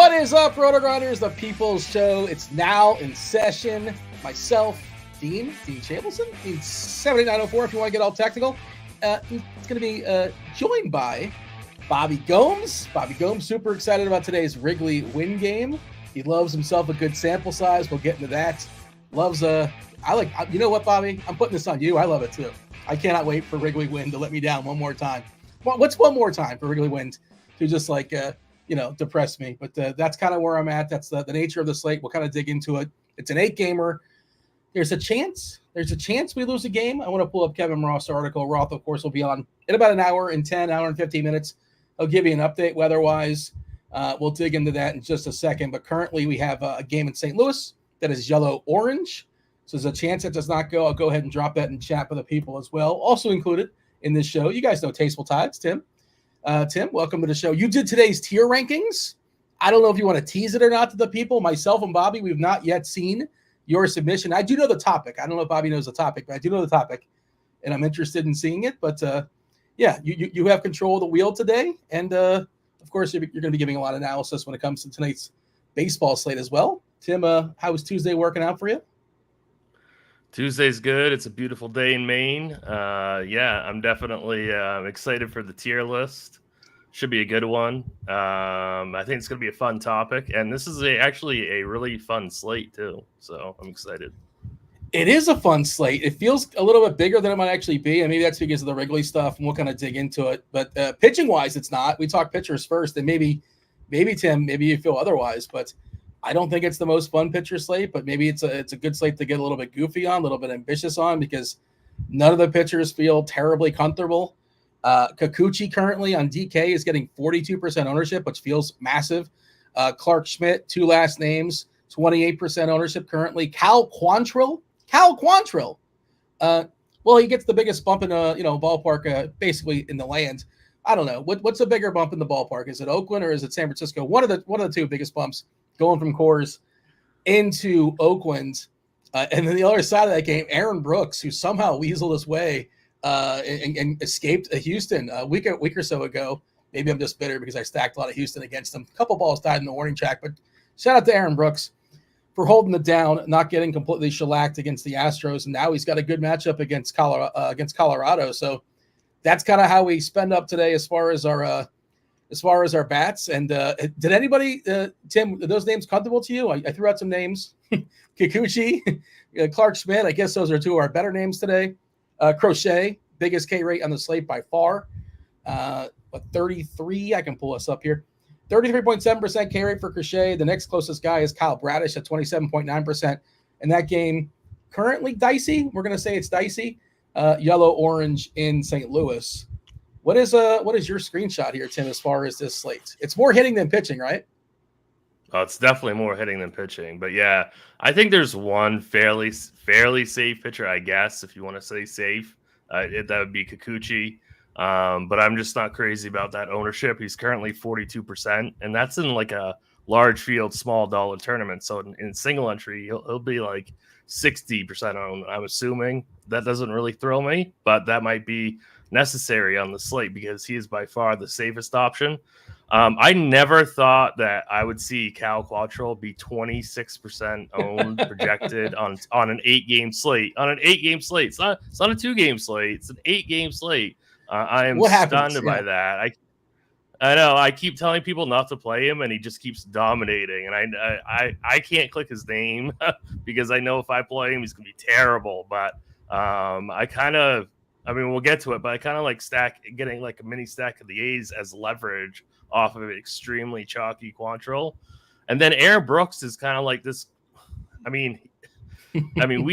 What is up, RotoGrinders, the People's Show? It's now in session. Myself, Dean Chamberlain, Dean 7904 if you want to get all technical. It's going to be joined by Bobby Gomes. Bobby Gomes, super excited about today's Wrigley win game. He loves himself a good sample size. We'll get into that. Loves you know what, Bobby? I'm putting this on you. I love it too. I cannot wait for Wrigley win to let me down one more time. What's one more time for Wrigley win to just depress me? But that's kind of where I'm at. That's the nature of the slate. We'll kind of dig into it. It's an 8-gamer. There's a chance we lose a game. I want to pull up Kevin Roth's article. Roth, of course, will be on in about an hour and 15 minutes. I'll give you an update weather-wise. We'll dig into that in just a second. But currently we have a game in St. Louis that is yellow-orange. So there's a chance it does not go. I'll go ahead and drop that in chat for the people as well. Also included in this show, you guys know Tasteful Tides, Tim. Tim, welcome to the show. You did today's tier rankings. I don't know if you want to tease it or not to the people. Myself and Bobby, we've not yet seen your submission. I do know the topic. I don't know if Bobby knows the topic, but I do know the topic, and I'm interested in seeing it. But, you have control of the wheel today, and, of course, you're going to be giving a lot of analysis when it comes to tonight's baseball slate as well. Tim, how was Tuesday working out for you? Tuesday's good. It's a beautiful day in Maine. I'm definitely excited for the tier list. Should be a good one. I think it's going to be a fun topic, and this is actually a really fun slate too. So I'm excited. It is a fun slate. It feels a little bit bigger than it might actually be, and maybe that's because of the Wrigley stuff, and we'll kind of dig into it. But pitching-wise, it's not. We talk pitchers first, and maybe Tim, maybe you feel otherwise, but I don't think it's the most fun pitcher slate, but maybe it's a good slate to get a little bit goofy on, a little bit ambitious on, because none of the pitchers feel terribly comfortable. Kikuchi currently on DK is getting 42% ownership, which feels massive. Clark Schmidt, 2 last names, 28% ownership currently. Cal Quantrill. He gets the biggest bump in ballpark basically in the land. I don't know. What's a bigger bump in the ballpark? Is it Oakland or is it San Francisco? One of the two biggest bumps going from Coors into Oakland. And then the other side of that game, Aaron Brooks, who somehow weaseled his way and escaped Houston a week or so ago. Maybe I'm just bitter because I stacked a lot of Houston against them. A couple balls died in the warning track, but shout out to Aaron Brooks for holding it down, not getting completely shellacked against the Astros. And now he's got a good matchup against Colorado. So that's kind of how we spend up today as far as our bats. And did anybody, Tim, are those names comfortable to you? I threw out some names. Kikuchi, Clark Schmidt. I guess those are 2 of our better names today. Crochet, biggest K rate on the slate by far. 33, I can pull us up here. 33.7% K rate for Crochet. The next closest guy is Kyle Bradish at 27.9%. And that game currently dicey. We're going to say it's dicey. Yellow-orange in St. Louis. What is your screenshot here, Tim, as far as this slate? It's more hitting than pitching, right? Oh, it's definitely more hitting than pitching. But, yeah, I think there's one fairly safe pitcher, I guess, if you want to say safe. That would be Kikuchi. But I'm just not crazy about that ownership. He's currently 42%, and that's in like a large field, small dollar tournament. So in single entry, he'll be like 60% owned, I'm assuming. That doesn't really thrill me, but that might be necessary on the slate because he is by far the safest option. I never thought that I would see Cal Quantrill be 26% owned projected on an 8-game slate. On an 8-game slate, it's not a 2-game slate. It's an 8-game slate. I am stunned by that. I know. I keep telling people not to play him, and he just keeps dominating. And I can't click his name because I know if I play him, he's gonna be terrible. But we'll get to it, but I kind of like getting like a mini stack of the A's as leverage off of an extremely chalky Quantrill. And then Aaron Brooks is kind of like this. We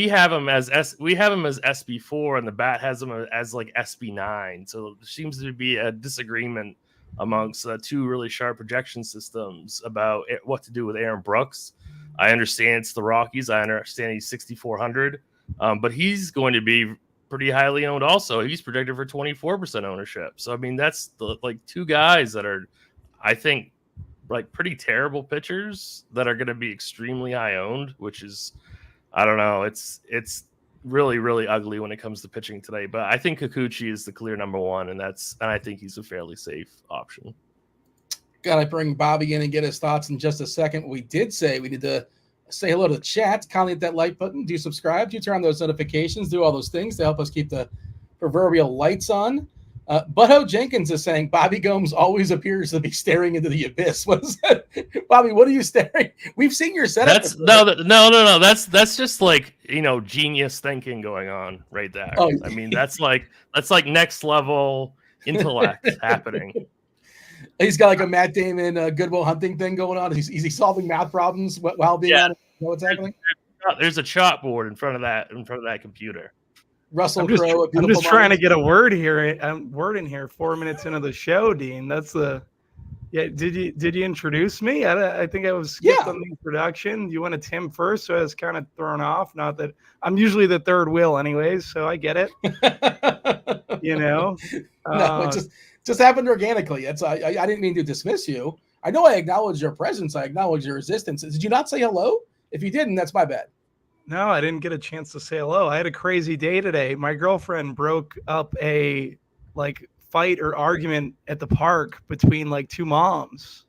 have him as SB4 and the bat has him as like SB9. So there seems to be a disagreement amongst 2 really sharp projection systems about what to do with Aaron Brooks. I understand it's the Rockies. I understand he's 6,400, but he's going to be pretty highly owned also. He's projected for 24% ownership. So, that's the 2 guys that are, I think, like pretty terrible pitchers that are going to be extremely high owned, which is, I don't know. It's really, really ugly when it comes to pitching today. But I think Kikuchi is the clear number 1, and I think he's a fairly safe option. Gotta bring Bobby in and get his thoughts in just a second. We did say we need to say hello to the chat. Kindly hit that like button. Do subscribe. Do turn on those notifications. Do all those things to help us keep the proverbial lights on. Butto Jenkins is saying Bobby Gomes always appears to be staring into the abyss. What is that, Bobby? What are you staring? We've seen your setup. No. That's just like genius thinking going on right there. Oh, I mean that's like next level intellect happening. He's got like a Matt Damon Good Will Hunting thing going on. Is he solving math problems while being on it? You know what's happening? There's a chalkboard in front of that computer. Russell Crowe. I'm just trying to get a word here. Word in here. 4 minutes into the show, Dean. That's the. Yeah. Did you introduce me? I think I was skipped on the introduction. You wanted Tim first, so I was kind of thrown off. Not that I'm usually the third wheel, anyways, so I get it. No, it just happened organically. I didn't mean to dismiss you. I know I acknowledge your presence. I acknowledge your existence. Did you not say hello? If you didn't, that's my bad. No, I didn't get a chance to say hello. I had a crazy day today. My girlfriend broke up a fight or argument at the park between two moms.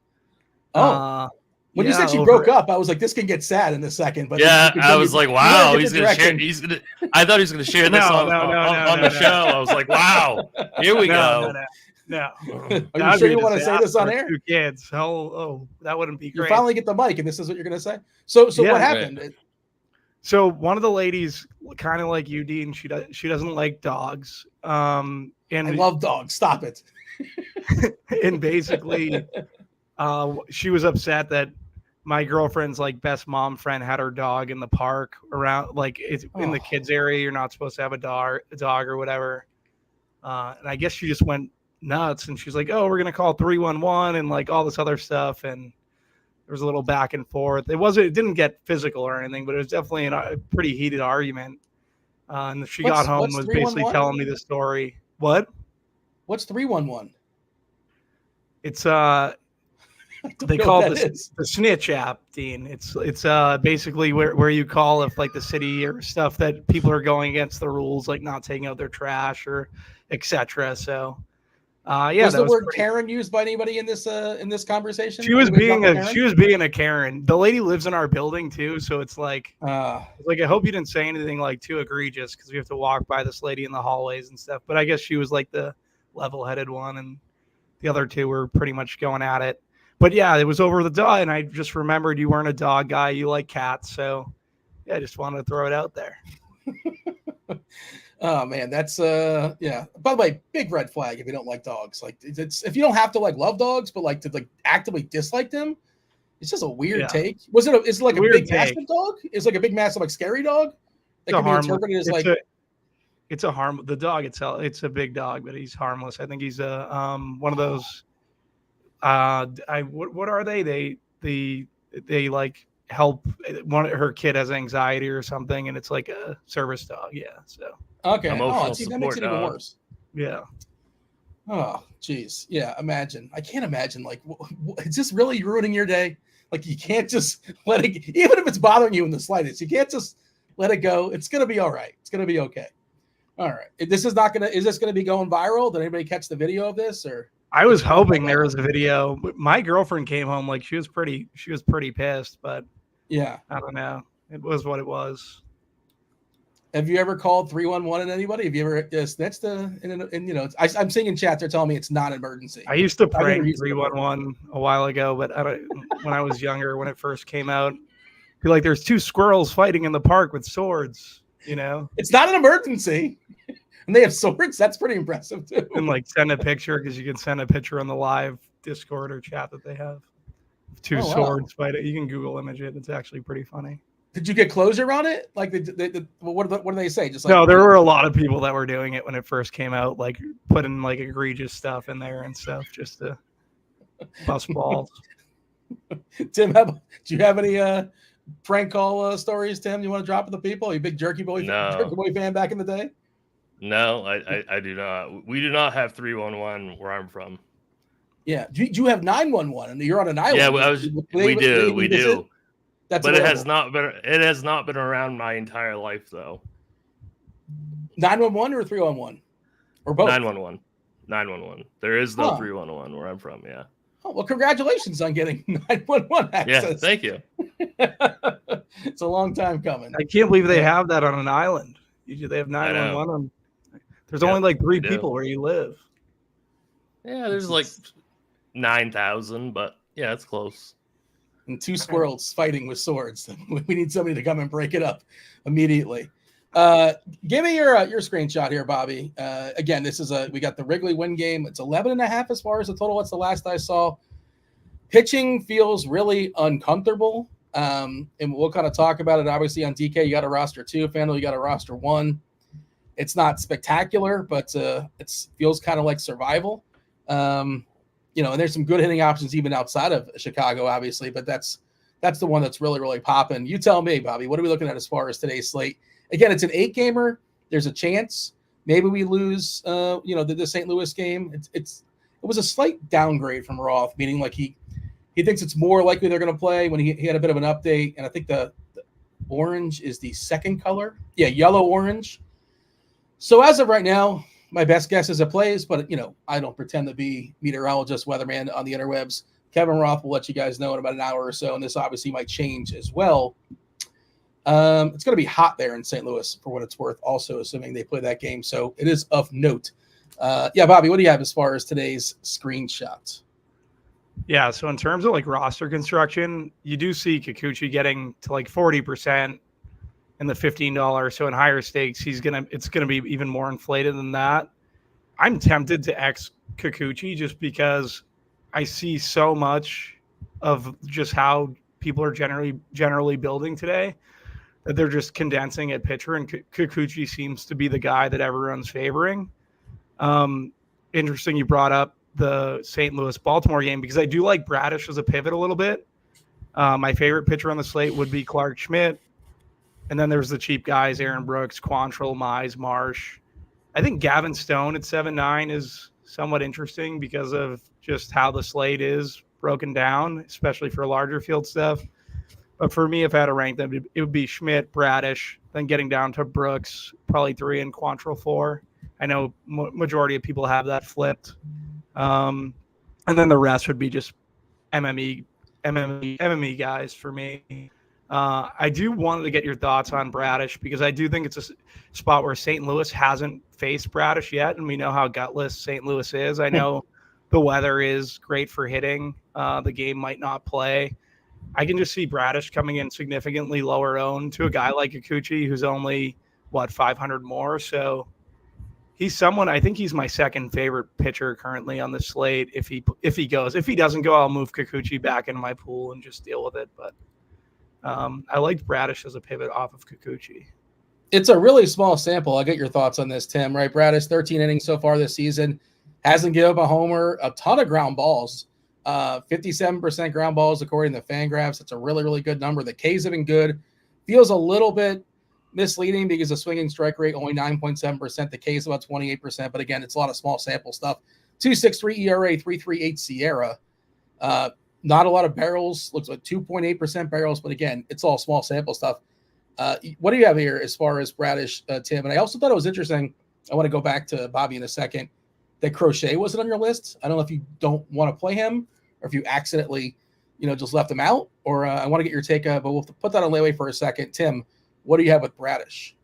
Oh, when you said she broke up, I was like, this can get sad in a second. But yeah, I was like, wow, he's gonna share. I thought he was gonna share this on the show. I was like, wow, here we go. No. Are you sure you want to say this on air? 2 kids. Oh, that wouldn't be great. You finally get the mic, and this is what you're gonna say. So what happened? Right. So one of the ladies, kind of like you, Dean, she doesn't like dogs. And I love dogs. Stop it. And basically, she was upset that my girlfriend's best mom friend had her dog in the park around, it's in the kids area. You're not supposed to have a dog or whatever. And I guess she just went nuts, and she's like, "Oh, we're gonna call 311," and all this other stuff, and there was a little back and forth. It didn't get physical or anything, but it was definitely a pretty heated argument. And she got home and was basically telling me the story. What? What's 311? It's they call it the snitch app, Dean. It's basically where you call if the city or stuff that people are going against the rules, not taking out their trash or etc. So was the word Karen used by anybody in this conversation? She was being a Karen. The lady lives in our building too, so it's I hope you didn't say anything too egregious, because we have to walk by this lady in the hallways and stuff. But I guess she was the level-headed one, and the other two were pretty much going at it. But yeah, it was over the dog, and I just remembered you weren't a dog guy, you like cats, so yeah, I just wanted to throw it out there. Oh man, that's yeah. By the way, big red flag if you don't like dogs. It's if you don't have to love dogs, but to actively dislike them, it's just a weird take. Is it a big massive dog? Is a big massive scary dog? That can be interpreted as it's a harm. The dog itself, it's a big dog, but he's harmless. I think he's a one of those. What are they? They help her kid has anxiety or something, and it's a service dog. Yeah. So. Okay. That makes it even worse. Yeah. Oh, geez. Yeah. Imagine. I can't imagine. Is this really ruining your day? You can't just let it. Even if it's bothering you in the slightest, you can't just let it go. It's gonna be all right. It's gonna be okay. All right. Is this gonna be going viral? Did anybody catch the video of this? Or I was hoping there was a video. My girlfriend came home she was pretty pissed, but yeah, I don't know. It was what it was. Have you ever called 311 at anybody? Have you ever snitched? I'm seeing in chat they're telling me it's not an emergency. I used to prank 311 a while ago, but when I was younger, when it first came out, be like, "There's 2 squirrels fighting in the park with swords." It's not an emergency, and they have swords. That's pretty impressive too. And send a picture, because you can send a picture on the live Discord or chat that they have. 2 swords fighting. You can Google image it. It's actually pretty funny. Did you get closure on it? What do they say? Just no, there were a lot of people that were doing it when it first came out, putting egregious stuff in there and stuff just to bust balls. Tim, do you have any prank call stories, Tim? You want to drop with the people? Are you a big Jerky Boy fan back in the day? No, I do not. We do not have 311 where I'm from. Yeah. Do you have 911 and you're on an island? Yeah, we do. But it has not been around my entire life though. 911 or 311? Or both? 911. There is no 311 where I'm from, yeah. Oh, well, congratulations on getting 911 access. Yeah, thank you. It's a long time coming. I can't believe they have that on an island. Usually they have 911 on. There's only like 3 people where you live. Yeah, there's like 9,000, but yeah, it's close. And 2 squirrels fighting with swords. We need somebody to come and break it up immediately. Give me your screenshot here, Bobby. Again, this is we got the Wrigley win game. It's 11.5 as far as the total. What's the last I saw? Pitching feels really uncomfortable. And we'll kind of talk about it. Obviously on DK, you got a roster 2. FanDuel, you got a roster 1. It's not spectacular, but it feels kind of like survival. And there's some good hitting options even outside of Chicago, obviously, but that's the one that's really, really popping. You tell me, Bobby, what are we looking at as far as today's slate? Again, it's an 8-gamer. There's a chance maybe we lose, the St. Louis game. It was a slight downgrade from Roth, meaning like he thinks it's more likely they're going to play when he had a bit of an update. And I think the orange is the second color. Yeah, yellow-orange. So as of right now, my best guess is it plays, but, I don't pretend to be meteorologist, weatherman on the interwebs. Kevin Roth will let you guys know in about an hour or so, and this obviously might change as well. It's going to be hot there in St. Louis for what it's worth, also assuming they play that game. So it is of note. Bobby, what do you have as far as today's screenshots? Yeah, so in terms of like roster construction, you do see Kikuchi getting to like 40% in the $15. So in higher stakes, it's gonna be even more inflated than that. I'm tempted to X Kikuchi just because I see so much of just how people are generally building today that they're just condensing at pitcher, and Kikuchi seems to be the guy that everyone's favoring. Interesting you brought up the St. Louis-Baltimore game because I do like Bradish as a pivot a little bit. My favorite pitcher on the slate would be Clark Schmidt. And then there's the cheap guys, Aaron Brooks, Quantrill, Mize, Marsh. I think Gavin Stone at 7-9 is somewhat interesting because of just how the slate is broken down, especially for larger field stuff. But for me, if I had to rank them, it would be Schmidt, Bradish, then getting down to Brooks, probably 3 and Quantrill 4. I know majority of people have that flipped. And then the rest would be just MME guys for me. I do want to get your thoughts on Bradish because I do think it's a spot where St. Louis hasn't faced Bradish yet, and we know how gutless St. Louis is. I know the weather is great for hitting. The game might not play. I can just see Bradish coming in significantly lower owned to a guy like Kikuchi who's only, 500 more. So he's someone, I think he's my second favorite pitcher currently on the slate. If he goes, if he doesn't go, I'll move Kikuchi back into my pool and just deal with it. But I liked Bradish as a pivot off of Kikuchi. It's a really small sample. I'll get your thoughts on this, Tim, right? Bradish, 13 innings so far this season. Hasn't given up a homer, a ton of ground balls. 57% ground balls according to Fangraphs. That's a really, really good number. The Ks have been good. Feels a little bit misleading because the swinging strike rate only 9.7%. The Ks about 28%. But again, it's a lot of small sample stuff. 2.63 ERA, 3.38 Sierra. Not a lot of barrels. Looks like 2.8% barrels. But again, it's all small sample stuff. What do you have here as far as Bradish, Tim? And I also thought it was interesting. I want to go back to Bobby in a second. That Crochet wasn't on your list. I don't know if you don't want to play him or if you accidentally, just left him out. Or I want to get your take, but we'll put that on layaway for a second. Tim, what do you have with Bradish?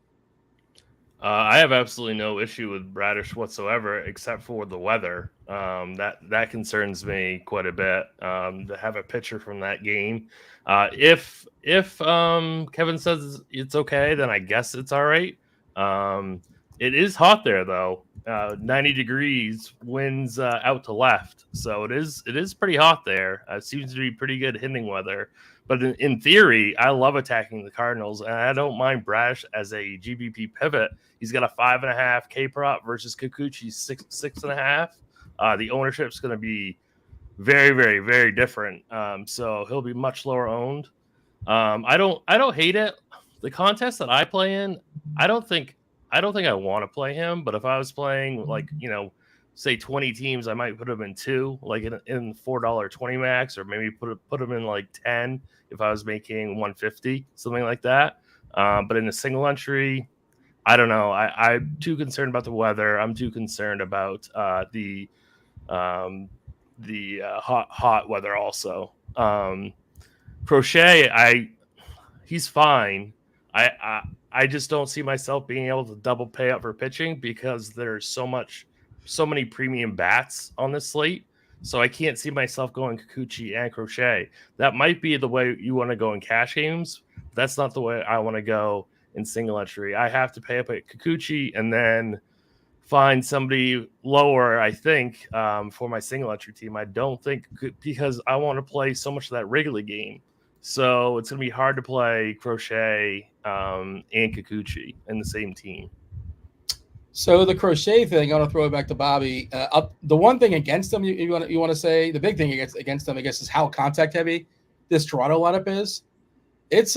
I have absolutely no issue with Bradish whatsoever, except for the weather. That concerns me quite a bit. To have a pitcher from that game, if Kevin says it's okay, then I guess it's all right. It is hot there though. 90 degrees, winds out to left, so it is pretty hot there. Seems to be pretty good hitting weather. But in theory, I love attacking the Cardinals, and I don't mind Bradish as a GBP pivot. He's got a 5.5 K prop versus Kikuchi's 6.5. The ownership's going to be very, very, very different. So he'll be much lower owned. I don't hate it. The contest that I play in, I don't think I want to play him. But if I was playing say 20 teams, I might put him in 2, like in $4.20 max, or maybe put him in like 10 if I was making 150, something like that. But in a single entry, I don't know. I'm too concerned about the weather. I'm too concerned about the hot weather also. Crochet, he's fine. I just don't see myself being able to double pay up for pitching because there's so many premium bats on this slate. So I can't see myself going Kikuchi and Crochet. That might be the way you want to go in cash games. But that's not the way I want to go in single entry. I have to pay up at Kikuchi and then find somebody lower, I think, for my single entry team. I don't think, because I want to play so much of that Wrigley game. So it's going to be hard to play Crochet and Kikuchi in the same team. So the Crochet thing, I want to throw it back to Bobby. The one thing against them you want to say, the big thing against them, I guess, is how contact heavy this Toronto lineup is. It's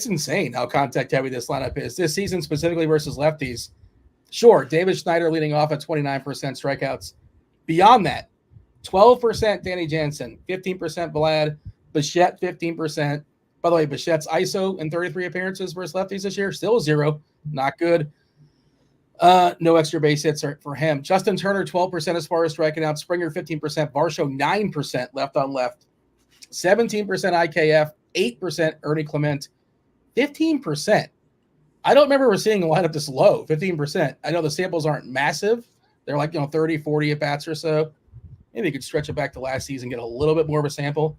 insane how contact heavy this lineup is this season, specifically versus lefties. Sure, David Schneider leading off at 29% strikeouts. Beyond that, 12% Danny Jansen, 15% Vlad, Bichette 15%. By the way, Bichette's ISO in 33 appearances versus lefties this year, still 0. Not good. No extra base hits for him. Justin Turner, 12% as far as striking out. Springer, 15%. Varsho, 9% left on left. 17% IKF. 8% Ernie Clement. 15%. I don't remember seeing a lineup this low, 15%. I know the samples aren't massive. They're like, 30, 40 at-bats or so. Maybe you could stretch it back to last season, get a little bit more of a sample.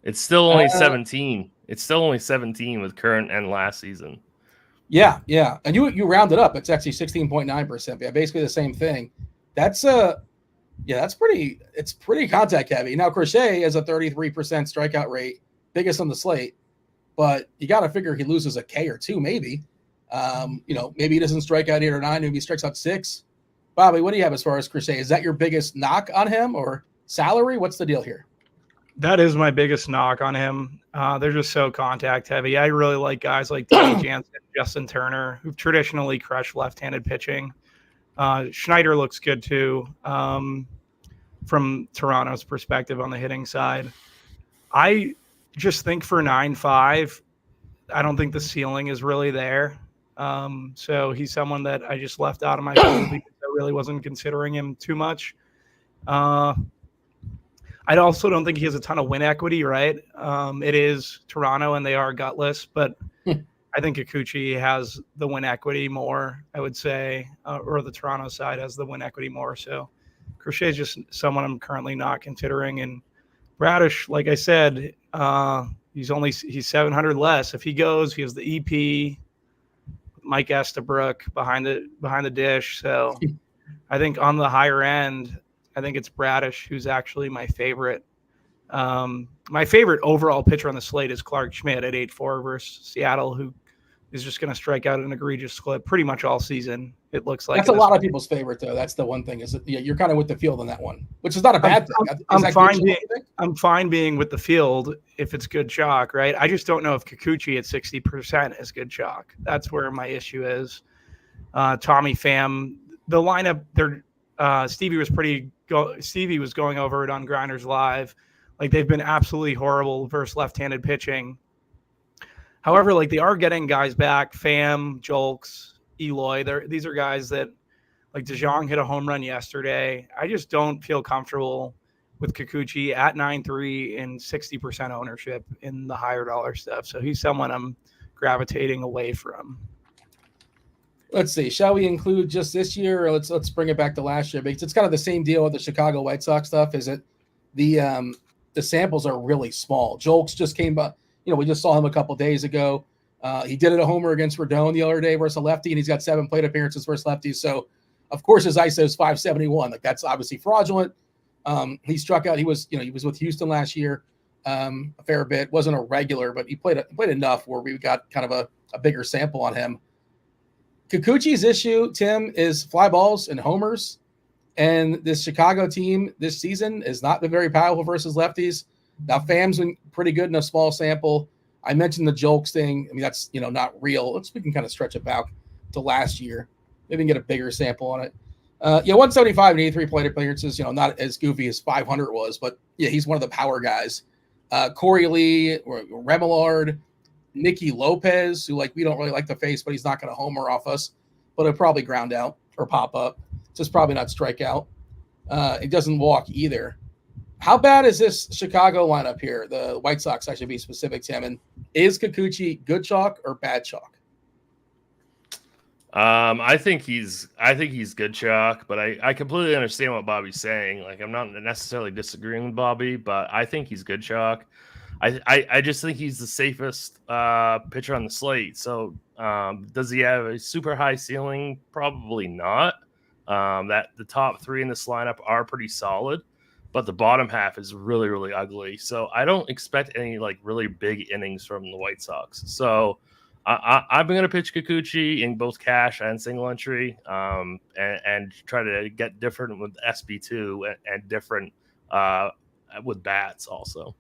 It's still only 17. It's still only 17 with current and last season. Yeah. And you round it up. It's actually 16.9%. Yeah, basically the same thing. That's pretty contact heavy. Now, Crochet has a 33% strikeout rate, biggest on the slate, but you got to figure he loses a K or two, maybe. Maybe he doesn't strike out 8 or 9, maybe he strikes out 6. Bobby, what do you have as far as Crochet? Is that your biggest knock on him or salary? What's the deal here? That is my biggest knock on him. They're just so contact heavy. I really like guys like Danny Jansen, Justin Turner, who've traditionally crushed left-handed pitching. Schneider looks good too, from Toronto's perspective on the hitting side. I just think for 9.5, I don't think the ceiling is really there. So he's someone that I just left out of my pool because I really wasn't considering him too much. I also don't think he has a ton of win equity, right? It is Toronto and they are gutless, but I think Kikuchi has the win equity more, I would say, or the Toronto side has the win equity more. So Crochet is just someone I'm currently not considering. And Bradish, like I said, he's 700 less. If he goes, he has the EP, Mike Estabrook behind the dish. So I think on the higher end, I think it's Bradish who's actually my favorite. My favorite overall pitcher on the slate is Clark Schmidt at 8.4 versus Seattle, who is just going to strike out an egregious clip pretty much all season. It looks like that's a lot of people's favorite, though. That's the one thing is you're kind of with the field on that one, which is not a bad thing. I'm fine being with the field if it's good chalk, right? I just don't know if Kikuchi at 60% is good chalk. That's where my issue is. Tommy Pham, the lineup there. Stevie was going over it on GrindersLive. Like, they've been absolutely horrible versus left-handed pitching. However, like, they are getting guys back. Pham, Jolks, Eloy. These are guys that, like, DeJong hit a home run yesterday. I just don't feel comfortable with Kikuchi at 9.3 and 60% ownership in the higher dollar stuff. So he's someone I'm gravitating away from. Let's see. Shall we include just this year, or let's bring it back to last year? Because it's kind of the same deal with the Chicago White Sox stuff. Is it the samples are really small? Jolks just came by. We just saw him a couple days ago. He did it a homer against Rodon the other day versus a lefty, and he's got 7 plate appearances versus lefties. So, of course, his ISO is 571. Like, that's obviously fraudulent. He struck out. He was with Houston last year a fair bit. Wasn't a regular, but he played enough where we got kind of a bigger sample on him. Kikuchi's issue, Tim, is fly balls and homers. And this Chicago team this season has not been very powerful versus lefties. Now, Pham's been pretty good in a small sample. I mentioned the Jolks thing. I mean, that's, not real. We can kind of stretch it back to last year. Maybe we can get a bigger sample on it. 175 and 83 plate appearances, not as goofy as 500 was, but yeah, he's one of the power guys. Corey Lee, Remillard, Nicky Lopez, who we don't really like to face, but he's not going to homer off us, but he'll probably ground out or pop up. Just probably not strike out. It doesn't walk either. How bad is this Chicago lineup here? The White Sox, I should be specific, Tim. And is Kikuchi good chalk or bad chalk? I think he's good chalk, but I completely understand what Bobby's saying. Like, I'm not necessarily disagreeing with Bobby, but I think he's good chalk. I just think he's the safest pitcher on the slate. So does he have a super high ceiling? Probably not. That the top three in this lineup are pretty solid, but the bottom half is really, really ugly. So I don't expect any like really big innings from the White Sox. So I'm going to pitch Kikuchi in both cash and single entry, and try to get different with SB2 and different with bats also.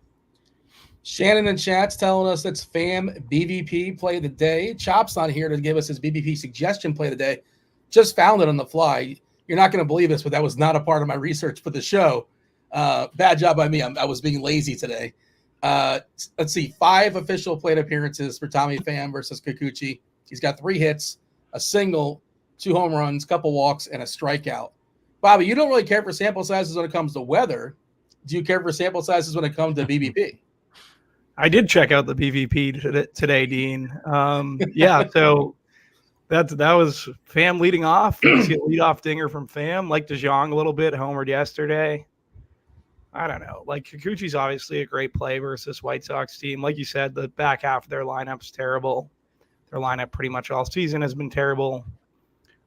Shannon in chat's telling us it's Fam BVP play of the day. Chop's not here to give us his BVP suggestion play of the day. Just found it on the fly. You're not going to believe this, but that was not a part of my research for the show. Bad job by me. I was being lazy today. Let's see. 5 official plate appearances for Tommy Pham versus Kikuchi. He's got 3 hits, a single, 2 home runs, couple walks, and a strikeout. Bobby, you don't really care for sample sizes when it comes to weather. Do you care for sample sizes when it comes to BVP? I did check out the BVP today, Dean. Yeah, so that was Pham leading off. You see a leadoff dinger from Pham, like DeJong a little bit, homered yesterday. I don't know. Like, Kikuchi's obviously a great play versus White Sox team. Like you said, the back half of their lineup's terrible. Their lineup pretty much all season has been terrible.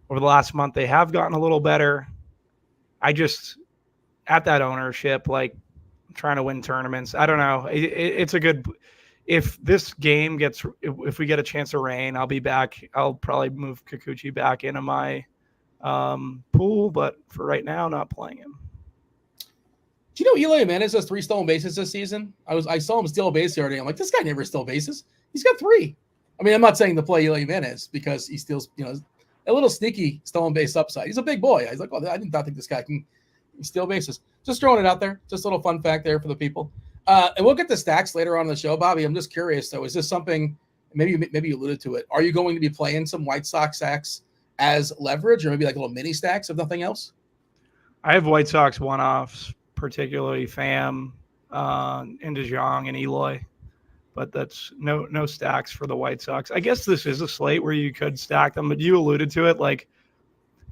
Over the last month, they have gotten a little better. I just, at that ownership, like, trying to win tournaments. I don't know. It's a good. If this game gets, if we get a chance of rain, I'll be back. I'll probably move Kikuchi back into my pool, but for right now, not playing him. Do you know Eloy Jimenez has 3 stolen bases this season? I saw him steal a base the other day. I'm like, this guy never stole bases. He's got 3. I mean, I'm not saying to play Eloy Jimenez because he steals, a little sneaky stolen base upside. He's a big boy. I was like, oh, I did not think this guy can steal bases. Just throwing it out there. Just a little fun fact there for the people. And we'll get the stacks later on in the show. Bobby, I'm just curious, though. Is this something, maybe you alluded to it, are you going to be playing some White Sox stacks as leverage or maybe like little mini stacks if nothing else? I have White Sox one-offs, particularly Pham, and DeJong and Eloy. But that's no stacks for the White Sox. I guess this is a slate where you could stack them, but you alluded to it. Like,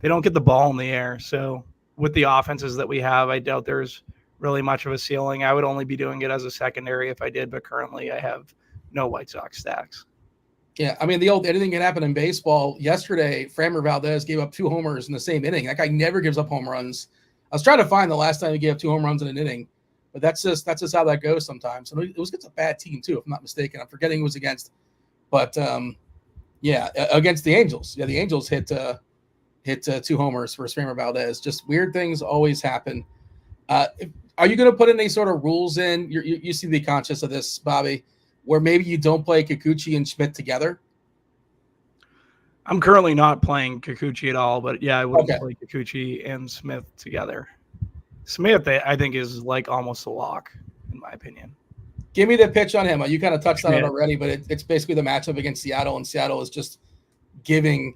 they don't get the ball in the air, so with the offenses that we have, I doubt there's really much of a ceiling. I would only be doing it as a secondary if I did, but currently I have no White Sox stacks. Yeah, I mean, the old anything can happen in baseball. Yesterday, Framber Valdez gave up 2 homers in the same inning. That guy never gives up home runs. I was trying to find the last time he gave up 2 home runs in an inning, but that's just how that goes sometimes. And it was against a bad team too, if I'm not mistaken. I'm forgetting who it was against, but against the Angels. Yeah, the Angels hit 2 homers for Framber Valdez. Just weird things always happen. Are you going to put any sort of rules in? You seem to be conscious of this, Bobby, where maybe you don't play Kikuchi and Schmidt together? I'm currently not playing Kikuchi at all, but yeah, I wouldn't play Kikuchi and Smith together. Smith, I think, is like almost a lock, in my opinion. Give me the pitch on him. You kind of touched on it already, but it's basically the matchup against Seattle, and Seattle is just giving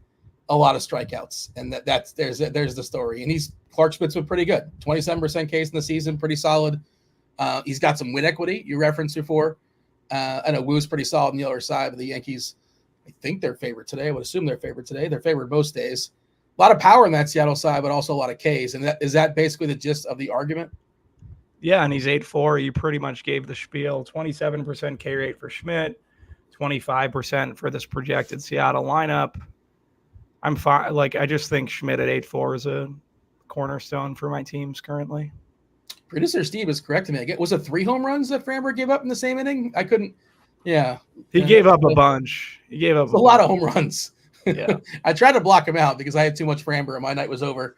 a lot of strikeouts, and there's the story. And Clark Schmidt's been pretty good, 27% case in the season, pretty solid. He's got some win equity you referenced before. I know Woo's pretty solid on the other side, but the Yankees, I think they're favored today. I would assume they're favored today. They're favored most days. A lot of power on that Seattle side, but also a lot of Ks. And is that basically the gist of the argument? Yeah, and he's 8-4. You pretty much gave the spiel. 27% K rate for Schmidt, 25% for this projected Seattle lineup. I'm fine. Like, I just think Schmidt at 8-4 is a cornerstone for my teams currently. Producer Steve is correcting me. Was it 3 home runs that Framber gave up in the same inning? I couldn't. Yeah. He gave up a bunch. He gave up a lot of home runs. Yeah. I tried to block him out because I had too much Framber and my night was over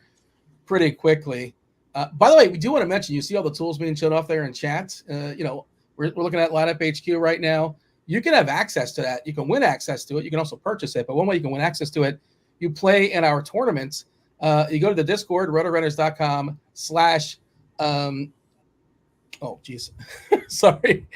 pretty quickly. By the way, we do want to mention, you see all the tools being shown off there in chat. We're looking at Lineup HQ right now. You can have access to that. You can win access to it. You can also purchase it. But one way you can win access to it, you play in our tournaments. You go to the Discord, RotoGrinders.com/ oh, geez. Sorry.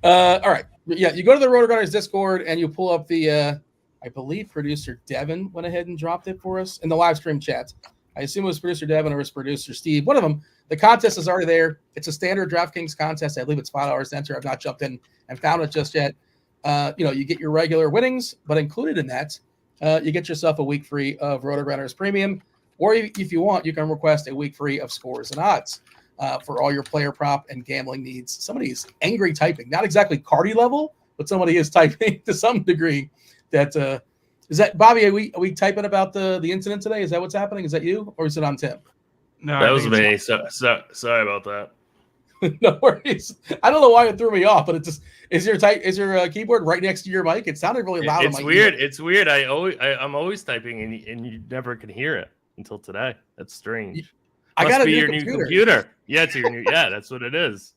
All right. Yeah, you go to the RotoGrinders Discord and you pull up the, I believe producer Devin went ahead and dropped it for us in the live stream chat. I assume it was producer Devin or it was producer Steve. One of them The contest is already there. It's a standard DraftKings contest. I believe it's $5 to enter. I've not jumped in and found it just yet. You get your regular winnings, but included in that, you get yourself a week free of RotoGrinders Premium, or if you want, you can request a week free of Scores and Odds for all your player prop and gambling needs. Somebody is angry typing, not exactly Carty level, but somebody is typing to some degree. That is that Bobby? Are we typing about the incident today? Is that what's happening? Is that you, or is it on Tim? No, that was me. So sorry about that. No worries. I don't know why it threw me off, but it just is your keyboard right next to your mic? It sounded really loud. It's weird. It's weird. I'm always typing and you never can hear it until today. That's strange. I got your new computer. Yeah, it's your new. Yeah, that's what it is.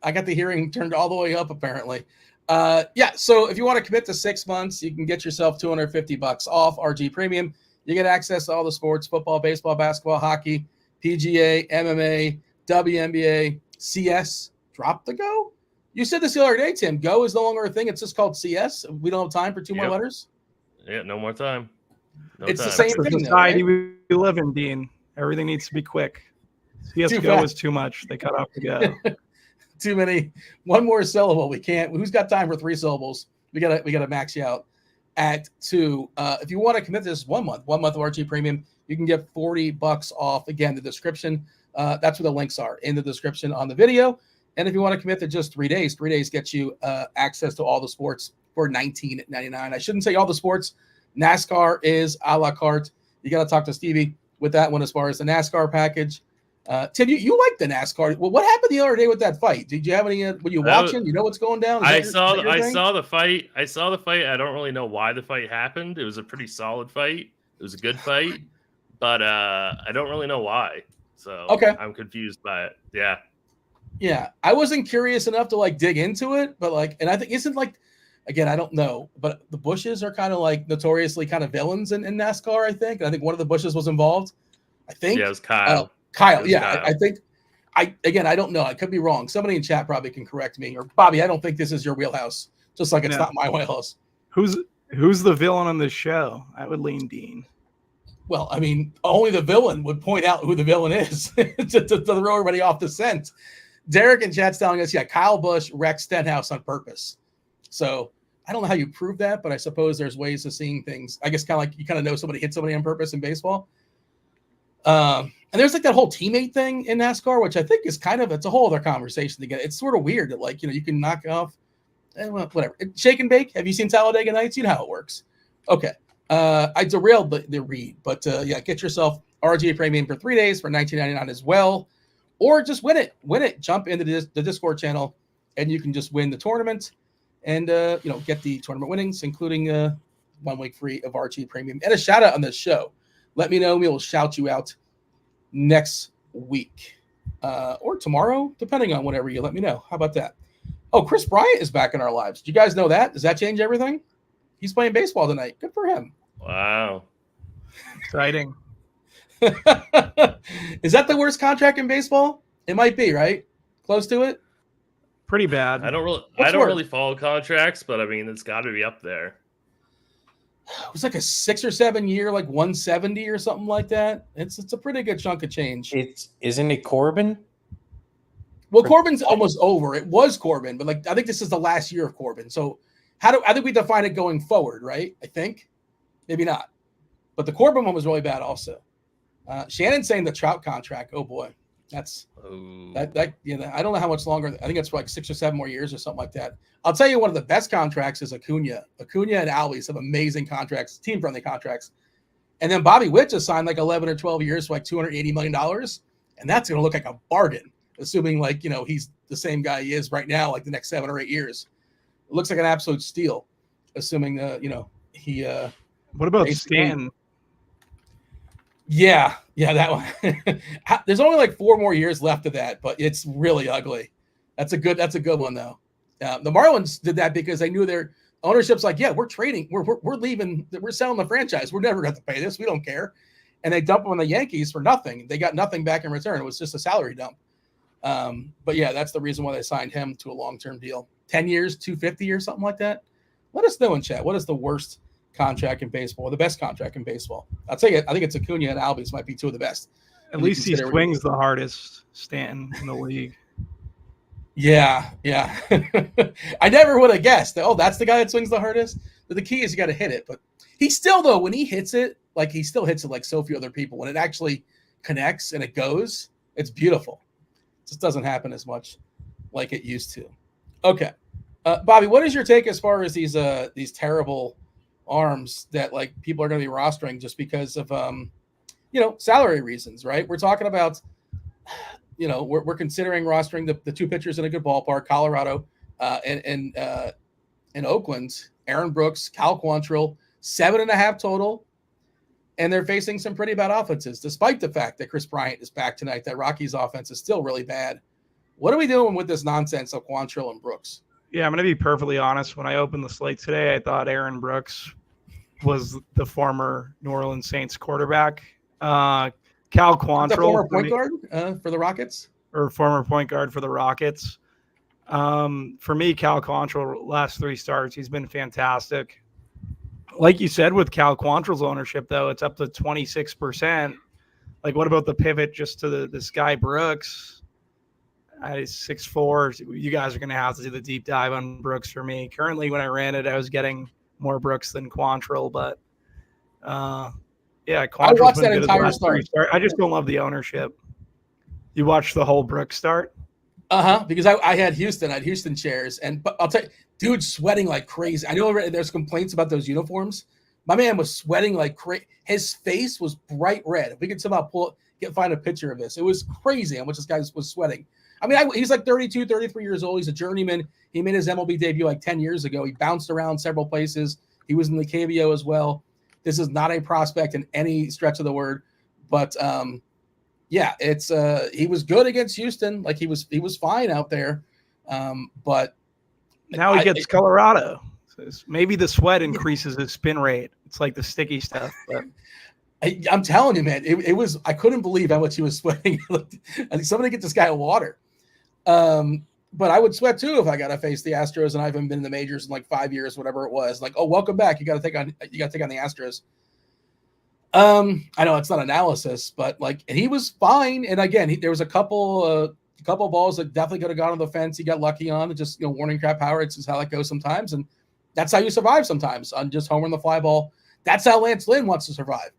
I got the hearing turned all the way up apparently. So if you want to commit to 6 months, you can get yourself $250 off RG Premium. You get access to all the sports: football, baseball, basketball, hockey, PGA, MMA, WNBA. CS drop the Go? You said this the other day, Tim. Go is no longer a thing. It's just called CS. We don't have time for 2 more letters. Yeah, no more time. It's the same thing. The society we live in, Dean. Everything needs to be quick. CSGO is too much. They cut off the go. Too many. One more syllable. We can't. Who's got time for 3 syllables? We gotta max you out at 2. If you want to commit to this 1 month of RG Premium, you can get $40 off. Again, the description. That's where the links are in the description on the video. And if you want to commit to just 3 days, 3 days gets you access to all the sports for $19.99. I shouldn't say all the sports. NASCAR is a la carte. You got to talk to Stevie with that one as far as the NASCAR package. Tim, you like the NASCAR. Well, what happened the other day with that fight? Did you have any? Were you watching? You know what's going down? I saw the fight. I don't really know why the fight happened. It was a pretty solid fight. It was a good fight, but I don't really know why. So okay. I'm confused by it. Yeah. Yeah. I wasn't curious enough to dig into it, but and I think again, I don't know, but the Bushes are kind of notoriously kind of villains in NASCAR, I think. And I think one of the Bushes was involved. I think. Yeah, it was Kyle. Kyle. I think I don't know. I could be wrong. Somebody in chat probably can correct me. Or Bobby, I don't think this is your wheelhouse. Just like it's not my wheelhouse. Who's the villain on this show? I would lean Dean. Well, I mean, only the villain would point out who the villain is to throw everybody off the scent. Derek in chat's telling us, Kyle Busch wrecked Stenhouse on purpose. So I don't know how you prove that, but I suppose there's ways of seeing things. I guess kind of you kind of know somebody hit somebody on purpose in baseball. And there's that whole teammate thing in NASCAR, which I think is it's a whole other conversation to get. It's sort of weird that you can knock off, whatever. Shake and bake. Have you seen Talladega Nights? You know how it works. Okay. I derailed the read, but get yourself RGA Premium for 3 days for $19.99 as well, or just win it. Jump into the Discord channel, and you can just win the tournament, and get the tournament winnings, including 1 week free of RGA Premium and a shout out on this show. Let me know, we will shout you out next week or tomorrow, depending on whatever you let me know. How about that? Oh, Chris Bryant is back in our lives. Do you guys know that? Does that change everything? He's playing baseball tonight. Good for him. Wow. Exciting. Is that the worst contract in baseball? It might be, right? Close to it? Pretty bad. I don't really follow contracts, but I mean, it's got to be up there. It was a 6 or 7 year, 170 or something like that. It's a pretty good chunk of change. Isn't it Corbin? Well, Corbin's almost over. It was Corbin, but I think this is the last year of Corbin. So I think we define it going forward, right? I think maybe not, but the Corbin one was really bad also. Shannon's saying the Trout contract. Oh boy, that's that. I don't know how much longer. I think it's 6 or 7 more years or something like that. I'll tell you, one of the best contracts is Acuna. Acuna and Albies have amazing contracts, team friendly contracts. And then Bobby Witt just signed 11 or 12 years for $280 million, and that's going to look like a bargain, assuming he's the same guy he is right now, the next 7 or 8 years. It looks like an absolute steal, assuming he. What about Stanton? Yeah, that one. There's only 4 more years left of that, but it's really ugly. That's a good one though. The Marlins did that because they knew their ownership's we're trading, we're leaving, we're selling the franchise. We're never going to pay this. We don't care, and they dump them on the Yankees for nothing. They got nothing back in return. It was just a salary dump. But that's the reason why they signed him to a long-term deal. 10 years, 250 or something like that. Let us know in chat. What is the worst contract in baseball, or the best contract in baseball? I'll tell you, I think it's Acuna and Albies might be 2 of the best. At least he swings the hardest, Stanton, in the league. Yeah. I never would have guessed. Oh, that's the guy that swings the hardest. But the key is you got to hit it. But he still, though, when he hits it, like he still hits it like so few other people. When it actually connects and it goes, it's beautiful. It just doesn't happen as much like it used to. Okay. Bobby, what is your take as far as these terrible arms that like people are going to be rostering just because of salary reasons, right? We're talking about, we're considering rostering the two pitchers in a good ballpark, Colorado and Oakland, Aaron Brooks, Cal Quantrill, 7.5 total. And they're facing some pretty bad offenses, despite the fact that Chris Bryant is back tonight. That Rockies offense is still really bad. What are we doing with this nonsense of Quantrill and Brooks? Yeah, I'm going to be perfectly honest. When I opened the slate today, I thought Aaron Brooks was the former New Orleans Saints quarterback. Cal Quantrill, the former point guard for the Rockets, or former point guard for the Rockets. For me, Cal Quantrill, last 3 starts, he's been fantastic. Like you said, with Cal Quantrill's ownership, though, it's up to 26%. Like, what about the pivot just to this guy Brooks? 6'4". You guys are going to have to do the deep dive on Brooks for me. Currently, when I ran it, I was getting more Brooks than Quantrill, but Quantrill's I watched been that good entire start. I just don't love the ownership. You watched the whole Brooks start? Because I had Houston. I had Houston shares, but I'll tell you, dude, sweating like crazy. I know there's complaints about those uniforms. My man was sweating like crazy. His face was bright red. If we could somehow find a picture of this, it was crazy how much this guy was sweating. I mean, he's like 32, 33 years old. He's a journeyman. He made his MLB debut like 10 years ago. He bounced around several places. He was in the KBO as well. This is not a prospect in any stretch of the word, but it's he was good against Houston. Like he was fine out there, but now he gets Colorado. So maybe the sweat increases his spin rate. It's like the sticky stuff. But I'm telling you, man, it was. I couldn't believe how much he was sweating. I think somebody get this guy water. But I would sweat too if I got to face the Astros and I haven't been in the majors in like 5 years, whatever it was. Like, oh, welcome back. You got to take on the Astros. I know it's not analysis, but like, and he was fine. And again, there was a couple balls that definitely could have gone on the fence. He got lucky on just warning trap power. It's just how it goes sometimes, and that's how you survive sometimes on just homering the fly ball. That's how Lance Lynn wants to survive.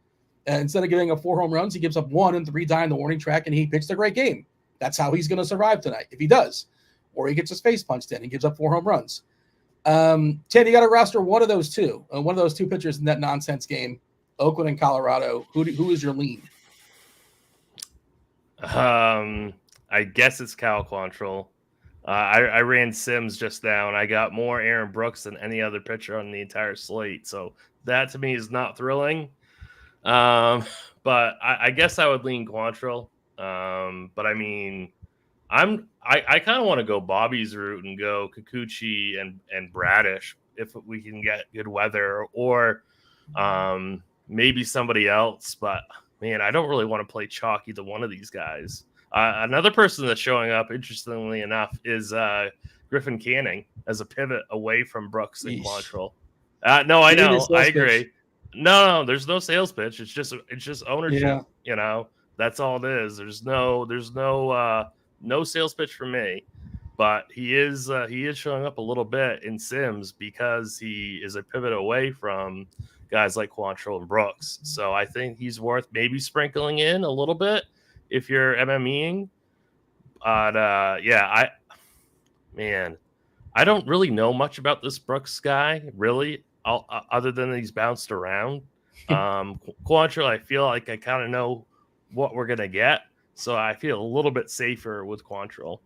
Instead of giving up 4 home runs, he gives up 1 and 3 dying the warning track, and he pitched a great game. That's how he's going to survive tonight if he does, or he gets his face punched in and gives up 4 home runs. Ted, you got to roster one of those two pitchers in that nonsense game. Oakland and Colorado. Who is your lean? I guess it's Cal Quantrill. I ran Sims just now, and I got more Aaron Brooks than any other pitcher on the entire slate. So that to me is not thrilling. But I guess I would lean Quantrill. But I mean, I kind of want to go Bobby's route and go Kikuchi and Bradish if we can get good weather, or maybe somebody else, but man, I don't really want to play chalk either one of these guys. Another person that's showing up, interestingly enough, is Griffin Canning as a pivot away from Brooks and Quantrill. No, I know, I agree. Pitch. No, there's no sales pitch. It's just ownership. Yeah. That's all it is. There's no sales pitch for me. But he is showing up a little bit in Sims because he is a pivot away from guys like Quantrill and Brooks. So I think he's worth maybe sprinkling in a little bit if you're MMEing. But I don't really know much about this Brooks guy, really, other than he's bounced around. Quantrill, I feel like I kind of know what we're going to get. So I feel a little bit safer with Quantrill.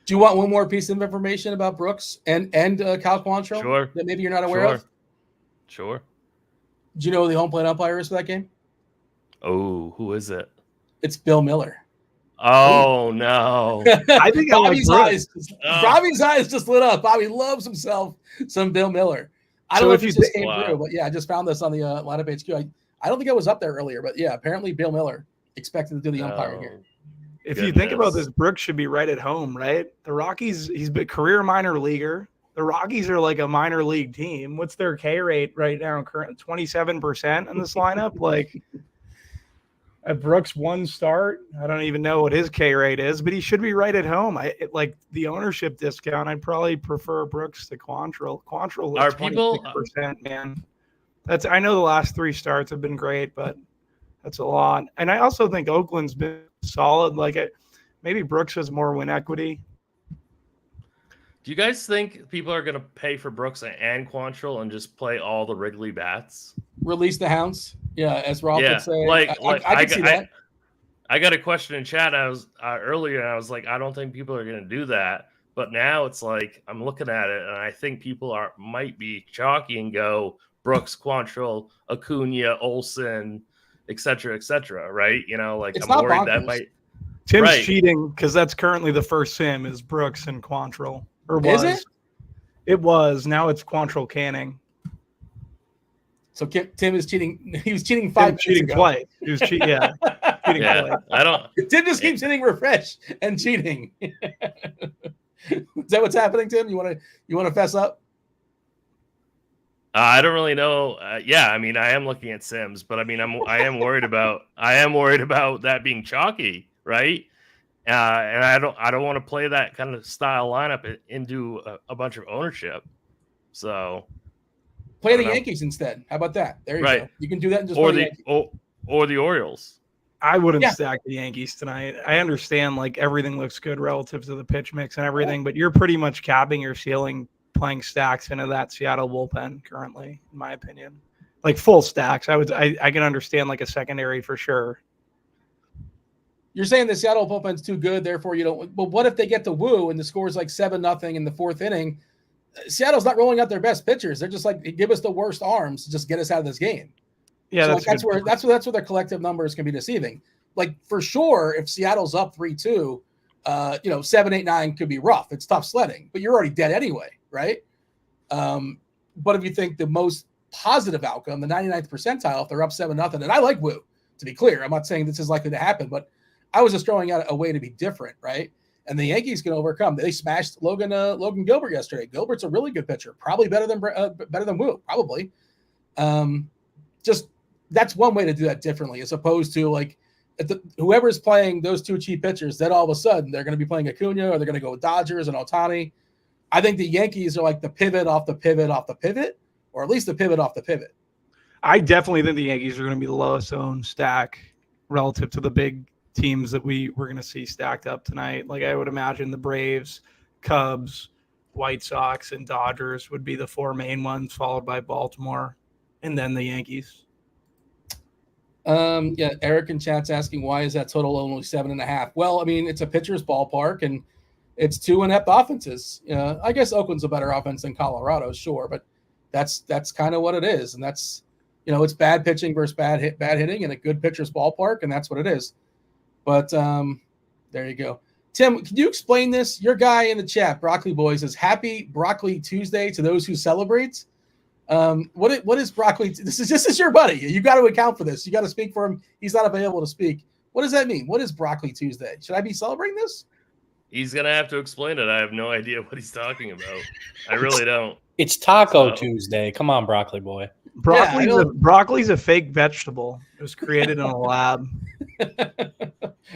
Do you want one more piece of information about Brooks and Cal Quantrill? Sure. That maybe you're not aware of? Sure. Do you know who the home plate umpire is for that game? Oh, who is it? It's Bill Miller. Oh, no. I think Bobby's eyes just lit up. Bobby loves himself some Bill Miller. I don't know if you just came through, but yeah, I just found this on the lineup HQ. I don't think I was up there earlier, but yeah, apparently Bill Miller expected to do the umpiring here. If you think about this, Brooks should be right at home, right? The Rockies, he's been career minor leaguer. The Rockies are like a minor league team. What's their K rate right now? Current 27% in this lineup. Like, At Brooks one start, I don't even know what his K rate is, but he should be right at home. Like the ownership discount. I'd probably prefer Brooks to Quantrill. Quantrill is 26%, man. I know the last 3 starts have been great, but that's a lot. And I also think Oakland's been solid. Maybe Brooks has more win equity. Do you guys think people are going to pay for Brooks and Quantrill and just play all the Wrigley bats? Release the hounds. Yeah, as Rob would say. I can see that. I got a question in chat. I was earlier, and I was like, I don't think people are going to do that. But now it's like I'm looking at it, and I think people might be chalky and go Brooks, Quantrill, Acuna, Olsen, et cetera, right? It's I'm worried bonkers. that might. Tim's cheating because that's currently the first sim is Brooks and Quantrill. Or was. Is it? It was. Now it's Quantrill Canning. So Tim is cheating. He was cheating 5 minutes cheating ago. twice. He was cheating. Yeah. Cheating twice. I don't. Tim just keeps hitting refresh and cheating. Is that what's happening, Tim? You want to fess up? I don't really know. Yeah, I mean, I am looking at Sims, but I mean, I am worried about that being chalky, right? And I don't want to play that kind of style lineup into a bunch of ownership. So play the Yankees instead. How about that? There you go. You can do that and just or the Orioles. I wouldn't stack the Yankees tonight. I understand everything looks good relative to the pitch mix and everything, but you're pretty much capping your ceiling playing stacks into that Seattle bullpen currently, in my opinion. Full stacks. I can understand a secondary for sure. You're saying the Seattle bullpen's too good, therefore you don't. But what if they get the woo and the score's 7-0 in the 4th inning? Seattle's not rolling out their best pitchers. They're just give us the worst arms to just get us out of this game. Yeah, so that's where their collective numbers can be deceiving. For sure, if Seattle's up 3-2, 7, 8, 9 could be rough. It's tough sledding, but you're already dead anyway, right? But if you think the most positive outcome, the 99th percentile, if they're up 7-0, and I like woo, to be clear, I'm not saying this is likely to happen, but I was just throwing out a way to be different, right? And the Yankees can overcome. They smashed Logan Gilbert yesterday. Gilbert's a really good pitcher, probably better than Woo, probably. Just that's one way to do that differently, as opposed to whoever's playing those 2 cheap pitchers, then all of a sudden they're going to be playing Acuna or they're going to go with Dodgers and Ohtani. I think the Yankees are the pivot off the pivot off the pivot, or at least the pivot off the pivot. I definitely think the Yankees are going to be the lowest owned stack relative to the big teams that we're going to see stacked up tonight. I would imagine the Braves, Cubs, White Sox, and Dodgers would be the 4 main ones, followed by Baltimore, and then the Yankees. Eric in chat's asking, why is that total only 7.5? Well, I mean, it's a pitcher's ballpark, and it's 2 inept offenses. I guess Oakland's a better offense than Colorado, sure, but that's kind of what it is, and that's it's bad pitching versus bad hitting, and a good pitcher's ballpark, and that's what it is. But there you go. Tim, can you explain this? Your guy in the chat, Broccoli Boy, says, Happy Broccoli Tuesday to those who celebrate. What is Broccoli? This is your buddy. You got to account for this. You got to speak for him. He's not available to speak. What does that mean? What is Broccoli Tuesday? Should I be celebrating this? He's going to have to explain it. I have no idea what he's talking about. I really don't. It's Taco Tuesday. Come on, Broccoli Boy. Broccoli's a fake vegetable. It was created in a lab.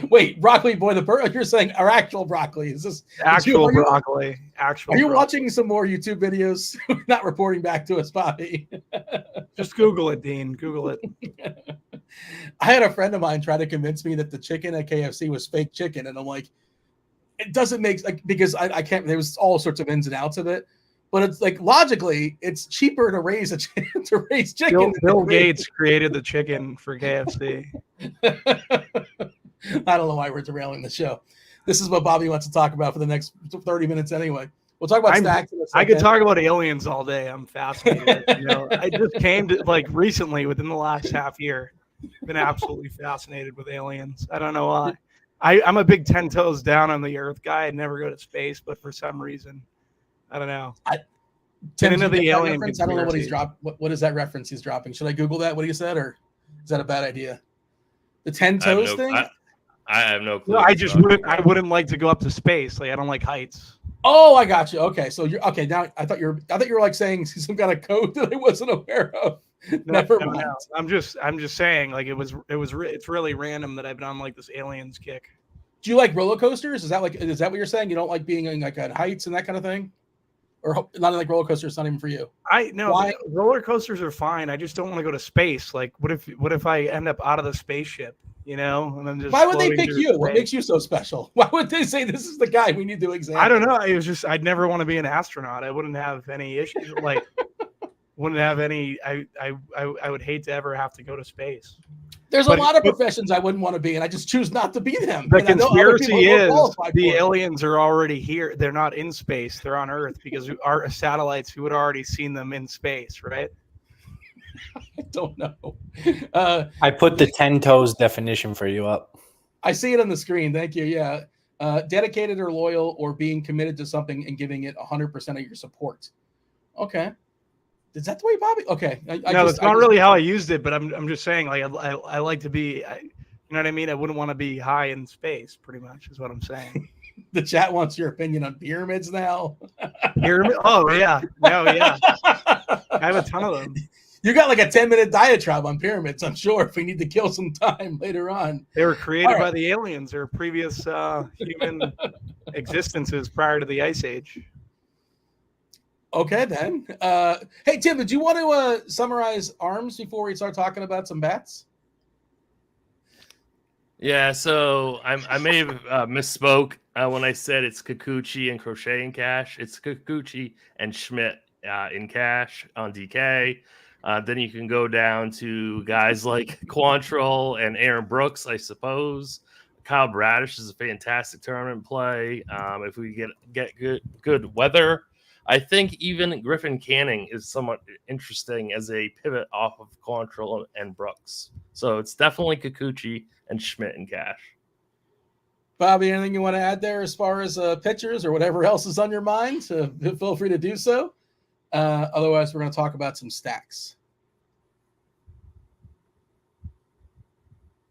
Wait, Broccoli Boy, you're saying our actual broccoli. Is this actual broccoli? Actual. Are you watching some more YouTube videos? Not reporting back to us, Bobby. Just Google it, Dean. Google it. I had a friend of mine try to convince me that the chicken at KFC was fake chicken, and I'm like, it doesn't make because I can't. There was all sorts of ins and outs of it. But it's logically, it's cheaper to raise chicken. Bill Gates created the chicken for KFC. I don't know why we're derailing the show. This is what Bobby wants to talk about for the next 30 minutes anyway. We'll talk about stacks. I could talk about aliens all day. I'm fascinated. I just came to recently within the last half year, been absolutely fascinated with aliens. I don't know why. I'm a big 10 toes down on the Earth guy. I'd never go to space, but for some reason. I don't know. Tim, the alien reference? I don't know what he's dropped. What is that reference he's dropping? Should I Google that? What he said, or is that a bad idea? The 10 toes thing? I have no clue. No, I wouldn't like to go up to space. I don't like heights. Oh, I got you. Okay, so you're okay now. I thought you were saying some kind of code that I wasn't aware of. Never No, mind. no. I'm just saying, like it's really random that I've been on like this aliens kick. Do you like roller coasters? Is that what you're saying? You don't like being in like on heights and that kind of thing, or not like roller coasters? Not even for you. Why? Roller coasters are fine. I just don't want to go to space. Like, what if I end up out of the spaceship? You know, and then just why would they pick through you? What makes you so special? Why would they say this is the guy we need to examine? I don't know. It was just I'd never want to be an astronaut. I wouldn't have any issues. Like, wouldn't have any. I would hate to ever have to go to space. There's a lot of professions I wouldn't want to be in. I just choose not to be them. The conspiracy is the aliens are already here. They're not in space. They're on Earth because our satellites, we would have already seen them in space, right? I don't know. I put the 10 toes definition for you up. I see it on the screen. Thank you. Yeah. Dedicated or loyal or being committed to something and giving it 100% of your support. Okay. Is that the way Bobby? Okay. That's not really how I used it, but I'm just saying, like, I like to be, you know what I mean? I wouldn't want to be high in space, pretty much, is what I'm saying. The chat wants your opinion on pyramids now. Pyramid? Oh, yeah. No, yeah. I have a ton of them. You got like a 10-minute diatribe on pyramids, I'm sure, if we need to kill some time later on. They were created by the aliens or previous human existences prior to the Ice Age. Okay, then. Hey, Tim, did you want to summarize arms before we start talking about some bats? Yeah, so I may have misspoke when I said it's Kikuchi and Crochet in cash. It's Kikuchi and Schmidt in cash on DK. Then you can go down to guys like Quantrill and Aaron Brooks, I suppose. Kyle Bradish is a fantastic tournament play. If we get good weather, I think even Griffin Canning is somewhat interesting as a pivot off of Quantrill and Brooks. So it's definitely Kikuchi and Schmidt in cash. Bobby, anything you want to add there as far as pitchers or whatever else is on your mind? Feel free to do so. Otherwise, we're going to talk about some stacks.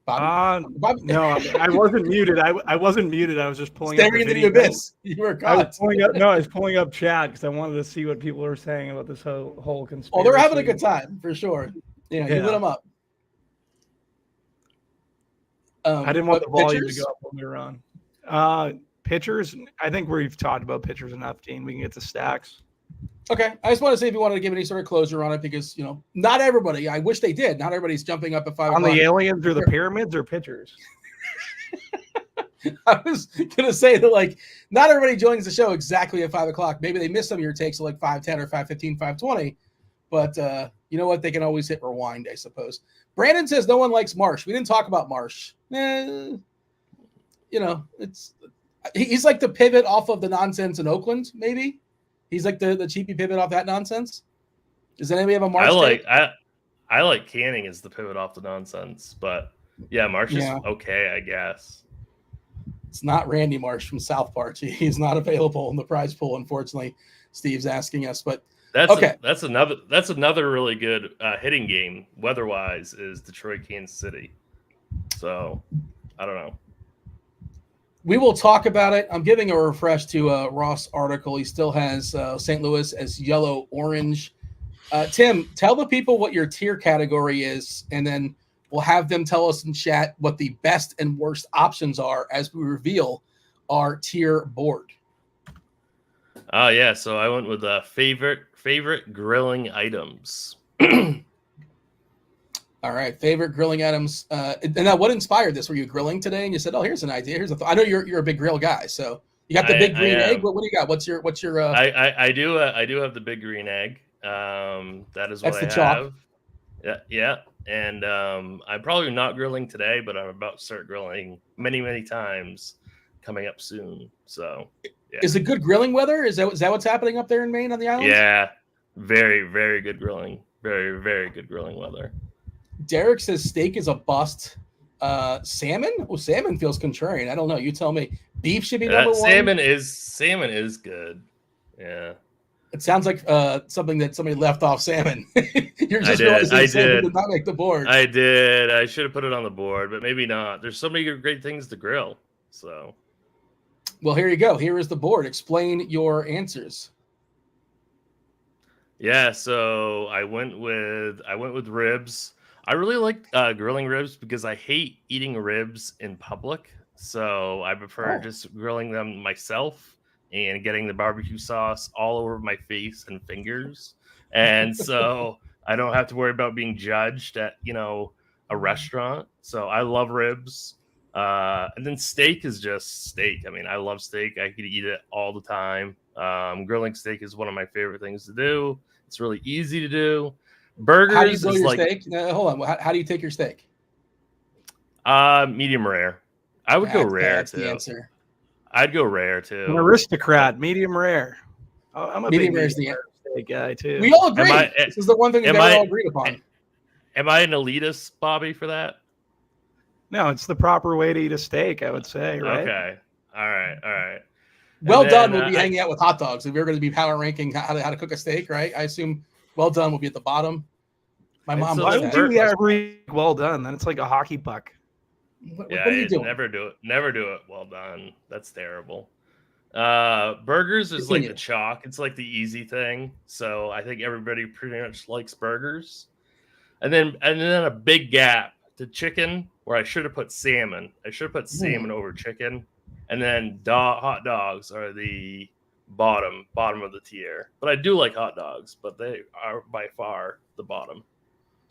Bobby? No, I wasn't muted. I wasn't muted. I was just pulling up the into video. The abyss. You were caught. I was pulling up chat because I wanted to see what people were saying about this whole conspiracy. Oh, they're having a good time for sure. You lit them up. I didn't want the volume to go up when we were on. Pitchers, I think we've talked about pitchers enough, Dean. We can get to stacks. Okay. I just want to see if you wanted to give any sort of closure on it because, not everybody, I wish they did. Not everybody's jumping up at 5 o'clock. On the aliens or the pyramids or pitchers? I was going to say that, not everybody joins the show exactly at 5 o'clock. Maybe they missed some of your takes at 5:10 or 5:15, 5:20. But you know what? They can always hit rewind, I suppose. Brandon says no one likes Marsh. We didn't talk about Marsh. He's like the pivot off of the nonsense in Oakland, maybe. He's like the cheapy pivot off that nonsense. Does anybody have a Marsh? I like Canning as the pivot off the nonsense, but yeah, Marsh is okay, I guess. It's not Randy Marsh from South Park. He's not available in the prize pool, unfortunately. Steve's asking us, but that's another really good hitting game weather-wise is Detroit, Kansas City. So I don't know. We will talk about it. I'm giving a refresh to Ross' article. He still has St. Louis as yellow-orange. Tim, tell the people what your tier category is, and then we'll have them tell us in chat what the best and worst options are as we reveal our tier board. Oh, yeah. So I went with favorite grilling items. All right, favorite grilling items. And now, what inspired this? Were you grilling today, and you said, "Oh, here's an idea. Here's a I know you're a big grill guy, so you got the big green egg. What do you got? What's your? I do have the big green egg. That is what I have. Chalk. Yeah. And I'm probably not grilling today, but I'm about to start grilling many times coming up soon. So, yeah. Is it good grilling weather? Is that what's happening up there in Maine on the island? Yeah, very very good grilling. Very very good grilling weather. Derek says steak is a bust. Salmon? Well, salmon feels contrarian. I don't know. You tell me. Beef should be number one. Salmon is good. Yeah. It sounds like something that somebody left off salmon. You're just I salmon did not make the board. I did. I should have put it on the board, but maybe not. There's so many great things to grill. So. Well, here you go. Here is the board. Explain your answers. Yeah, so I went with ribs. I really like grilling ribs because I hate eating ribs in public. So I prefer just grilling them myself and getting the barbecue sauce all over my face and fingers. And so I don't have to worry about being judged at, a restaurant. So I love ribs. And then steak is just steak. I mean, I love steak. I could eat it all the time. Grilling steak is one of my favorite things to do. It's really easy to do. Burgers. How do you grill your like, steak? Hold on. How do you take your steak? Medium rare. I would go rare that's too. The answer. I'd go rare too. An aristocrat, medium rare. I'm a medium big rare is the steak guy too. We all agree. This is the one thing we all agreed upon. Am I an elitist, Bobby, for that? No, it's the proper way to eat a steak, I would say, right? Okay. All right. Well Done will be hanging out with hot dogs. If we're going to be power ranking how to cook a steak, right? I assume Well Done will be at the bottom. My mom. Why would you ever eat Well Done? Then it's like a hockey puck. What are you doing? Never do it. Well Done. That's terrible. Burgers is like the chalk. It's like the easy thing. So I think everybody pretty much likes burgers. And then a big gap to chicken, where I should have put salmon. I should have put salmon over chicken. And then hot dogs are the bottom of the tier. But I do like hot dogs, but they are by far the bottom.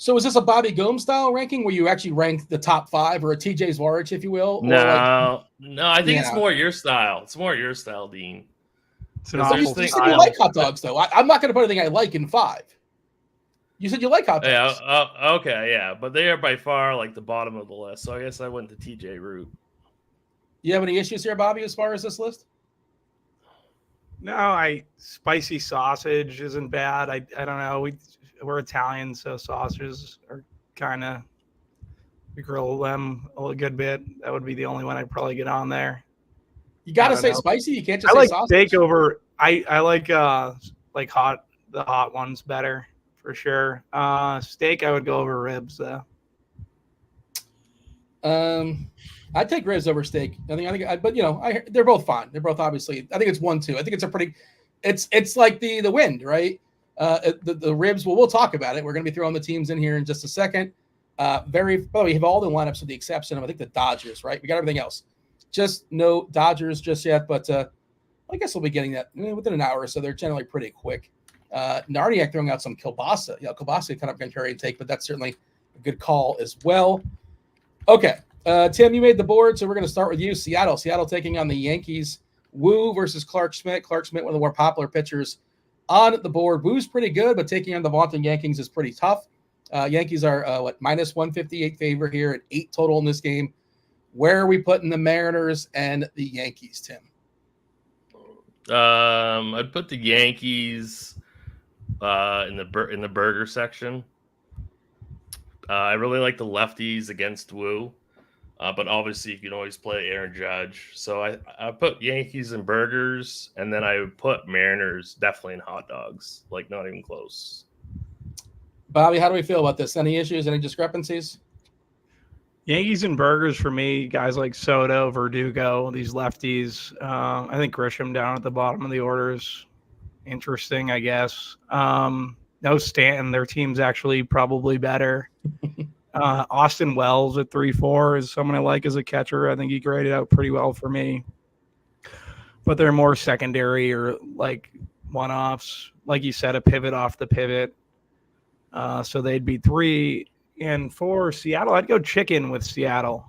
So is this a Bobby Gomes style ranking where you actually rank the top 5, or a TJ Zwarych, if you will? No, I think it's more your style. It's more your style, Dean. It's an awful you said you like hot dogs, though. I'm not going to put anything I like in 5. You said you like hot dogs. Yeah, okay, yeah. But they are by far like the bottom of the list. So I guess I went to TJ route. You have any issues here, Bobby, as far as this list? No, spicy sausage isn't bad. I don't know. We're Italian, so sausages are kind of, we grill them a good bit. That would be the only one I'd probably get on there. You got to say spicy. You can't just say sausage. Steak over. I like the hot ones better for sure. Steak, I would go over ribs though. I'd take ribs over steak. But they're both fine. They're both obviously. I think it's 1-2. I think it's a pretty. It's like the wind, right? The ribs. Well, we'll talk about it. We're going to be throwing the teams in here in just a second. We have all the lineups with the exception of I think the Dodgers, right? We got everything else. Just no Dodgers just yet, but I guess we'll be getting that within an hour, so they're generally pretty quick. Narniak throwing out some kielbasa. Kielbasa kind of contrarian take, but that's certainly a good call as well. Okay, Tim, you made the board, so we're going to start with you. Seattle taking on the Yankees. Wu versus Clark Schmidt. Clark Schmidt, one of the more popular pitchers on the board. Wu's pretty good, but taking on the vaunting Yankees is pretty tough. Yankees are minus 158 favor here at 8 total in this game. Where are we putting the Mariners and the Yankees, Tim? I'd put the Yankees in the burger section. I really like the lefties against Wu, but obviously you can always play Aaron Judge. So I put Yankees in burgers, and then I would put Mariners definitely in hot dogs, like not even close. Bobby, how do we feel about this? Any issues, any discrepancies? Yankees and burgers for me, guys like Soto, Verdugo, these lefties. I think Grisham down at the bottom of the order is interesting, I guess. No Stanton, their team's actually probably better. Austin Wells at 3-4 is someone I like as a catcher. I think he graded out pretty well for me. But they're more secondary or like one-offs. Like you said, a pivot off the pivot. So they'd be 3. And for Seattle, I'd go chicken with Seattle.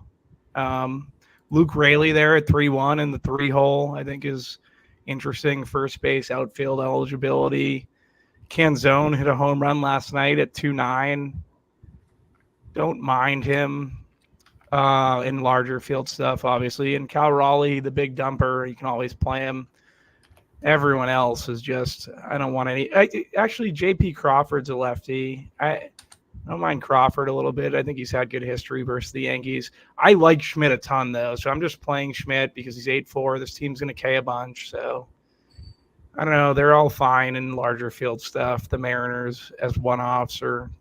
Luke Raley there at 3-1 in the 3-hole, I think is interesting. First base, outfield eligibility. Canzone hit a home run last night at 2-9. Don't mind him in larger field stuff, obviously. And Cal Raleigh, the big dumper, you can always play him. Everyone else is just, I don't want any. Actually, J.P. Crawford's a lefty. I don't mind Crawford a little bit. I think he's had good history versus the Yankees. I like Schmidt a ton, though, so I'm just playing Schmidt because he's 8-4. This team's going to K a bunch, so I don't know. They're all fine in larger field stuff. The Mariners as one-offs or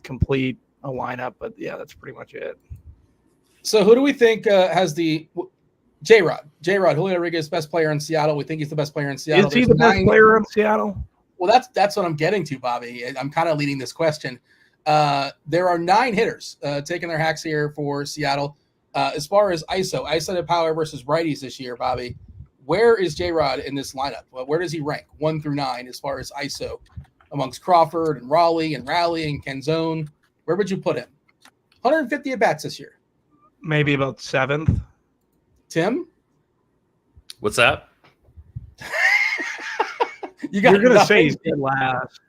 complete a lineup, but yeah, that's pretty much it. So who do we think has the J-Rod, Julio Rodriguez, best player in Seattle? We think he's the best player in Seattle. Is he the best player in Seattle? Well, that's what I'm getting to, Bobby. I'm kind of leading this question. There are 9 hitters taking their hacks here for Seattle. As far as isolated power versus righties this year, Bobby, where is J-Rod in this lineup? Where does he rank 1 through 9 as far as ISO amongst Crawford and Raleigh and Canzone? Where would you put him? 150 at bats this year. Maybe about 7th. Tim? What's that? You're going to say he's dead last.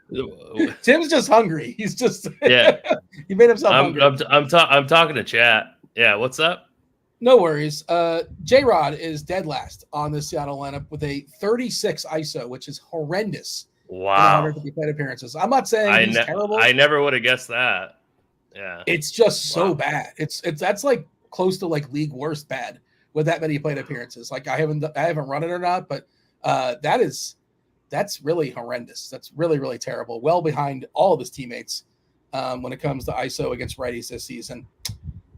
Tim's just hungry. He's just he made himself hungry. I'm talking to chat. Yeah, what's up? No worries. J-Rod is dead last on the Seattle lineup with a 36 ISO, which is horrendous. Wow. 150 plate appearances. I'm not saying he's terrible. I never would have guessed that. Yeah. It's just so bad. It's that's like close to like league worst bad with that many plate appearances. Like I haven't run it or not, but that's really horrendous. That's really, really terrible. Well behind all of his teammates when it comes to ISO against righties this season.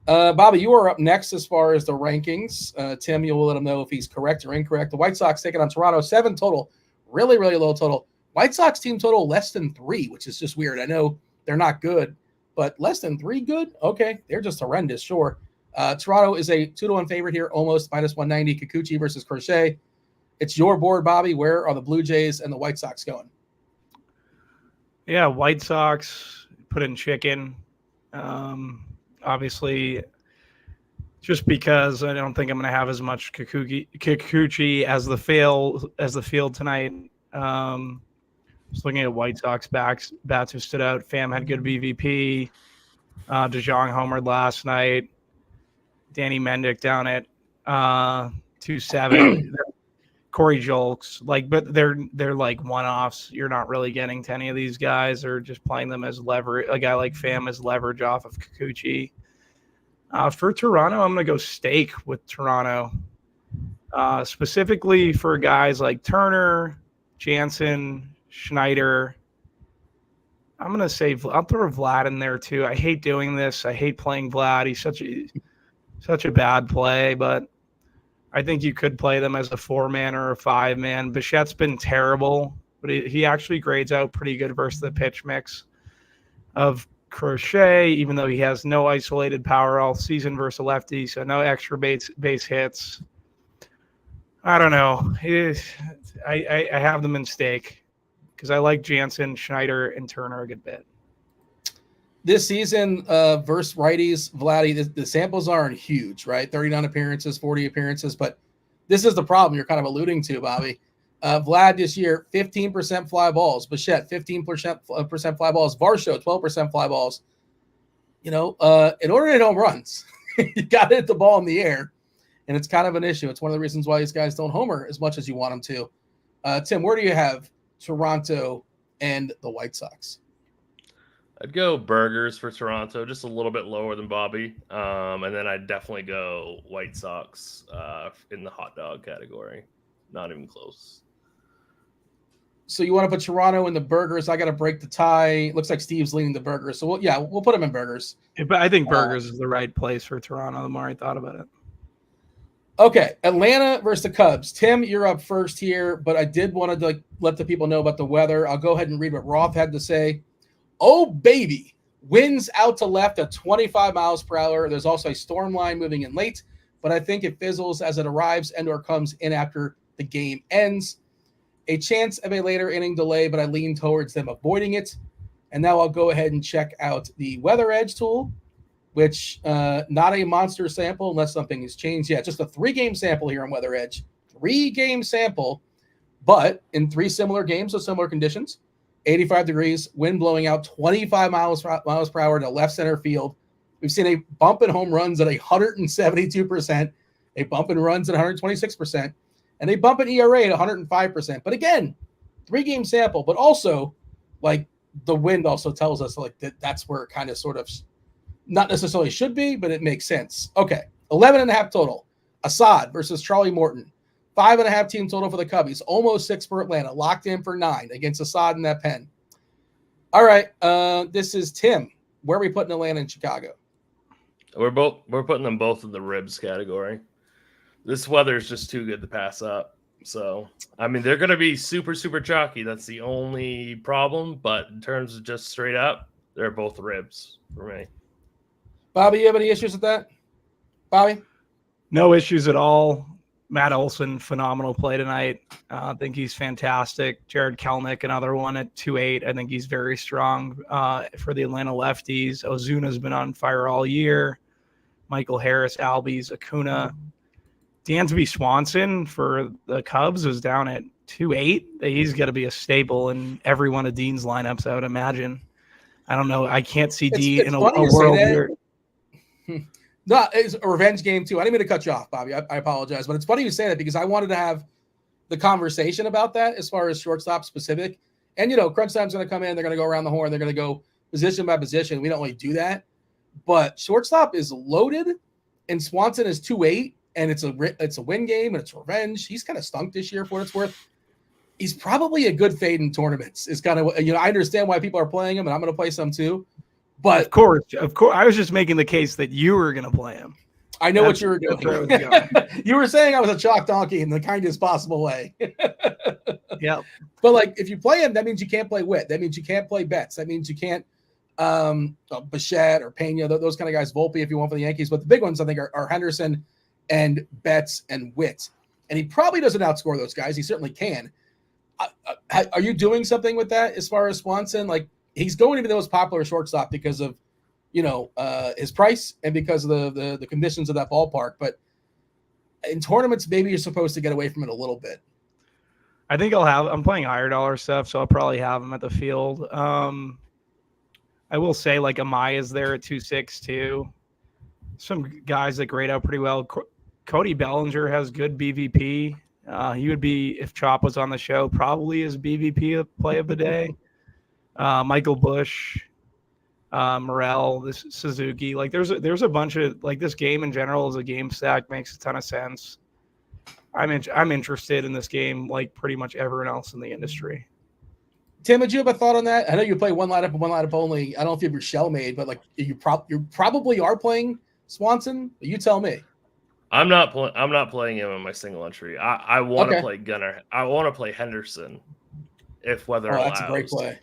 Bobby, you are up next as far as the rankings. Tim, you will let him know if he's correct or incorrect. The White Sox taking on Toronto, 7 total. Really, really low total. White Sox team total less than 3, which is just weird. I know they're not good, but less than 3 good? Okay, they're just horrendous, sure. Toronto is a 2-1 favorite here, almost -190. Kikuchi versus Crochet. It's your board, Bobby. Where are the Blue Jays and the White Sox going? Yeah, White Sox put in chicken. Obviously, just because I don't think I'm going to have as much Kikuchi as the field tonight. Just looking at White Sox bats who stood out. Pham had good BVP. DeJong homered last night. Danny Mendick down at 2.7. Corey Julks, but they're like one-offs. You're not really getting to any of these guys, or just playing them as leverage. A guy like Pham is leverage off of Kikuchi. For Toronto, I'm going to go stake with Toronto, specifically for guys like Turner, Jansen, Schneider. I'm going to say I'll throw Vlad in there too. I hate doing this. I hate playing Vlad. He's such a bad play, but I think you could play them as a 4-man or a 5-man. Bichette's been terrible, but he actually grades out pretty good versus the pitch mix of Crochet, even though he has no isolated power all season versus a lefty, so no extra base hits. I don't know. I have them in stake because I like Jansen, Schneider, and Turner a good bit. This season, versus righties, Vladdy, the samples aren't huge, right? 39 appearances, 40 appearances, but this is the problem you're kind of alluding to, Bobby. Vlad this year, 15% fly balls. Bichette, 15% fly balls. Varsho, 12% fly balls. In order to hit home runs, you got to hit the ball in the air, and it's kind of an issue. It's one of the reasons why these guys don't homer as much as you want them to. Tim, where do you have Toronto and the White Sox? I'd go Burgers for Toronto, just a little bit lower than Bobby. And then I'd definitely go White Sox in the hot dog category. Not even close. So you want to put Toronto in the Burgers. I got to break the tie. Looks like Steve's leaning the Burgers. So we'll put him in Burgers. But I think Burgers is the right place for Toronto the more I thought about it. Okay, Atlanta versus the Cubs. Tim, you're up first here, but I did want to let the people know about the weather. I'll go ahead and read what Roth had to say. Oh, baby. Winds out to left at 25 miles per hour. There's also a storm line moving in late, but I think it fizzles as it arrives and or comes in after the game ends. A chance of a later inning delay, but I lean towards them avoiding it. And now I'll go ahead and check out the Weather Edge tool, which not a monster sample unless something has changed. Yeah, just a 3-game sample here on Weather Edge. 3-game sample, but in 3 similar games with similar conditions. 85 degrees, wind blowing out 25 miles per hour to left center field. We've seen a bump in home runs at 172%, a bump in runs at 126%, and a bump in ERA at 105%. But again, 3-game sample, but also the wind also tells us that's where it kind of sort of not necessarily should be, but it makes sense. Okay, 11.5 total. Assad versus Charlie Morton. 5.5 team total for the Cubbies. Almost 6 for Atlanta. Locked in for 9 against Assad in that pen. All right. This is Tim. Where are we putting Atlanta and Chicago? We're putting them both in the ribs category. This weather is just too good to pass up. So, I mean, they're going to be super, super chalky. That's the only problem. But in terms of just straight up, they're both ribs for me. Bobby, you have any issues with that? Bobby? No issues at all. Matt Olson, phenomenal play tonight. I think he's fantastic. Jared Kelnick, another one at 2.8. I think he's very strong for the Atlanta lefties. Ozuna's been on fire all year. Michael Harris, Albies, Acuna. Dansby Swanson for the Cubs was down at 2.8. He's got to be a staple in every one of Dean's lineups, I would imagine. I don't know. I can't see Dean in a world where No, it's a revenge game too. I didn't mean to cut you off, Bobby. I apologize, but it's funny you say that because I wanted to have the conversation about that as far as shortstop specific. And crunch time's going to come in. They're going to go around the horn. They're going to go position by position. We don't really do that, but shortstop is loaded, and Swanson is 2.8, and it's a win game and it's revenge. He's kind of stunk this year for what it's worth. He's probably a good fade in tournaments. Is kind of I understand why people are playing him, and I'm going to play some too. But of course, I was just making the case that you were going to play him. I know what you were doing. You were saying I was a chalk donkey in the kindest possible way. Yeah. But if you play him, that means you can't play Witt. That means you can't play Betts. That means you can't Bichette or Pena, those kind of guys, Volpe if you want for the Yankees. But the big ones, I think, are Henderson and Betts and Witt. And he probably doesn't outscore those guys. He certainly can. Are you doing something with that as far as Swanson? He's going to be the most popular shortstop because of, his price and because of the conditions of that ballpark. But in tournaments, maybe you're supposed to get away from it a little bit. I think I'm playing higher dollar stuff, so I'll probably have him at the field. I will say Amaya's there at 2.6 too. Some guys that grade out pretty well. Cody Bellinger has good BVP. He would be, if Chop was on the show, probably his BVP play of the day. Michael Bush, Morel, this Suzuki. There's a bunch of this game in general as a game stack makes a ton of sense. I'm interested in this game like pretty much everyone else in the industry. Tim, did you have a thought on that? I know you play one lineup and one lineup only. I don't know if you have your shell made, but you probably are playing Swanson. You tell me. I'm not playing him in my single entry. I want to play Gunnar. I want to play Henderson if weather allows. That's a great play.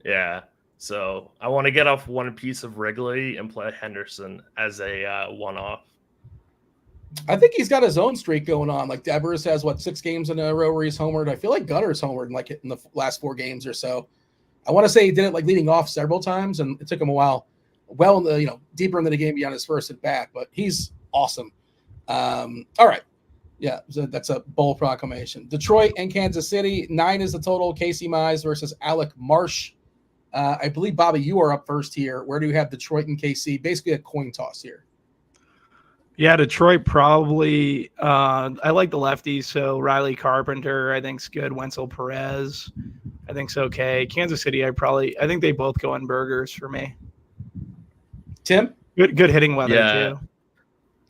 Yeah. So I want to get off one piece of Wrigley and play Henderson as a one-off. I think he's got his own streak going on. Devers has 6 games in a row where he's homered. I feel like Gunner's homered in the last 4 games or so. I want to say he did it leading off several times, and it took him a while. Well, in the deeper into the game beyond his first at bat, but he's awesome. All right. Yeah, so that's a bold proclamation. Detroit and Kansas City. 9 is the total. Casey Mize versus Alec Marsh. I believe, Bobby, you are up first here. Where do you have Detroit and KC? Basically a coin toss here. Yeah, Detroit probably. I like the lefties, so Riley Carpenter I think's good. Wenzel Perez I think's okay. Kansas City I think they both go in burgers for me. Tim? Good hitting weather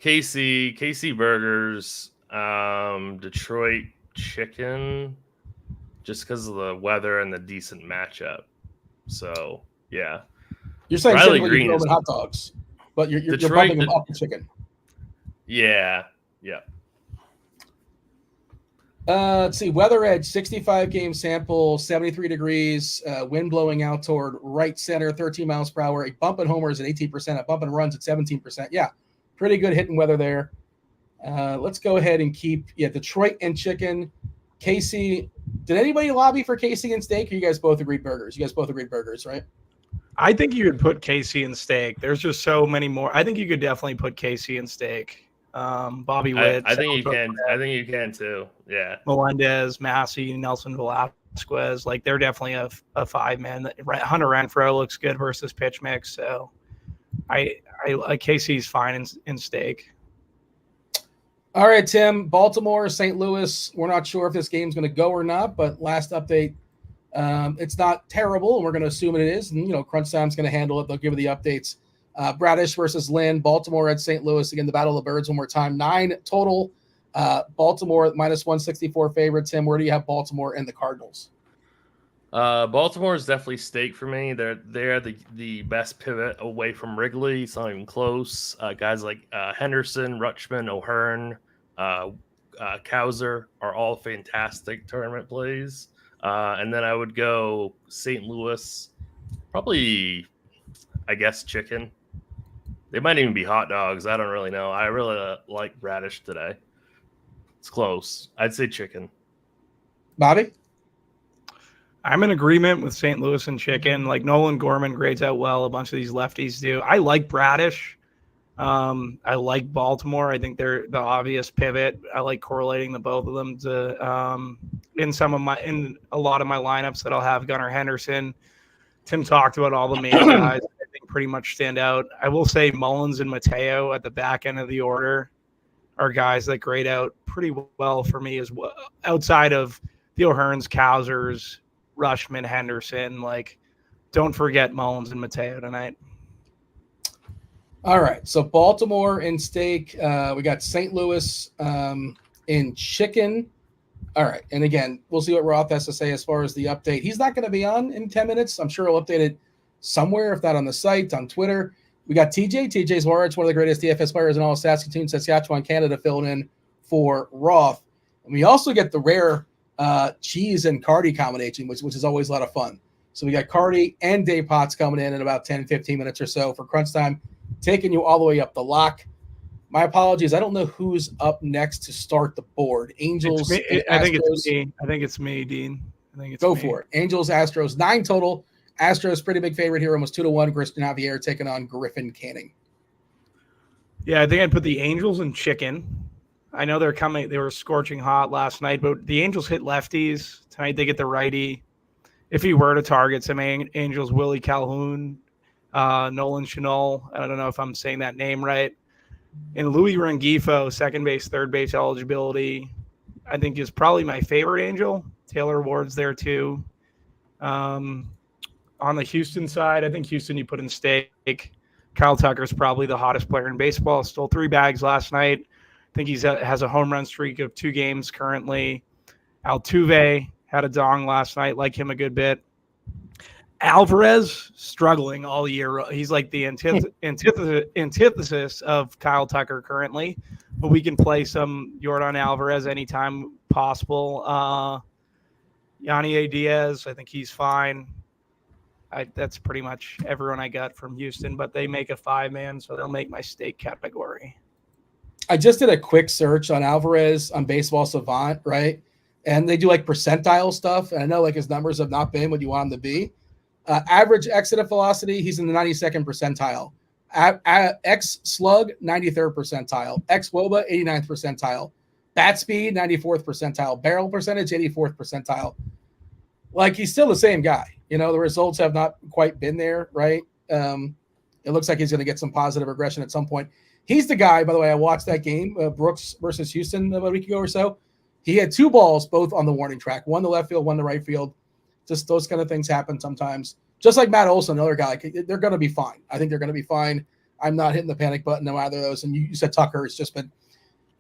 too. KC burgers, Detroit chicken, just because of the weather and the decent matchup. So yeah, you're saying Riley Green is hot dogs, but you're bumping them up the chicken. Yeah. Let's see. Weather Edge, 65 game sample, 73 degrees, wind blowing out toward right center, 13 miles per hour. A bump and homers at 18%, a bump and runs at 17%. Yeah, pretty good hitting weather there. Let's go ahead and keep Detroit and chicken. KC, did anybody lobby for KC and steak? Or you guys both agreed burgers? You guys both agreed burgers, right? I think you could put KC and steak. There's just so many more. I think you could definitely put KC and steak. Bobby Witt. I think you can. I think you can too. Yeah. Melendez, Massey, Nelson Velasquez. They're definitely a 5-man. Hunter Renfroe looks good versus pitch mix. So I like KC's fine in steak. All right, Tim. Baltimore, St. Louis. We're not sure if this game's going to go or not, but last update, it's not terrible, and we're going to assume it is. And crunch time's going to handle it. They'll give you the updates. Bradish versus Lynn, Baltimore at St. Louis. Again, the Battle of the Birds one more time. 9 total. Baltimore minus 164 favorite. Tim, where do you have Baltimore and the Cardinals? Baltimore is definitely stake for me. They're the best pivot away from Wrigley. It's not even close. Guys like Henderson, Rutschman, O'Hearn, Cowser are all fantastic tournament plays. And then I would go St. Louis, probably, I guess, chicken. They might even be hot dogs. I don't really know. I really like radish today. It's close. I'd say chicken. Bobby? I'm in agreement with St. Louis and chicken. Like Nolan Gorman grades out well. A bunch of these lefties do. I like Bradish. I like Baltimore. I think they're the obvious pivot. I like correlating the both of them to in a lot of my lineups that I'll have Gunnar Henderson. Tim talked about all the main guys. I think pretty much stand out. I will say Mullins and Mateo at the back end of the order are guys that grade out pretty well for me as well. Outside of the O'Hearns, Cowsers, Rushman, Henderson, like don't forget Mullins and Mateo tonight. All right, so Baltimore in steak. We got St. Louis in chicken. All right, and again, we'll see what Roth has to say as far as the update. He's not going to be on in 10 minutes. I'm sure he'll update it somewhere, if not on the site, on Twitter. We got TJ Zwarych, one of the greatest DFS players in all of Saskatchewan, Canada, filling in for Roth. And we also get the rare cheese and Carty combination, which is always a lot of fun. So we got Carty and Dave Potts coming in about 10, 15 minutes or so for crunch time, taking you all the way up the lock. My apologies. I don't know who's up next to start the board. Angels. I think it's me. I think it's me, Dean. I think it's Go me. for it. Angels, Astros, 9 total. Astros pretty big favorite here, almost 2-1. Christian Javier taking on Griffin Canning. Yeah, I think I'd put the Angels in chicken. I know they're coming. They were scorching hot last night, but the Angels hit lefties tonight. They get the righty. If he were to target some Angels, Willie Calhoun, Nolan Chanel. I don't know if I'm saying that name right. And Louis Rengifo, second base, third base eligibility, I think is probably my favorite Angel. Taylor Ward's there too. On the Houston side, I think Houston you put in stake. Kyle Tucker's probably the hottest player in baseball. Stole 3 bags last night. I think he has a home run streak of 2 games currently. Altuve had a dong last night. Like him a good bit. Alvarez struggling all year. He's like the antithesis of Kyle Tucker currently, but we can play some Yordan Alvarez anytime possible. Yanni Diaz, I think he's fine. That's pretty much everyone I got from Houston, but they make a 5-man, so they'll make my stake category. I just did a quick search on Alvarez on Baseball Savant, right? And they do like percentile stuff, and I know like his numbers have not been what you want them to be. Average exit velocity, he's in the 92nd percentile. X slug, 93rd percentile. X WOBA, 89th percentile. Bat speed, 94th percentile. Barrel percentage, 84th percentile. Like, he's still the same guy. You know, the results have not quite been there, right? It looks like he's going to get some positive regression at some point. He's the guy, by the way, I watched that game, Brooks versus Houston about a week ago or so. He had 2 balls, both on the warning track. One to left field, one to right field. Just those kind of things happen sometimes. Just like Matt Olson, another guy, they're going to be fine. I think they're going to be fine. I'm not hitting the panic button on either of those. And you said Tucker has just been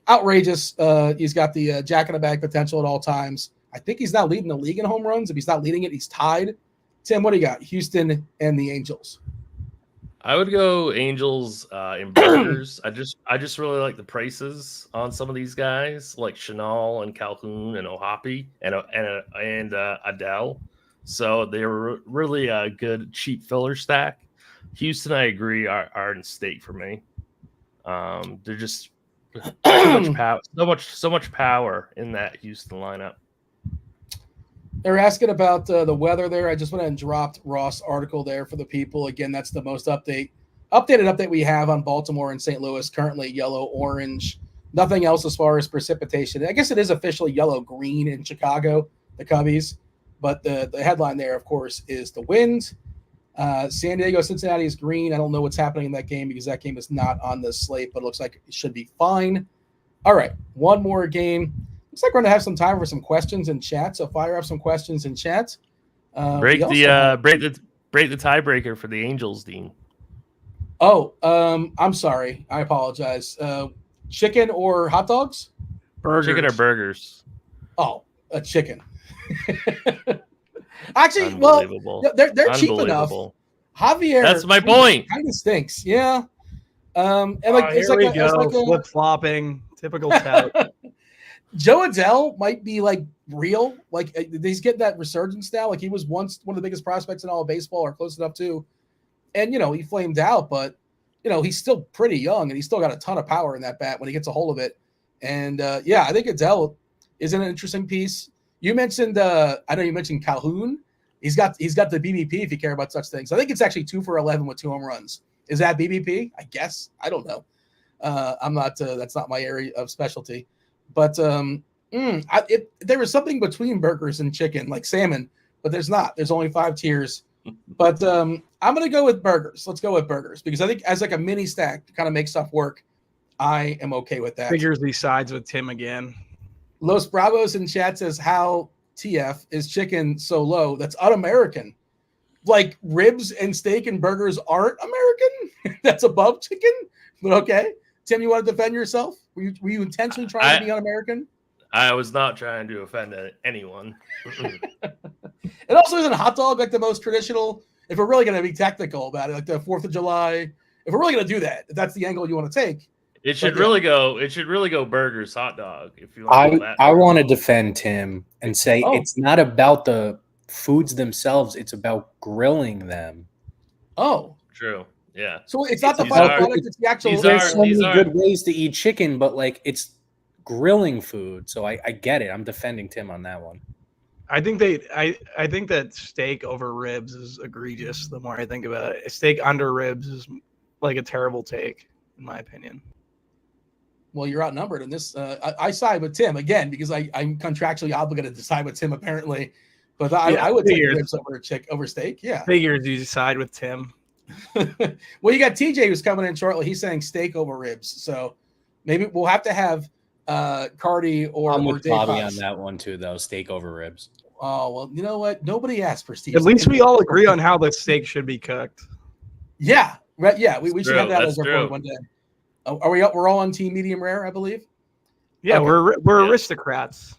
outrageous. He's got the jack-in-the-bag potential at all times. I think he's now leading the league in home runs. If he's not leading it, he's tied. Tim, what do you got? Houston and the Angels. I would go Angels in burgers. I just really like the prices on some of these guys, like Chanel and Calhoun and Ohapi and Adele. So they were really a good cheap filler stack. Houston, I agree, are in stake for me. They're just so much power, so much power in that Houston lineup. They're asking about the weather there. I just went ahead and dropped Ross' article there for the people. Again, that's the most updated update we have on Baltimore and St. Louis. Currently yellow, orange. Nothing else as far as precipitation. I guess it is officially yellow-green in Chicago, the Cubbies. But the headline there, of course, is the wind. San Diego, Cincinnati is green. I don't know what's happening in that game because that game is not on the slate, but it looks like it should be fine. All right, one more game. Looks like we're going to have some time for some questions in chat, so fire up some questions in chat. Break the tiebreaker for the Angels, Dean. Oh, I'm sorry. I apologize. Chicken or hot dogs? Burgers. Chicken or burgers? Oh, a chicken. Actually, well, they're cheap enough. Javier. That's my point. Kind of stinks. Yeah. And like it's here like we go. Flip flopping. Typical tout. Joe Adell might be like real. Like he's getting that resurgence now. Like he was once one of the biggest prospects in all of baseball, or close enough to. And he flamed out, but he's still pretty young, and he's still got a ton of power in that bat when he gets a hold of it. And I think Adell is an interesting piece. You mentioned, I know you mentioned Calhoun. He's got the BBP if you care about such things. I think it's actually 2 for 11 with 2 home runs. Is that BBP? I guess. I don't know. I'm not. That's not my area of specialty. But there was something between burgers and chicken, like salmon, but there's not. There's only 5 tiers. But I'm going to go with burgers. Let's go with burgers because I think as like a mini stack to kind of make stuff work, I am okay with that. Figures these sides with Tim again. Los Bravos in chat says, how TF is chicken so low? That's un-American. Like ribs and steak and burgers aren't American? That's above chicken? But okay. Tim, you want to defend yourself? Were you intentionally trying to be un-American? I was not trying to offend anyone. It also isn't a hot dog like the most traditional, if we're really going to be technical about it, like the 4th of July. If we're really going to do that, if that's the angle you want to take. It should really go burgers, hot dog. If you want that. I want to defend Tim and say it's not about the foods themselves; it's about grilling them. Oh, true. Yeah. So it's not the final product; it's the actual. There's so many good ways to eat chicken, but like it's grilling food. So I get it. I'm defending Tim on that one. I think that steak over ribs is egregious. The more I think about it, steak under ribs is like a terrible take, in my opinion. Well, you're outnumbered in this. I side with Tim again because I'm contractually obligated to side with Tim apparently, but I would take ribs over steak. Yeah, figures you side with Tim. Well, you got TJ who's coming in shortly. He's saying steak over ribs, so maybe we'll have to have Carty or Dave Bobby on that one too, though. Steak over ribs. Oh well, you know what? Nobody asked for Steve. At least we all agree on how the steak should be cooked. Yeah, right. Yeah, we should have that as our point one day. Are we? We're all on team medium rare, I believe. Yeah, okay. We're aristocrats.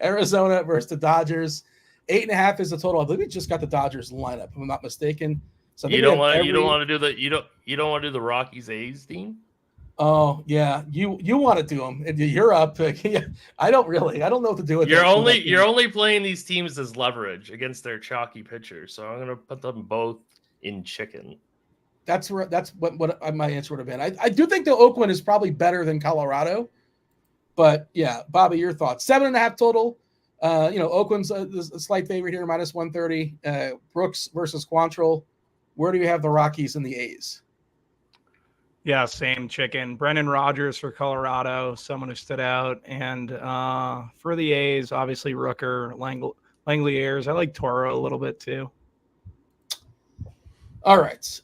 Arizona versus the Dodgers. 8.5 is the total. I believe we just got the Dodgers lineup, if I'm not mistaken. So you don't want to do the Rockies A's team. Oh yeah, you want to do them. You're up. I don't know what to do with. You're only playing these teams as leverage against their chalky pitchers. So I'm gonna put them both in chicken. That's what my answer would have been. I do think the Oakland is probably better than Colorado, but yeah, Bobby, your thoughts? 7.5 total. Oakland's a slight favorite here, minus 130. Brooks versus Quantrill. Where do you have the Rockies and the A's? Yeah, same chicken. Brendan Rodgers for Colorado, someone who stood out, and for the A's, obviously Rooker, Langley Ayers. I like Toro a little bit too. All right.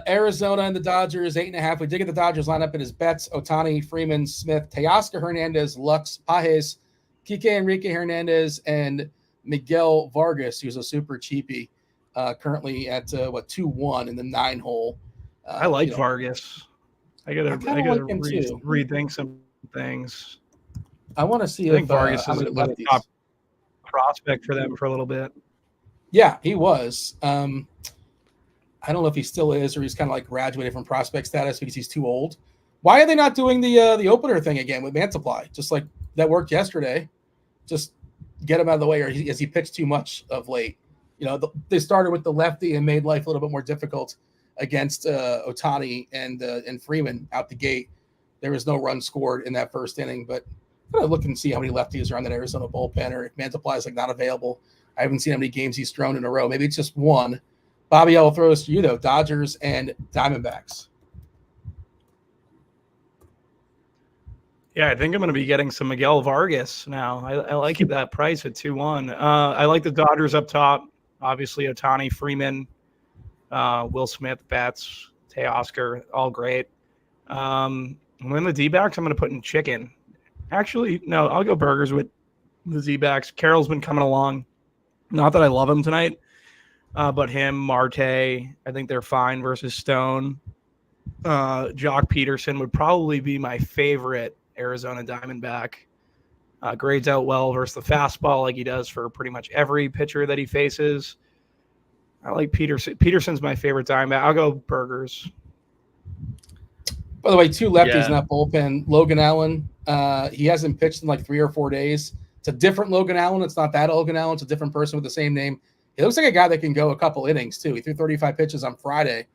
Arizona and the Dodgers, 8.5. We did get the Dodgers lineup. It is Betts, Ohtani, Freeman, Smith, Teoscar Hernandez, Lux, Pages, Kike Enrique Hernandez, and Miguel Vargas, who's a super cheapie, currently at 2-1 in the 9 hole. I like Vargas. I gotta rethink some things. I want to see. I think Vargas is a top prospect for them for a little bit. Yeah, he was. I don't know if he still is, or he's kind of like graduated from prospect status because he's too old. Why are they not doing the opener thing again with Mantiply? Just like that worked yesterday. Just get him out of the way, or as he pitched too much of late. They started with the lefty and made life a little bit more difficult against Ohtani and Freeman out the gate. There was no run scored in that first inning, but I'm gonna look and see how many lefties are on that Arizona bullpen, or if Mantiply is like not available. I haven't seen how many games he's thrown in a row. Maybe it's just one. Bobby, I will throw this to you though. Dodgers and Diamondbacks. Yeah, I think I'm going to be getting some Miguel Vargas now. I like it that price at 2-1. I like the Dodgers up top. Obviously, Ohtani, Freeman, Will Smith, Betts, Teoscar, all great. And then the D-backs, I'm going to put in chicken. Actually, no, I'll go burgers with the D-backs. Carroll's been coming along. Not that I love him tonight, but him, Marte, I think they're fine versus Stone. Jock Peterson would probably be my favorite Arizona Diamondback. Grades out well versus the fastball like he does for pretty much every pitcher that he faces. I like Peterson. Peterson's my favorite Diamondback. I'll go burgers. By the way, 2 lefties in that bullpen. Logan Allen He hasn't pitched in like 3 or 4 days. It's a different Logan Allen. It's not that Logan Allen. It's a different person with the same name. He looks like a guy that can go a couple innings too. He threw 35 pitches on Friday.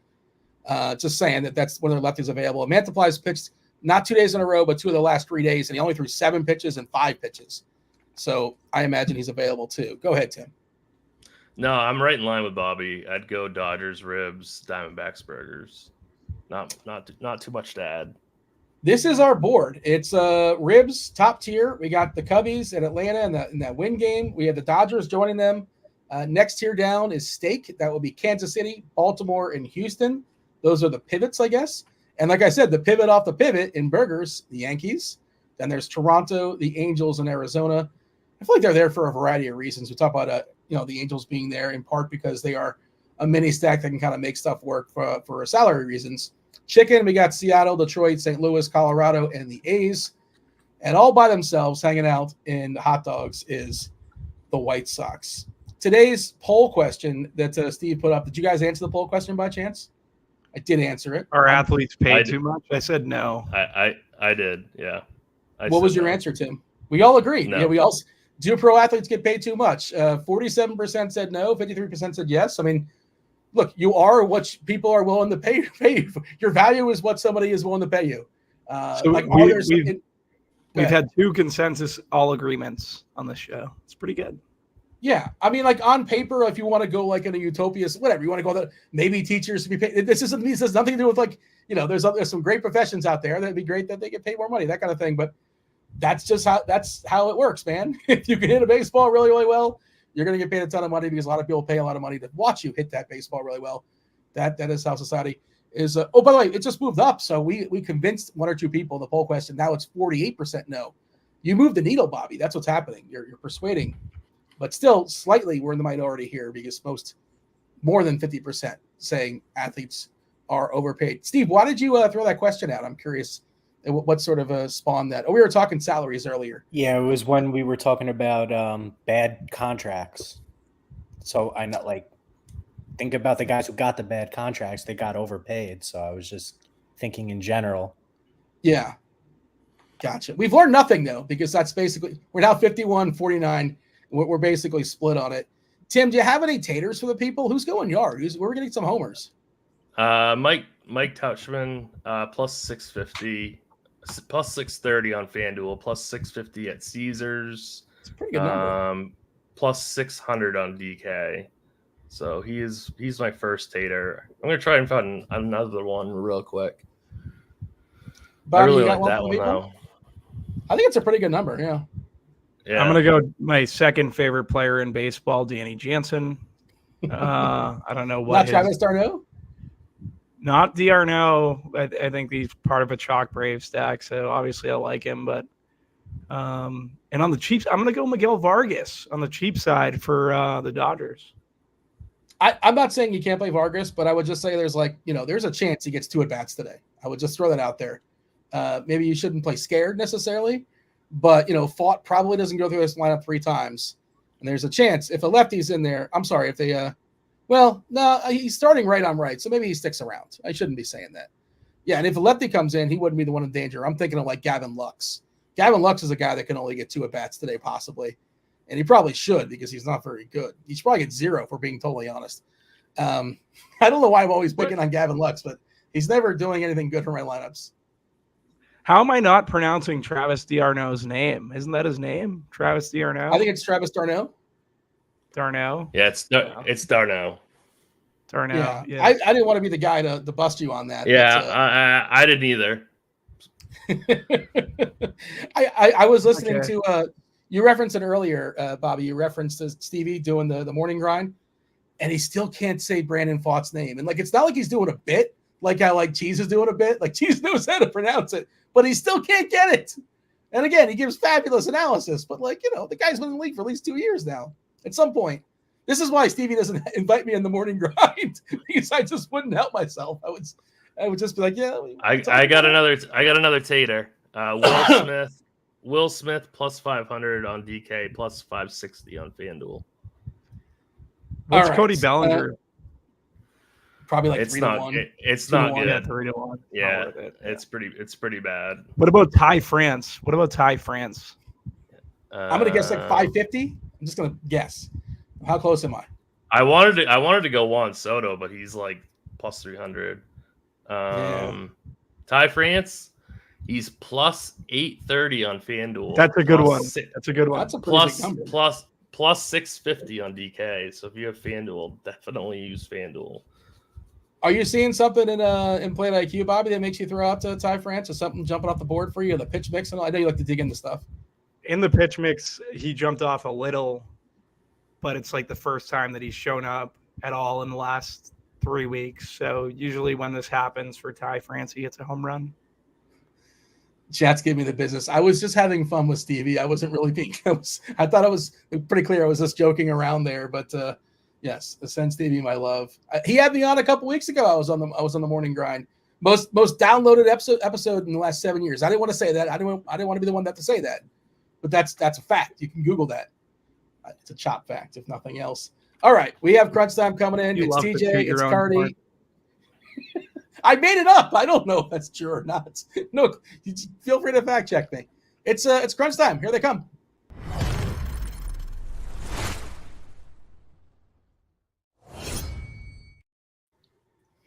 Just saying that's one of their lefties available. Mantiply's pitched not 2 days in a row, but 2 of the last 3 days, and he only threw 7 pitches and 5 pitches. So I imagine he's available too. Go ahead, Tim. No, I'm right in line with Bobby. I'd go Dodgers, Ribs, Diamondbacks, Burgers. Not too much to add. This is our board. It's Ribs, top tier. We got the Cubbies at Atlanta in that win game. We have the Dodgers joining them. Next tier down is Steak. That will be Kansas City, Baltimore, and Houston. Those are the pivots, I guess. And like I said, the pivot off the pivot in Burgers, the Yankees. Then there's Toronto, the Angels, and Arizona. I feel like they're there for a variety of reasons. We talk about the Angels being there in part because they are a mini stack that can kind of make stuff work for salary reasons. Chicken, we got Seattle, Detroit, St. Louis, Colorado, and the A's. And all by themselves hanging out in hot dogs is the White Sox. Today's poll question that Steve put up, did you guys answer the poll question by chance? I did answer it. Are athletes paid too much? I said no. I did, yeah. What was your answer, Tim? We all agreed. No. Yeah, we all do pro athletes get paid too much? 47% said no, 53% said yes. I mean, look, you are what people are willing to pay you. Your value is what somebody is willing to pay you. We've had 2 consensus all agreements on this show. It's pretty good. Yeah, I mean, like on paper, if you want to go like in a utopia, whatever you want to go, that maybe teachers to be paid. This has nothing to do with like there's some great professions out there that'd be great that they get paid more money, that kind of thing. But that's how it works, man. If you can hit a baseball really, really well, you're going to get paid a ton of money because a lot of people pay a lot of money to watch you hit that baseball really well. That is how society is. Oh, by the way, it just moved up, so we convinced 1 or 2 people the poll question. Now it's 48% no. You moved the needle, Bobby. That's what's happening. You're persuading. But still, slightly, we're in the minority here because more than 50% saying athletes are overpaid. Steve, why did you throw that question out? I'm curious what sort of spawned that. Oh, we were talking salaries earlier. Yeah, it was when we were talking about bad contracts. So I not like think about the guys who got the bad contracts. They got overpaid. So I was just thinking in general. Yeah. Gotcha. We've learned nothing, though, because that's basically – we're now 51-49. We're basically split on it. Tim, do you have any taters for the people? Who's going yard? We're getting some homers. Mike Touchman, plus 650, plus 630 on FanDuel, plus 650 at Caesars. It's a pretty good number. Plus 600 on DK. So he's my first tater. I'm gonna try and find another one real quick. Bobby, I really like that one though. I think it's a pretty good number. Yeah. I'm going to go my second favorite player in baseball, Danny Jansen. I don't know what. Not Travis d'Arnaud? Not d'Arnaud. I think he's part of a chalk brave stack, so obviously I like him. But and on the cheap, I'm going to go Miguel Vargas on the cheap side for the Dodgers. I'm not saying you can't play Vargas, but I would just say there's there's a chance he gets 2 at-bats today. I would just throw that out there. Maybe you shouldn't play scared necessarily. But, Fought probably doesn't go through this lineup 3 times. And there's a chance if a lefty's in there, I'm sorry, if they, he's starting right on right. So maybe he sticks around. I shouldn't be saying that. Yeah, and if a lefty comes in, he wouldn't be the one in danger. I'm thinking of like Gavin Lux. Gavin Lux is a guy that can only get 2 at-bats today, possibly. And he probably should because he's not very good. He should probably get 0 if we're being totally honest. I don't know why I'm always picking on Gavin Lux, but he's never doing anything good for my lineups. How am I not pronouncing Travis d'Arnaud's name? Isn't that his name? Travis d'Arnaud? I think it's Travis d'Arnaud. D'Arnaud? Yeah, it's D'Arnaud. D'Arnaud. Yeah. I didn't want to be the guy to bust you on that. Yeah, I didn't either. I was listening to you referenced it earlier, Bobby. You referenced Stevie doing the morning grind, and he still can't say Brandon Pfaadt's name. And it's not like he's doing a bit, like how Cheese is doing a bit. Like Cheese knows how to pronounce it, but he still can't get it. And again, he gives fabulous analysis, but the guy's been in the league for at least 2 years now. At some point, this is why Stevie doesn't invite me in the morning grind because I just wouldn't help myself. I would just be like, yeah. I got another tater. Will Smith plus 500 on DK, plus 560 on FanDuel. What's Cody Bellinger? Probably like It's 3 not. to 1. It's 2 to not 1. good. 3-1. Yeah, Not worth it. it's pretty bad. What about Thai France? I'm gonna guess like 550. I'm just gonna guess. How close am I? I wanted to go Juan Soto, but he's like plus 300. Yeah. Ty France, he's plus 830 on FanDuel. That's a good one. That's a good one. That's a pretty big number. Plus 650 on DK. So if you have FanDuel, definitely use FanDuel. Are you seeing something in Play IQ, Bobby, that makes you throw out to Ty France, or something jumping off the board for you? The pitch mix, and all? I know you like to dig into stuff. In the pitch mix, he jumped off a little, but it's like the first time that he's shown up at all in the last 3 weeks. So usually when this happens for Ty France, he hits a home run. Chat's giving me the business. I was just having fun with Stevie. I wasn't really being. I thought it was pretty clear. I was just joking around there, but yes, send Stevie my love. He had me on a couple weeks ago. I was on the morning grind. Most downloaded episode in the last 7 years. I didn't want to say that. I didn't want to be the one to say that, but that's a fact. You can Google that. It's a chop fact, if nothing else. All right, we have crunch time coming in. It's TJ. It's Carty. I made it up. I don't know if that's true or not. No, feel free to fact check me. It's crunch time. Here they come.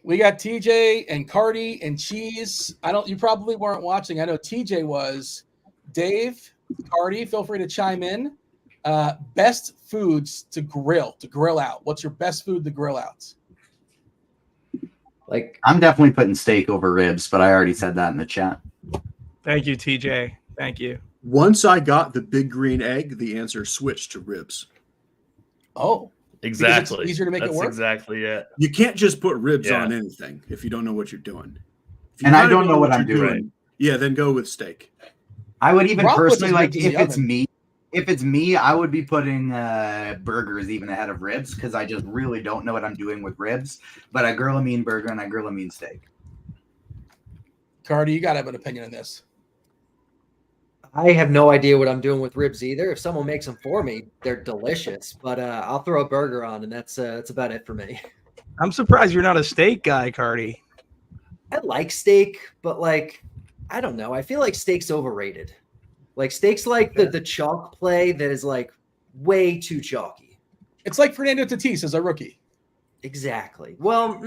We got TJ and Carty and Cheese. You probably weren't watching. I know TJ was. Dave, Carty, feel free to chime in. Best foods to grill out. What's your best food to grill out? Like, I'm definitely putting steak over ribs, but I already said that in the chat. Thank you, TJ. Thank you. Once I got the big green egg, the answer switched to ribs. Oh, exactly. It's easier to make it work. That's exactly it. You can't just put ribs on anything if you don't know what you're doing. And I don't know what I'm doing. Yeah, then go with steak. I would even personally, like, if it's me, I would be putting burgers even ahead of ribs, because I just really don't know what I'm doing with ribs. But I grill a mean burger and I grill a mean steak. Carty, you got to have an opinion on this. I have no idea what I'm doing with ribs either. If someone makes them for me, they're delicious. But I'll throw a burger on, and that's about it for me. I'm surprised you're not a steak guy, Carty. I like steak, but like, I don't know. I feel like steak's overrated. Like steak's like the chalk play that is like way too chalky. It's like Fernando Tatis as a rookie. Exactly. Well,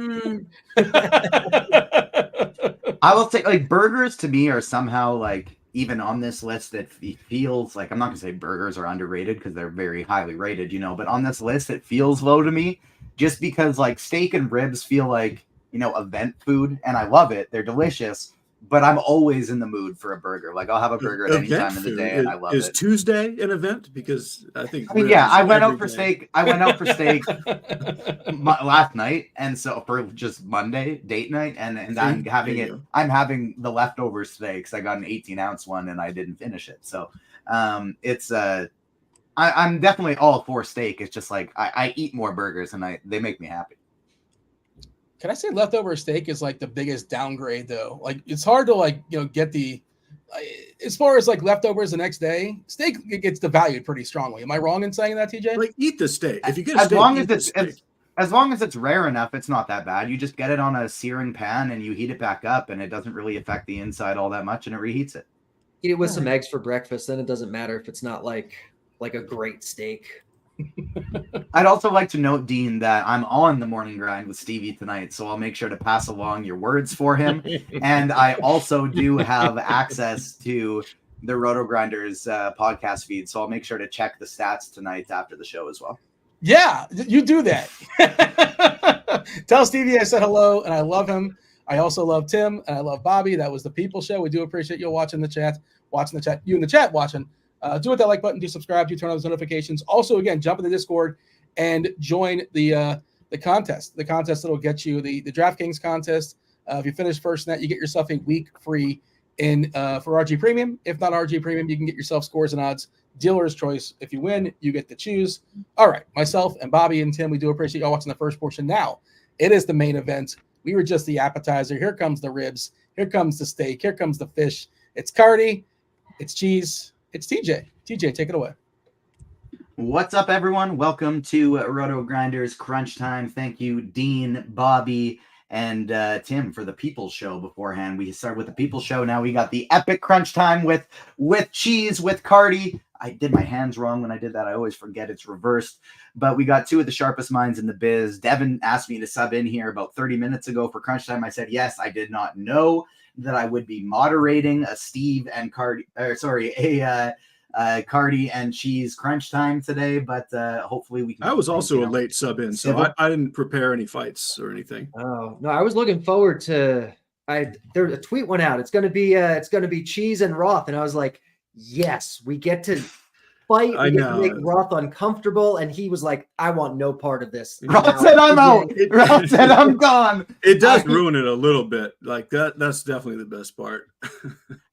I will say, like, burgers to me are somehow like even on this list that feels like, I'm not gonna say burgers are underrated because they're very highly rated, but on this list it feels low to me just because like steak and ribs feel like, event food, and I love it. They're delicious. But I'm always in the mood for a burger. Like, I'll have a burger at any time of the day, and I love it. Is Tuesday an event? Because I think. I went out for steak. I went out for steak last night, and so for just Monday date night, and I'm having it. I'm having the leftover steaks. I got an 18-ounce one, and I didn't finish it. So, I'm definitely all for steak. It's just like I eat more burgers, and they make me happy. Can I say leftover steak is like the biggest downgrade though? Like, it's hard to get the as far as like leftovers the next day. Steak gets devalued pretty strongly. Am I wrong in saying that, TJ? Like, eat the steak. If you get as long as it's rare enough, it's not that bad. You just get it on a searing pan and you heat it back up, and it doesn't really affect the inside all that much, and it reheats it. Eat it with some eggs for breakfast. Then it doesn't matter if it's not like a great steak. I'd also like to note, Dean, that I'm on the morning grind with Stevie tonight, so I'll make sure to pass along your words for him. And I also do have access to the RotoGrinders podcast feed, so I'll make sure to check the stats tonight after the show as well. Yeah, you do that. Tell Stevie I said hello, and I love him. I also love Tim, and I love Bobby. That was the People Show. We do appreciate you watching the chat. You in the chat watching. Do hit that like button, do subscribe, do turn on those notifications. Also, again, jump in the Discord and join the contest. The contest that'll get you the DraftKings contest. If you finish first net, you get yourself a week free for RG Premium. If not RG Premium, you can get yourself scores and odds. Dealer's choice. If you win, you get to choose. All right, myself and Bobby and Tim, we do appreciate y'all watching the first portion. Now, it is the main event. We were just the appetizer. Here comes the ribs. Here comes the steak. Here comes the fish. It's Carty. It's Cheese. It's TJ. TJ, take it away. What's up, everyone? Welcome to RotoGrinders Crunch Time. Thank you, Dean, Bobby, and Tim for the People's Show beforehand. We started with the People's Show. Now we got the epic Crunch Time with Cheese, with Carty. I did my hands wrong when I did that. I always forget it's reversed. But we got two of the sharpest minds in the biz. Devin asked me to sub in here about 30 minutes ago for Crunch Time. I said, yes, I did not know that I would be moderating a Steve and Carty, Carty and Cheese Crunch Time today, but hopefully we can. I was also a late sub in, so I didn't prepare any fights or anything. Oh no, I was looking forward to. A tweet went out. It's gonna be Cheese and Roth, and I was like, yes, we get to fight. We get to make Roth uncomfortable, and he was like, I want no part of this. Roth said I'm out. Roth said I'm gone. It does ruin it a little bit. Like that's definitely the best part.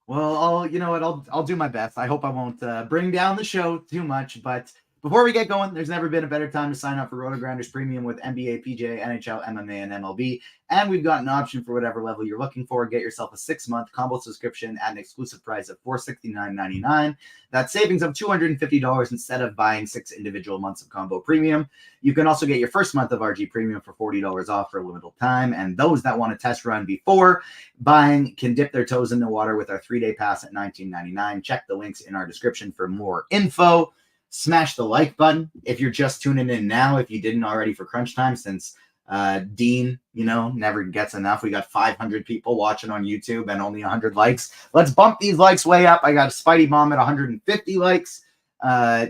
Well, I'll do my best. I hope I won't bring down the show too much. But before we get going, there's never been a better time to sign up for RotoGrinders Premium with NBA, PGA, NHL, MMA, and MLB. And we've got an option for whatever level you're looking for. Get yourself a 6-month combo subscription at an exclusive price of $469.99. That's savings of $250 instead of buying 6 individual months of combo premium. You can also get your first month of RG Premium for $40 off for a limited time. And those that want to test run before buying can dip their toes in the water with our 3-day pass at $19.99. Check the links in our description for more info. Smash the like button if you're just tuning in now, if you didn't already for Crunch Time, since Dean, never gets enough. We got 500 people watching on YouTube and only 100 likes. Let's bump these likes way up. I got a Spidey Bomb at 150 likes.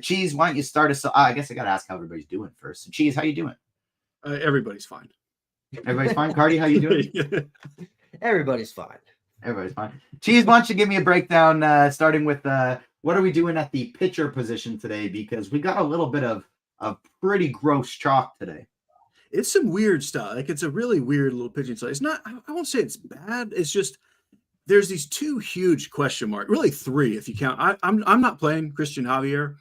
Cheese, why don't you start us? I guess I got to ask how everybody's doing first. So, Cheese, how you doing? Everybody's fine. Everybody's fine. Carty, how you doing? Everybody's fine. Everybody's fine. Cheese, why don't you give me a breakdown, starting with what are we doing at the pitcher position today? Because we got a little bit of pretty gross chalk today. It's some weird stuff. Like, it's a really weird little pitching slate. It's not, I won't say it's bad. It's just there's these 2 huge question marks, really 3 if you count. I'm not playing Christian Javier,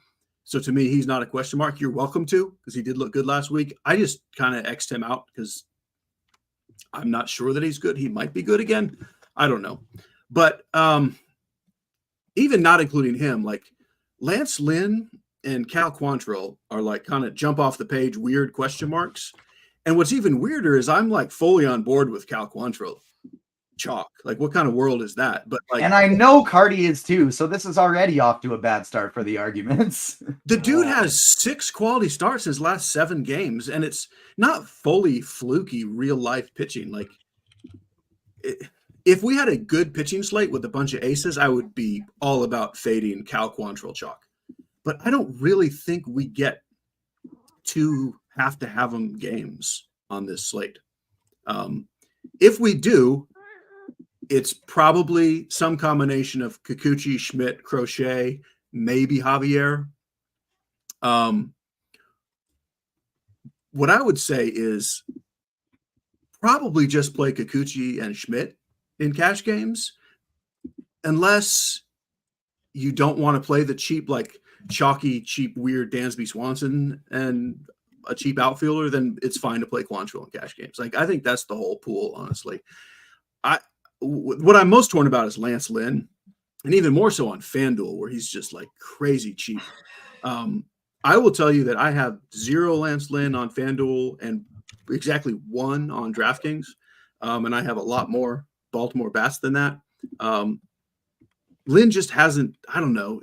so to me he's not a question mark. You're welcome to, because he did look good last week. I just kind of X'd him out because I'm not sure that he's good. He might be good again. I don't know, but even not including him, like Lance Lynn and Cal Quantrill are like kind of jump off the page weird question marks. And what's even weirder is I'm like fully on board with Cal Quantrill chalk. Like, what kind of world is that? But like, and I know Carty is too, so this is already off to a bad start for the arguments. The dude has 6 quality starts in his last 7 games, and it's not fully fluky real life pitching. Like, if we had a good pitching slate with a bunch of aces, I would be all about fading Cal Quantrill chalk. But I don't really think we get to have them games on this slate. If we do, it's probably some combination of Kikuchi, Schmidt, Crochet, maybe Javier. What I would say is probably just play Kikuchi and Schmidt in cash games, unless you don't want to play the cheap, like chalky, cheap, weird Dansby Swanson and a cheap outfielder, then it's fine to play Quantrill in cash games. Like, I think that's the whole pool, honestly. What I'm most torn about is Lance Lynn, and even more so on FanDuel, where he's just like crazy cheap. I will tell you that I have 0 Lance Lynn on FanDuel and exactly 1 on DraftKings, and I have a lot more Baltimore bats than that. Lynn just hasn't, I don't know.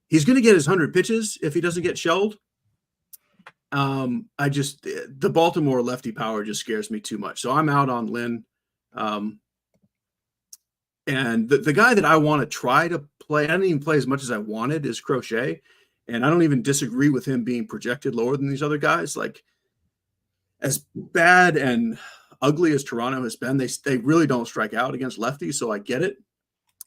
He's going to get his 100 pitches if he doesn't get shelled. The Baltimore lefty power just scares me too much. So I'm out on Lynn. And the guy that I want to try to play, I didn't even play as much as I wanted, is Crochet. And I don't even disagree with him being projected lower than these other guys. Like, as bad and ugly as Toronto has been, they really don't strike out against lefties, so I get it.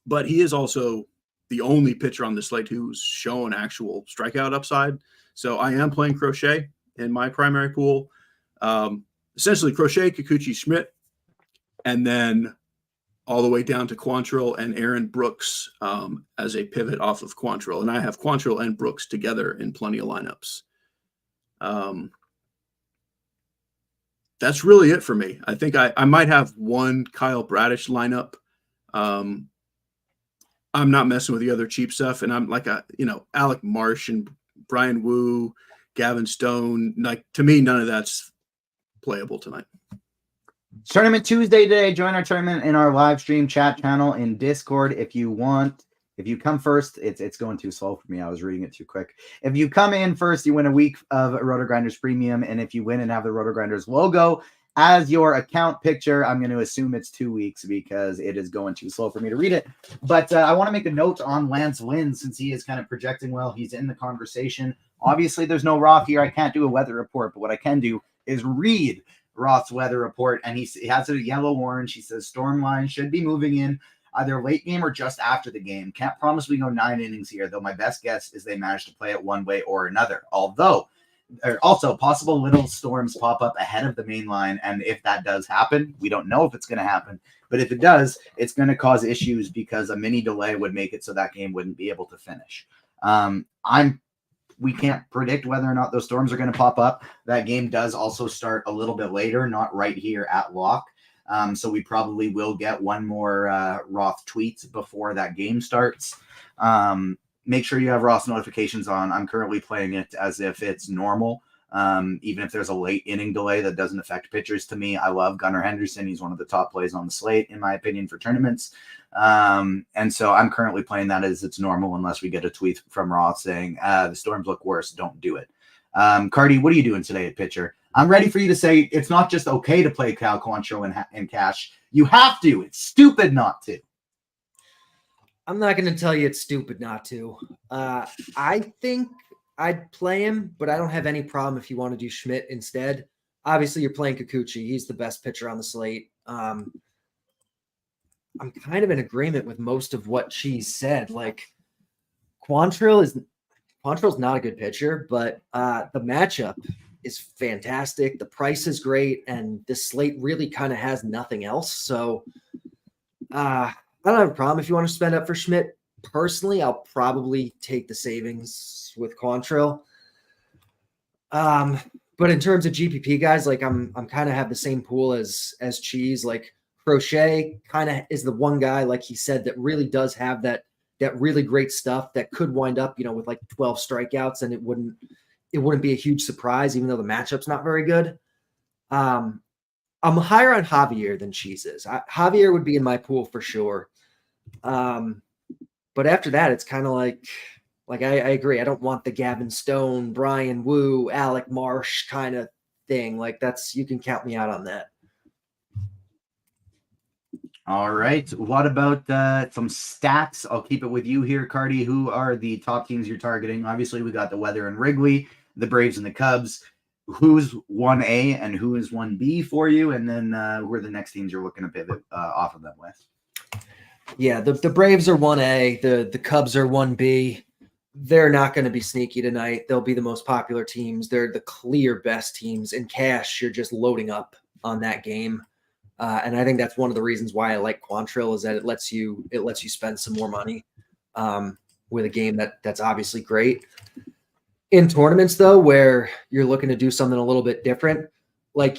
But he is also the only pitcher on the slate who's shown actual strikeout upside. So I am playing Crochet in my primary pool. Essentially Crochet, Kikuchi, Schmidt, and then all the way down to Quantrill and Aaron Brooks as a pivot off of Quantrill. And I have Quantrill and Brooks together in plenty of lineups. That's really it for me. I think I might have 1 Kyle Bradish lineup. I'm not messing with the other cheap stuff. And I'm like, Alec Marsh and Brian Wu, Gavin Stone. Like, to me, none of that's playable tonight. Tournament Tuesday today. Join our tournament in our live stream chat channel in Discord if you want. If you come first, it's going too slow for me. I was reading it too quick. If you come in first, you win a week of RotoGrinders Premium. And if you win and have the RotoGrinders logo as your account picture, I'm going to assume it's 2 weeks because it is going too slow for me to read it. But I want to make a note on Lance Lynn since he is kind of projecting well. He's in the conversation. Obviously, there's no Roth here. I can't do a weather report, but what I can do is read Roth's weather report. And he has a yellow orange. He says storm line should be moving in either late game or just after the game. Can't promise we go 9 innings here, though my best guess is they manage to play it one way or another. Also, possible little storms pop up ahead of the main line, and if that does happen, we don't know if it's going to happen, but if it does, it's going to cause issues because a mini delay would make it so that game wouldn't be able to finish. We can't predict whether or not those storms are going to pop up. That game does also start a little bit later, not right here at lock. So we probably will get one more Roth tweet before that game starts. Make sure you have Roth's notifications on. I'm currently playing it as if it's normal. Even if there's a late inning delay that doesn't affect pitchers to me. I love Gunnar Henderson. He's one of the top plays on the slate, in my opinion, for tournaments. And so I'm currently playing that as it's normal unless we get a tweet from Roth saying, the storms look worse. Don't do it. Carty, what are you doing today at pitcher? I'm ready for you to say it's not just okay to play Cal Quantrill in cash. You have to. It's stupid not to. I'm not going to tell you it's stupid not to. I think I'd play him, but I don't have any problem if you want to do Schmidt instead. Obviously, you're playing Kikuchi. He's the best pitcher on the slate. I'm kind of in agreement with most of what she said. Like, Quantrill's not a good pitcher, but the matchup is fantastic. The price is great, and this slate really kind of has nothing else. So I don't have a problem if you want to spend up for Schmidt. Personally, I'll probably take the savings with Quantrill. But in terms of GPP guys, like I'm kind of have the same pool as Cheese. Like Crochet kind of is the one guy, like he said, that really does have that really great stuff that could wind up, with like 12 strikeouts, and it wouldn't be a huge surprise, even though the matchup's not very good. I'm higher on Javier than Cheese is. Javier would be in my pool for sure. But after that, it's kind of like I agree. I don't want the Gavin Stone, Brian Wu, Alec Marsh kind of thing. Like you can count me out on that. All right. What about some stats? I'll keep it with you here, Carty. Who are the top teams you're targeting? Obviously, we got the Weather and Wrigley, the Braves and the Cubs. Who's 1A and who is 1B for you? And then who are the next teams you're looking to pivot off of them with? Yeah, the Braves are 1A. The Cubs are 1B. They're not going to be sneaky tonight. They'll be the most popular teams. They're the clear best teams. In cash, you're just loading up on that game. And I think that's one of the reasons why I like Quantrill is that it lets you spend some more money with a game that's obviously great. In tournaments, though, where you're looking to do something a little bit different, like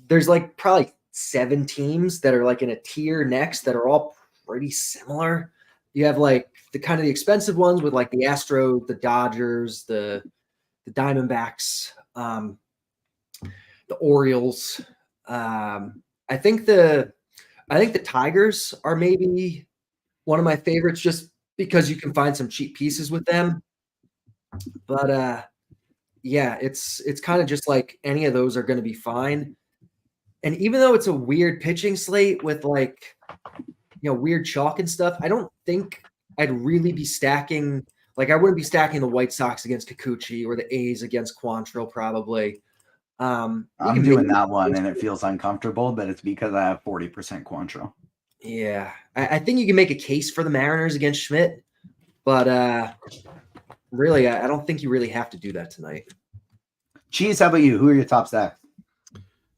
there's like probably 7 teams that are like in a tier next that are all pretty similar. You have like the kind of the expensive ones with like the Astros, the Dodgers, the Diamondbacks, the Orioles. I think the Tigers are maybe one of my favorites just because you can find some cheap pieces with them. But yeah, it's kind of just like any of those are going to be fine. And even though it's a weird pitching slate with like, weird chalk and stuff, I don't think I'd really be stacking. Like I wouldn't be stacking the White Sox against Kikuchi or the A's against Quantrill probably. I'm doing that one and it feels uncomfortable, but it's because I have 40% Quantrill. Yeah. I think you can make a case for the Mariners against Schmidt, but really, I don't think you really have to do that tonight. Cheese, how about you? Who are your top stacks?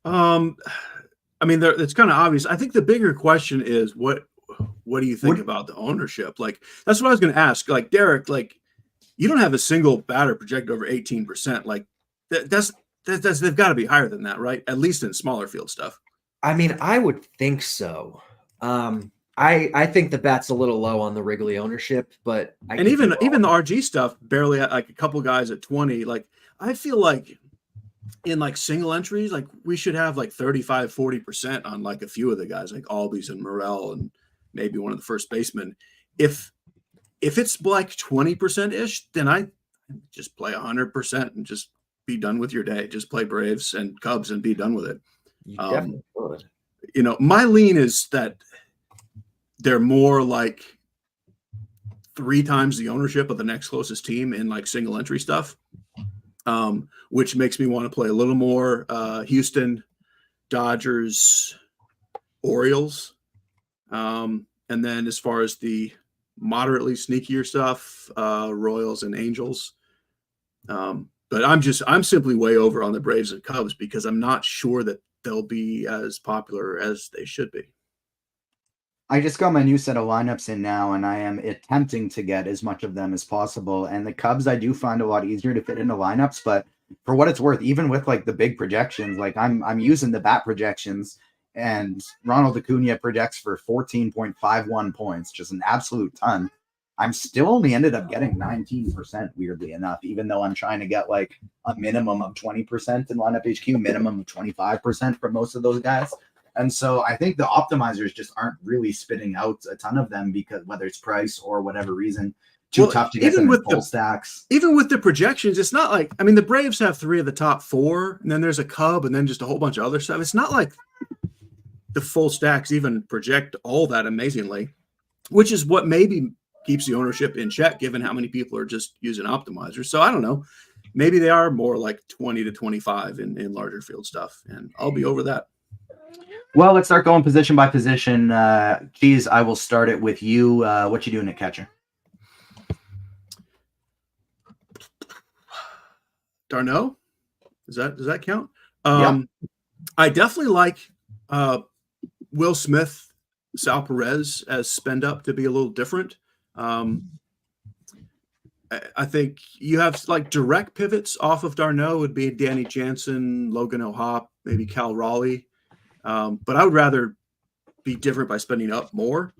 I mean, it's kind of obvious. I think the bigger question is what do you think about the ownership? Like, that's what I was going to ask. Like, Derek, like, you don't have a single batter projected over 18%. Like, that's they've got to be higher than that, right? At least in smaller field stuff. I mean, I would think so. I think the bat's a little low on the Wrigley ownership, but even the RG stuff, barely like a couple guys at 20. Like I feel like in like single entries, like we should have like 35-40% on like a few of the guys, like Albies and Morel and maybe one of the first basemen. If it's like 20% ish, then I just play 100% and just be done with your day. Just play Braves and Cubs and be done with it. You definitely would. You know, my lean is that they're more like 3 times the ownership of the next closest team in like single entry stuff, which makes me want to play a little more Houston, Dodgers, Orioles. And then as far as the moderately sneakier stuff, Royals and Angels. But I'm simply way over on the Braves and Cubs because I'm not sure that they'll be as popular as they should be. I just got my new set of lineups in now, and I am attempting to get as much of them as possible. And the Cubs, I do find a lot easier to fit into lineups, but for what it's worth, even with like the big projections, like I'm using the bat projections, and Ronald Acuna projects for 14.51 points, just an absolute ton. I'm still only ended up getting 19%, weirdly enough, even though I'm trying to get like a minimum of 20% in lineup HQ, minimum of 25% for most of those guys. And so I think the optimizers just aren't really spitting out a ton of them because whether it's price or whatever reason, tough to get them in full stacks. Even with the projections, it's not like, I mean, the Braves have 3 of the top 4, and then there's a Cub, and then just a whole bunch of other stuff. It's not like the full stacks even project all that amazingly, which is what maybe keeps the ownership in check, given how many people are just using optimizers. So I don't know. Maybe they are more like 20 to 25 in larger field stuff, and I'll be over that. Well, let's start going position by position. Cheese, I will start it with you. What you doing at catcher? Darno? Does that count? Yeah. I definitely like Will Smith, Sal Perez as spend up to be a little different. I think you have like direct pivots off of Darno would be Danny Jansen, Logan O'Hoppe, maybe Cal Raleigh. But I would rather be different by spending up more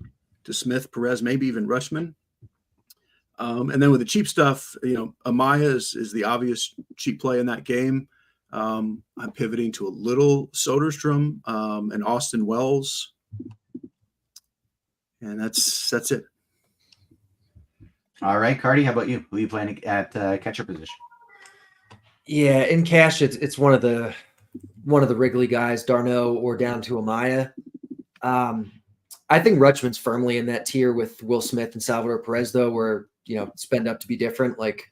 to Smith, Perez, maybe even Rushman. And then with the cheap stuff, Amaya is the obvious cheap play in that game. I'm pivoting to a little Soderstrom and Austin Wells. And that's it. All right, Carty, how about you? Who are you playing at catcher position? Yeah, in cash, it's one of the Wrigley guys, Darno or down to Amaya. I think Rutschman's firmly in that tier with Will Smith and Salvador Perez, though, where spend up to be different. Like,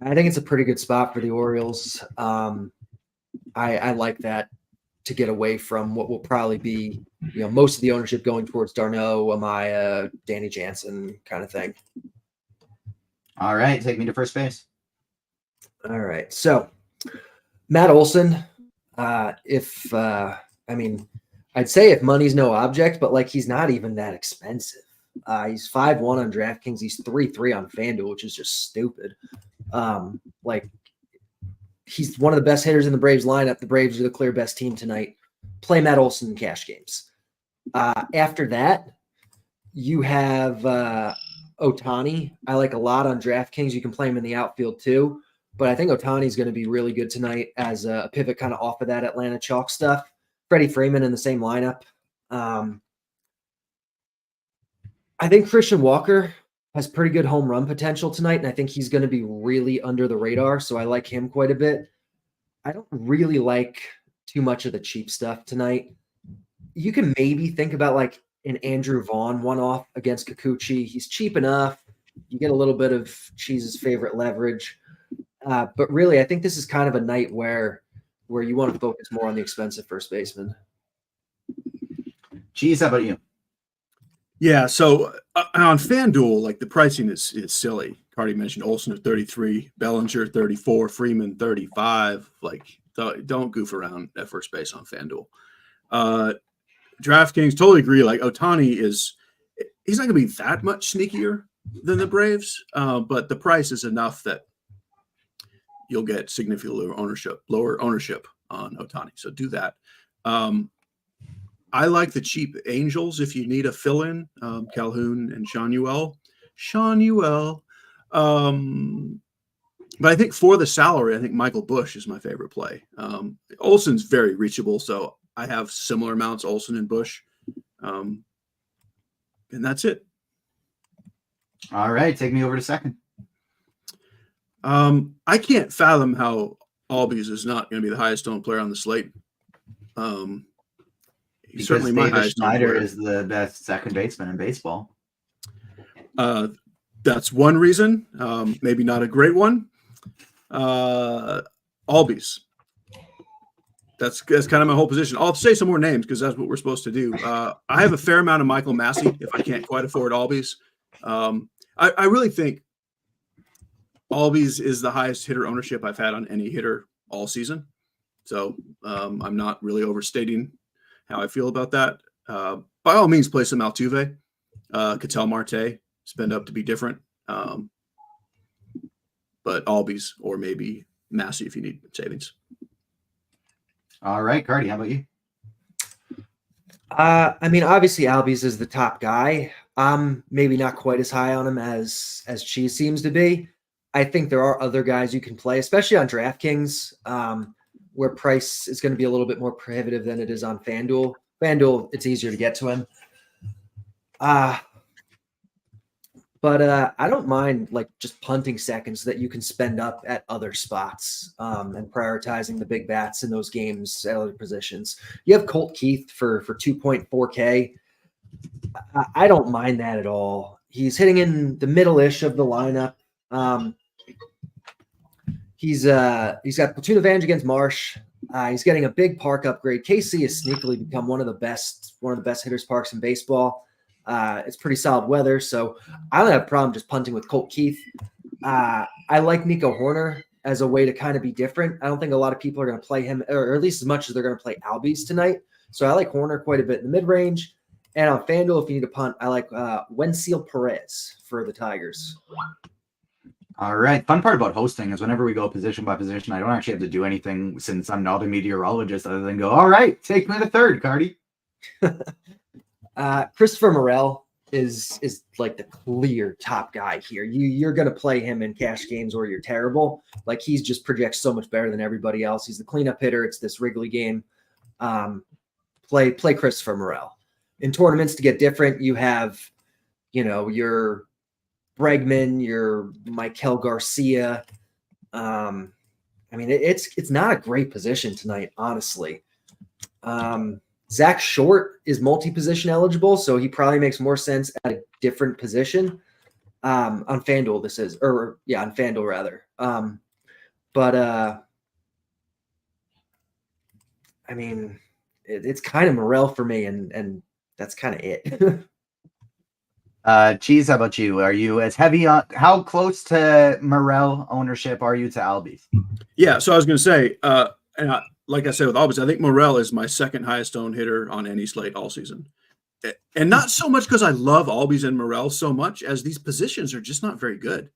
I think it's a pretty good spot for the Orioles. I like that to get away from what will probably be most of the ownership going towards Darno, Amaya, Danny Jansen kind of thing. All right, take me to first base. All right, so Matt Olson. I'd say if money's no object, but like he's not even that expensive. He's 5-1 on DraftKings. He's 3-3 on FanDuel, which is just stupid. He's one of the best hitters in the Braves lineup. The Braves are the clear best team tonight. Play Matt Olson in cash games. After that, you have Ohtani. I like a lot on DraftKings. You can play him in the outfield too. But I think Ohtani is going to be really good tonight as a pivot kind of off of that Atlanta chalk stuff. Freddie Freeman in the same lineup. I think Christian Walker has pretty good home run potential tonight, and I think he's going to be really under the radar, so I like him quite a bit. I don't really like too much of the cheap stuff tonight. You can maybe think about like an Andrew Vaughn one-off against Kikuchi. He's cheap enough. You get a little bit of Cheese's favorite leverage. But really, I think this is kind of a night where you want to focus more on the expensive first baseman. Cheese, how about you? Yeah, so on FanDuel, like the pricing is silly. Carty mentioned Olsen at 33, Bellinger 34, Freeman 35. Like, don't goof around at first base on FanDuel. DraftKings, totally agree. Like Ohtani he's not going to be that much sneakier than the Braves, but the price is enough that you'll get significantly lower ownership on Ohtani. So do that. I like the cheap Angels if you need a fill-in, Calhoun and Shanuel. But I think for the salary, I think Michael Busch is my favorite play. Olson's very reachable, so I have similar amounts, Olson and Busch. And that's it. All right, take me over to second. I can't fathom how Albies is not going to be the highest owned player on the slate. He's certainly my highest Schneider is the best second baseman in baseball. That's one reason. Maybe not a great one. Albies. That's kind of my whole position. I'll say some more names because that's what we're supposed to do. I have a fair amount of Michael Massey if I can't quite afford Albies. I really think Albies is the highest hitter ownership I've had on any hitter all season. So I'm not really overstating how I feel about that. By all means, play some Altuve, Ketel Marte, spend up to be different. But Albies or maybe Massey if you need savings. All right, Carty, how about you? I mean, obviously Albies is the top guy. Maybe not quite as high on him as Cheese seems to be. I think there are other guys you can play, especially on DraftKings, where price is going to be a little bit more prohibitive than it is on FanDuel. FanDuel, it's easier to get to him. But I don't mind like just punting seconds that you can spend up at other spots and prioritizing the big bats in those games at other positions. You have Colt Keith for 2.4K. I don't mind that at all. He's hitting in the middle-ish of the lineup. He's got platoon advantage against Marsh. He's getting a big park upgrade. KC has sneakily become one of the best hitters parks in baseball. It's pretty solid weather, so I don't have a problem just punting with Colt Keith. I like Nico Horner as a way to kind of be different. I don't think a lot of people are going to play him, or at least as much as they're going to play Albies tonight. So I like Horner quite a bit in the mid-range. And on FanDuel, if you need a punt, I like Wenceel Perez for the Tigers. All right. Fun part about hosting is whenever we go position by position, I don't actually have to do anything since I'm not a meteorologist other than go, all right, take me to third, Carty. Christopher Morel is like the clear top guy here. You're going to play him in cash games or you're terrible. Like he's just projects so much better than everybody else. He's the cleanup hitter. It's this Wrigley game. Play Christopher Morel. In tournaments to get different, you have, your Bregman, your Michael Garcia. I mean, it's not a great position tonight, honestly. Zach Short is multi-position eligible, so he probably makes more sense at a different position. On FanDuel, on FanDuel rather. I mean, it's kind of Morel for me, and that's kind of it. Cheese, how about you? Are you as heavy on how close to Morel ownership are you to Albies? Yeah, so I was going to say, like I said with Albies, I think Morel is my second highest owned hitter on any slate all season. And not so much because I love Albies and Morel so much as these positions are just not very good.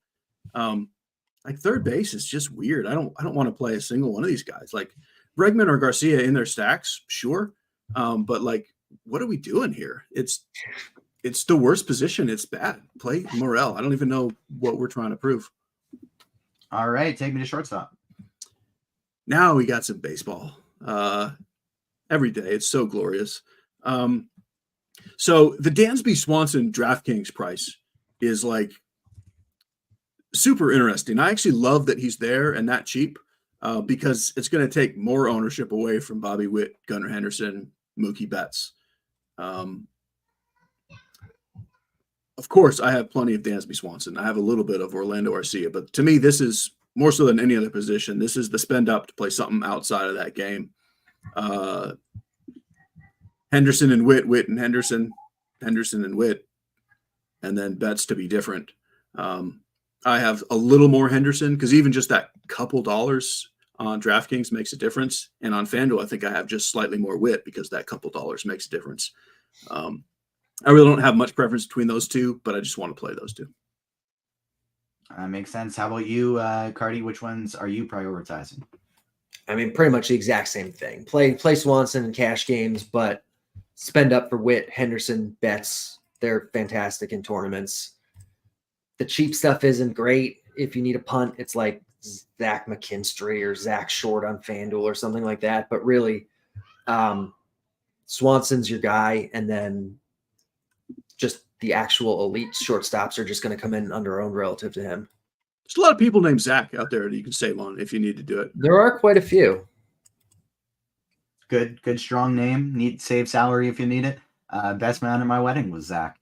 Like third base is just weird. I don't want to play a single one of these guys. Like Bregman or Garcia in their stacks, sure. But like, what are we doing here? It's the worst position. It's bad. Play Morel. I don't even know what we're trying to prove. All right, take me to shortstop. Now we got some baseball. Every day. It's so glorious. So the Dansby Swanson DraftKings price is like super interesting. I actually love that he's there and that cheap because it's going to take more ownership away from Bobby Witt, Gunnar Henderson, Mookie Betts. Of course, I have plenty of Dansby Swanson. I have a little bit of Orlando Arcia, but to me, this is more so than any other position. This is the spend up to play something outside of that game. Henderson and Witt, Witt and Henderson, Henderson and Witt, and then Betts to be different. I have a little more Henderson because even just that couple dollars on DraftKings makes a difference. And on FanDuel, I think I have just slightly more Witt because that couple dollars makes a difference. I really don't have much preference between those two, but I just want to play those two. Makes sense. How about you, Carty? Which ones are you prioritizing? I mean, pretty much the exact same thing. Play Swanson in cash games, but spend up for Witt, Henderson, Betts. They're fantastic in tournaments. The cheap stuff isn't great. If you need a punt, it's like Zach McKinstry or Zach Short on FanDuel or something like that. But really, Swanson's your guy, and then just the actual elite shortstops are just going to come in under-owned relative to him. There's a lot of people named Zach out there that you can save on if you need to do it. There are quite a few. Good, strong name. Need save salary if you need it. Best man at my wedding was Zach.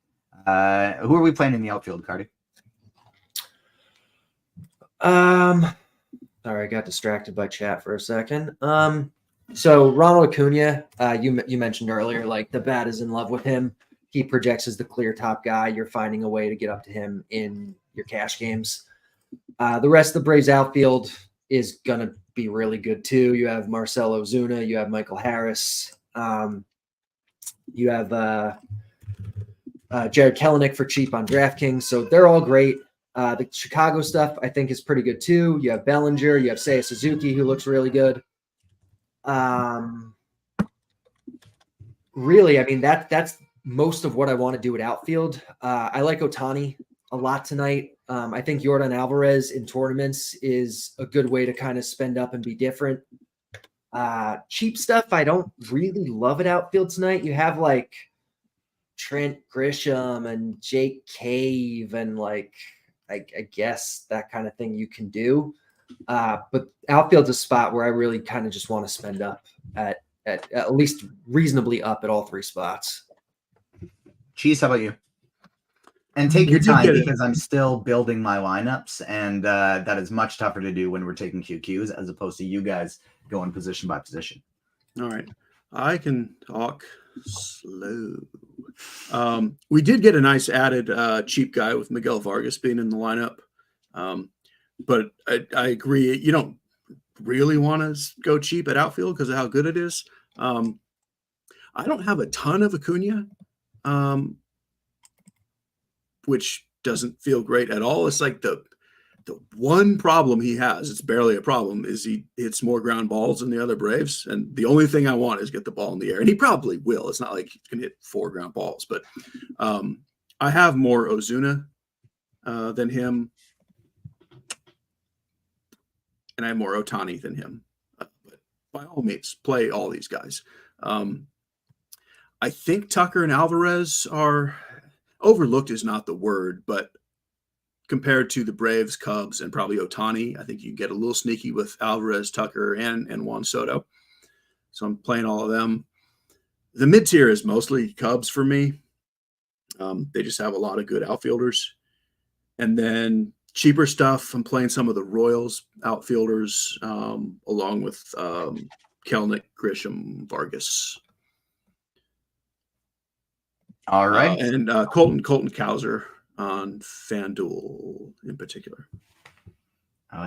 Who are we playing in the outfield, Carty? Sorry, I got distracted by chat for a second. So Ronald Acuna, you mentioned earlier, like the bat is in love with him. He projects as the clear top guy. You're finding a way to get up to him in your cash games. The rest of the Braves outfield is going to be really good too. You have Marcell Ozuna, you have Michael Harris, you have Jared Kelenic for cheap on DraftKings. So they're all great. The Chicago stuff I think is pretty good too. You have Bellinger, you have Seiya Suzuki, who looks really good. Really, I mean, that's most of what I want to do at outfield. I like Ohtani a lot tonight. I think Yordan Alvarez in tournaments is a good way to kind of spend up and be different. Cheap stuff, I don't really love at outfield tonight. You have like Trent Grisham and Jake Cave and like, I guess that kind of thing you can do. But outfield's a spot where I really kind of just want to spend up at least reasonably up at all three spots. Cheese, how about you? And take your time because I'm still building my lineups, and that is much tougher to do when we're taking QQs as opposed to you guys going position by position. All right. I can talk slow. We did get a nice added cheap guy with Miguel Vargas being in the lineup. But I agree. You don't really want to go cheap at outfield because of how good it is. I don't have a ton of Acuna, which doesn't feel great at all. It's like the one problem he has, it's barely a problem, is he hits more ground balls than the other Braves. And the only thing I want is get the ball in the air. And he probably will. It's not like he can hit 4 ground balls. But I have more Ozuna than him. And I have more Ohtani than him. But by all means, play all these guys. I think Tucker and Alvarez are overlooked is not the word, but compared to the Braves, Cubs, and probably Ohtani, I think you get a little sneaky with Alvarez, Tucker, and Juan Soto. So I'm playing all of them. The mid-tier is mostly Cubs for me. They just have a lot of good outfielders. And then cheaper stuff, I'm playing some of the Royals outfielders along with Kelenic, Grisham, Vargas. All right. And Colton Cowser on FanDuel in particular.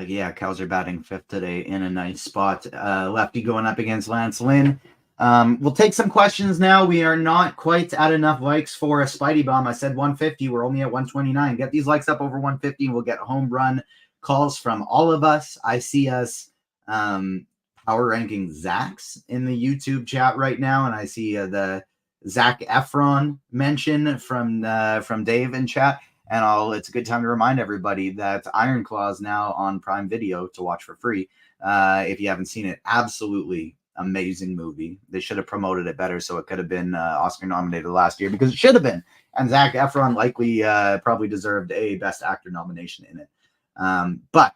Yeah, Cowser batting 5th today in a nice spot. Lefty going up against Lance Lynn. We'll take some questions now. We are not quite at enough likes for a Spidey Bomb. I said 150. We're only at 129. Get these likes up over 150 and we'll get home run calls from all of us. I see us power ranking Zach's in the YouTube chat right now, and I see the Zach Efron mention from Dave in chat. And it's a good time to remind everybody that Iron Claw is now on Prime Video to watch for free. If you haven't seen it, absolutely amazing movie. They should have promoted it better so it could have been Oscar nominated last year, because it should have been. And Zach Efron likely probably deserved a Best Actor nomination in it. But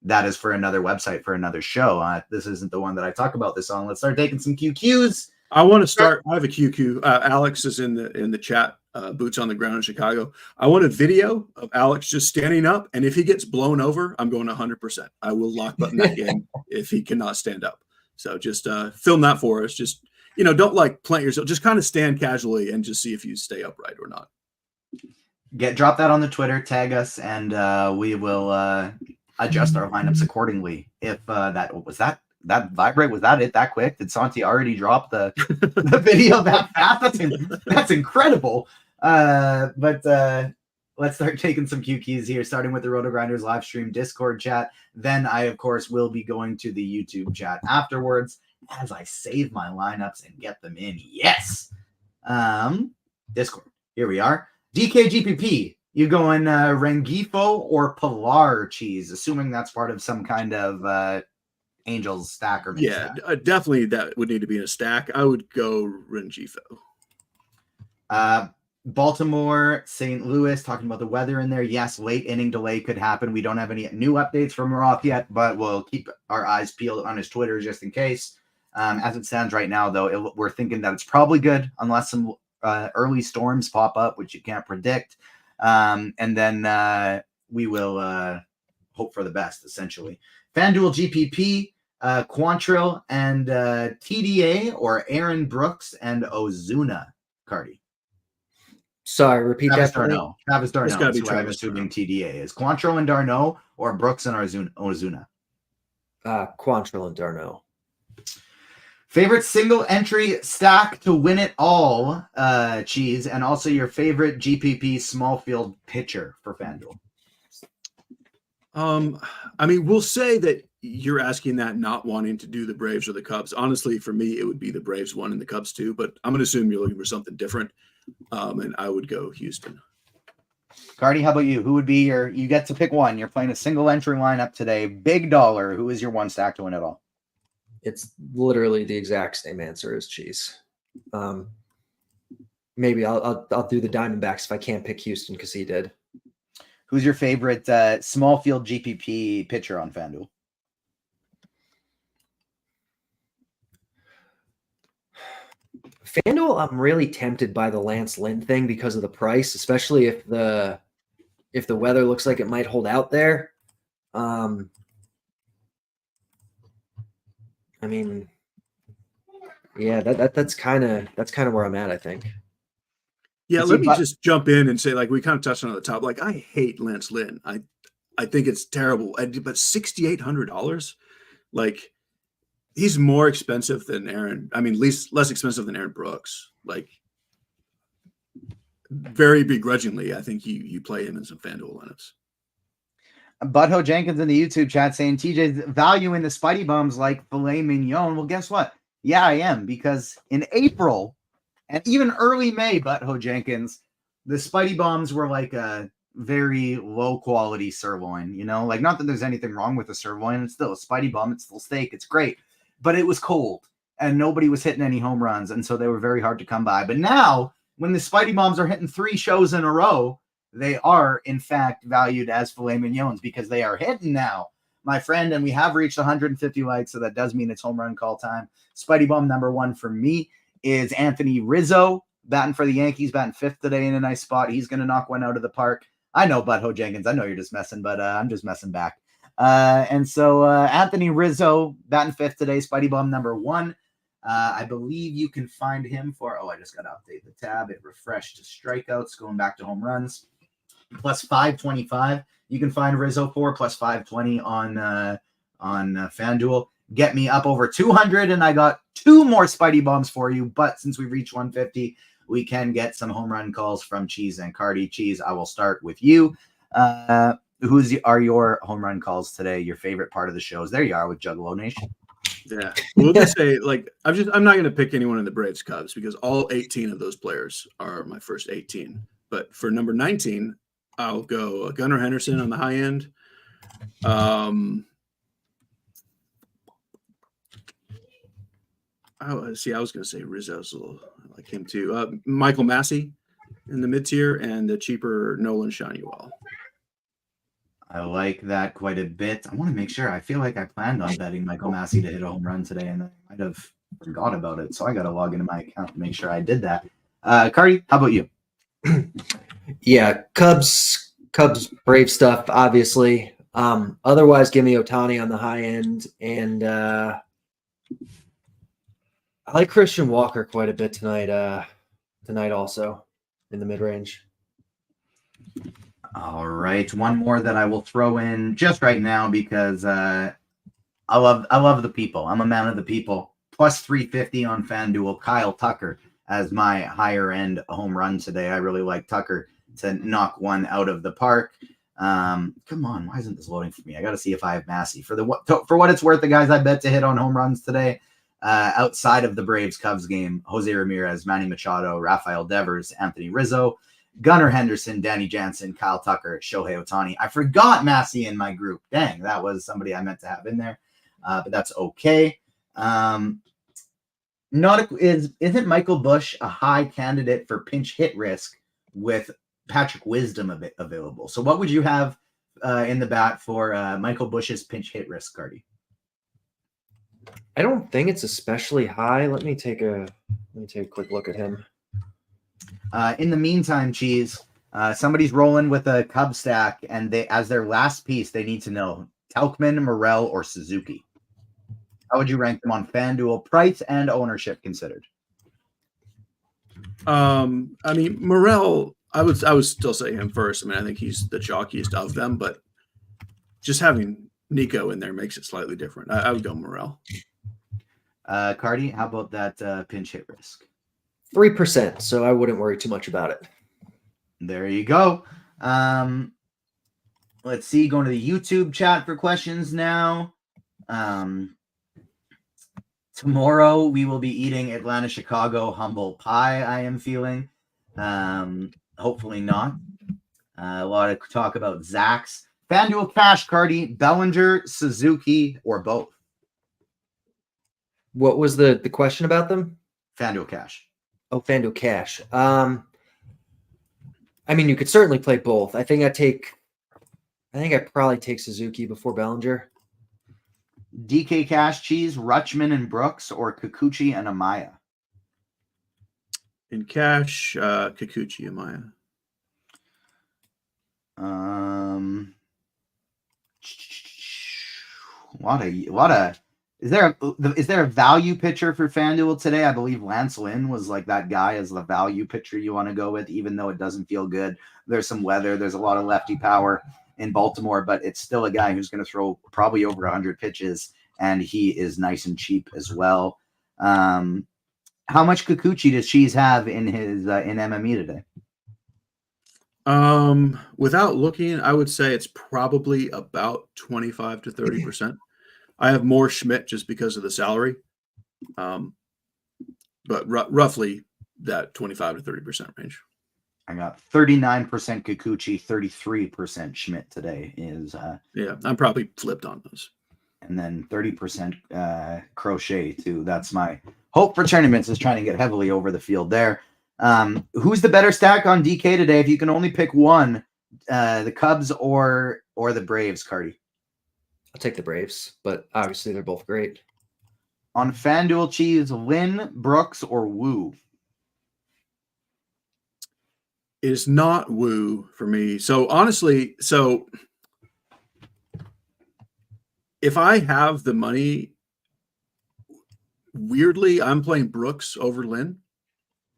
that is for another website, for another show. This isn't the one that I talk about this on. Let's start taking some QQs. I want to start. I have a QQ. Alex is in the chat. Boots on the ground in Chicago. I want a video of Alex just standing up, and if he gets blown over, I'm going 100%. I will lock button that game if he cannot stand up. So just film that for us. Just don't plant yourself. Just kind of stand casually and just see if you stay upright or not. Drop that on the Twitter, tag us, and we will adjust our lineups accordingly. If that vibrate, was that it that quick? Did Santi already drop the video that fast? That's incredible. But let's start taking some QQs here, starting with the RotoGrinders live stream Discord chat. Then I, of course, will be going to the YouTube chat afterwards as I save my lineups and get them in. Yes. Discord. Here we are. DKGPP. You going Rengifo or Pilar Cheese? Assuming that's part of some kind of Angels stack or mini stack. Definitely that would need to be in a stack. I would go Rengifo. Baltimore, St. Louis, talking about the weather in there. Yes, late inning delay could happen. We don't have any new updates from Roth yet, but we'll keep our eyes peeled on his Twitter just in case. As it stands right now, though, we're thinking that it's probably good unless some early storms pop up, which you can't predict. And then we will hope for the best, essentially. FanDuel GPP, Quantrill and TDA, or Aaron Brooks and Ozuna, Carty. Sorry, repeat Travis that for me. Darno. Travis Darno. It's gotta be That's what I'm Travis assuming TDA is. Quantrill and Darno, or Brooks and Ozuna? Quantrill and Darno. Favorite single entry stack to win it all, Cheese, and also your favorite GPP small field pitcher for FanDuel. I mean, we'll say that you're asking that not wanting to do the Braves or the Cubs. Honestly, for me, it would be the Braves one and the Cubs two, but I'm going to assume you're looking for something different. And I would go Houston. Cardi, how about you? Who would be you get to pick one. You're playing a single entry lineup today. Big dollar. Who is your one stack to win it all? It's literally the exact same answer as Cheese. Maybe I'll do the Diamondbacks if I can't pick Houston because he did. Who's your favorite small field GPP pitcher on FanDuel? FanDuel, I'm really tempted by the Lance Lynn thing because of the price, especially if the weather looks like it might hold out there. I mean, yeah, that's kind of where I'm at, I think. Yeah, let me just jump in and say, like, we kind of touched on the top. Like, I hate Lance Lynn. I think it's terrible. But $6,800, like, he's more expensive than Aaron. I mean, less expensive than Aaron Brooks. Like, very begrudgingly, I think you play him in some FanDuel lineups. Butthole Jenkins in the YouTube chat saying TJ's valuing the Spidey bums like filet mignon. Well, guess what? Yeah, I am, because in April and even early May, Butthole Jenkins, the Spidey bombs were like a very low quality sirloin, you know, like not that there's anything wrong with the sirloin. It's still a Spidey bomb. It's still steak. It's great, but it was cold and nobody was hitting any home runs. And so they were very hard to come by. But now when the Spidey bombs are hitting 3 shows in a row, they are in fact valued as filet mignons because they are hitting now, my friend. And we have reached 150 likes. So that does mean it's home run call time. Spidey bomb number 1 for me is Anthony Rizzo, batting for the Yankees, batting 5th today in a nice spot. He's going to knock one out of the park. I know, Butthole Jenkins, I know you're just messing, but I'm just messing back. And so Anthony Rizzo, batting 5th today, Spidey bomb number 1. I believe you can find him for, I just got to update the tab. It refreshed to strikeouts, going back to home runs. Plus 525. You can find Rizzo for plus 520 on FanDuel. Get me up over 200, and I got 2 more Spidey bombs for you. But since we reached 150, we can get some home run calls from Cheese and Carty. Cheese, I will start with you. Are your home run calls today? Your favorite part of the shows? There you are with Juggalo Nation. Yeah, we'll just say, like, I'm not going to pick anyone in the Braves Cubs because all 18 of those players are my first 18. But for number 19, I'll go Gunnar Henderson on the high end. I was going to say Rizzo's a little, I like him too. Michael Massey in the mid tier, and the cheaper Nolan Shonywell. I like that quite a bit. I want to make sure. I feel like I planned on betting Michael Massey to hit a home run today, and I might have forgot about it. So I got to log into my account to make sure I did that. Carty, how about you? Yeah, Cubs, Brave stuff, obviously. Otherwise, give me Ohtani on the high end, and I like Christian Walker quite a bit tonight. Tonight also in the mid range. All right, one more that I will throw in just right now because I love the people. I'm a man of the people. Plus 350 on FanDuel. Kyle Tucker as my higher end home run today. I really like Tucker to knock one out of the park. Come on, why isn't this loading for me? I got to see if I have Massey for what it's worth. The guys I bet to hit on home runs today. outside of the Braves-Cubs game, Jose Ramirez, Manny Machado, Rafael Devers, Anthony Rizzo, Gunnar Henderson, Danny Jansen, Kyle Tucker, Shohei Ohtani. I forgot Massey in my group. Dang, that was somebody I meant to have in there, but that's okay. Isn't Michael Busch a high candidate for pinch hit risk with Patrick Wisdom available? So what would you have in the bat for Michael Busch's pinch hit risk, Carty? I don't think it's especially high. Let me take a quick look at him. In the meantime, Cheese, somebody's rolling with a Cub stack, and they, as their last piece, they need to know Tauchman, Morel, or Suzuki. How would you rank them on FanDuel, price and ownership considered? I mean, Morel, I would still say him first. I mean, I think he's the chalkiest of them, but just having Nico in there makes it slightly different. I would go Morel. Carty, how about that pinch hit risk? 3%, so I wouldn't worry too much about it. There you go. Let's see, going to the YouTube chat for questions now. Tomorrow we will be eating Atlanta, Chicago humble pie, I am feeling. Hopefully not. A lot of talk about Zach's. FanDuel Cash, Carty, Bellinger, Suzuki, or both? What was the question about them? FanDuel Cash. Oh, FanDuel Cash. I mean, you could certainly play both. I think I probably take Suzuki before Bellinger. DK Cash, Cheese, Rutschman and Brooks, or Kikuchi and Amaya? In Cash, Kikuchi, Amaya. What a is there a value pitcher for FanDuel today? I believe Lance Lynn was like that guy as the value pitcher you want to go with, even though it doesn't feel good. There's some weather, there's a lot of lefty power in Baltimore, but it's still a guy who's going to throw probably over 100 pitches, and he is nice and cheap as well. How much Kikuchi does Cheese have in his in MME today? Without looking, I would say it's probably about 25 to 30%. I have more Schmidt just because of the salary, but roughly that 25 to 30% range. I got 39% Kikuchi, 33% Schmidt today. Yeah, I'm probably flipped on those. And then 30% Crochet too. That's my hope for tournaments, is trying to get heavily over the field there. Who's the better stack on DK today? If you can only pick one, the Cubs or the Braves, Carty? I'll take the Braves, but obviously they're both great. On FanDuel, Cheese, Lynn, Brooks, or Wu? It is not Wu for me. So honestly, if I have the money, weirdly, I'm playing Brooks over Lynn.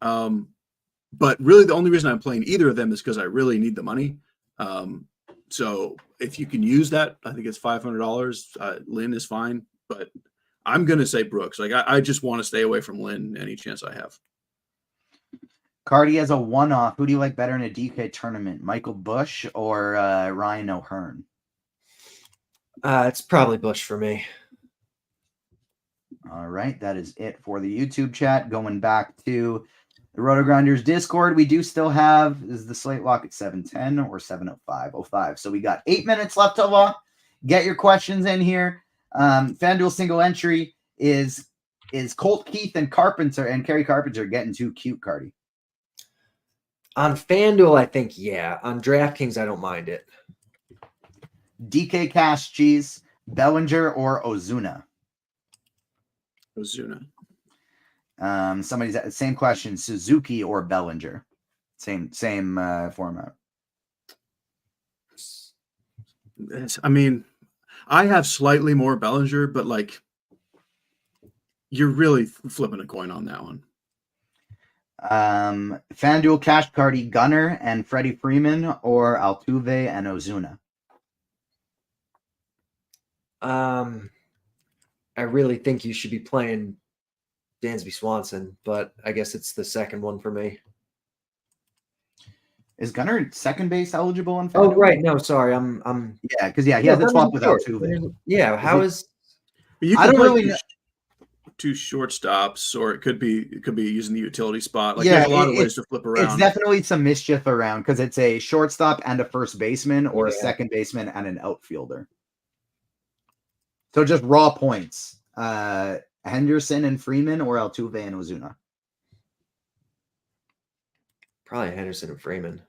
But really the only reason I'm playing either of them is because I really need the money. So if you can use that, I think it's $500. Lynn is fine, but I'm going to say Brooks. Like I just want to stay away from Lynn any chance I have. Carty has a one-off. Who do you like better in a DK tournament, Michael Busch or Ryan O'Hearn? It's probably Busch for me. All right, that is it for the YouTube chat. Going back to the RotoGrinders Discord, we do still have, is the slate lock at 7:10 or 7:05? So we got 8 minutes left to lock. Get your questions in here. FanDuel single entry is Colt Keith and Kerry Carpenter getting too cute, Carty? On FanDuel, I think, yeah. On DraftKings, I don't mind it. DK Cash, Cheese, Bellinger, or Ozuna? Ozuna. Somebody's same question, Suzuki or Bellinger? Same format. I mean, I have slightly more Bellinger, but like you're really flipping a coin on that one. FanDuel Cash, Carty, Gunner and Freddie Freeman, or Altuve and Ozuna? I really think you should be playing Dansby Swanson, but I guess it's the second one for me. Is Gunner second base eligible on FanDuel? Oh, right. No, sorry. I'm he has a swap with Altuve. Yeah, how is You I don't play, really know. two shortstops, or it could be using the utility spot. Like Yeah, there's a lot of ways to flip around. It's definitely some mischief around because it's a shortstop and a first baseman, or a second baseman and an outfielder. So just raw points. Henderson and Freeman, or Altuve and Ozuna? Probably Henderson and Freeman.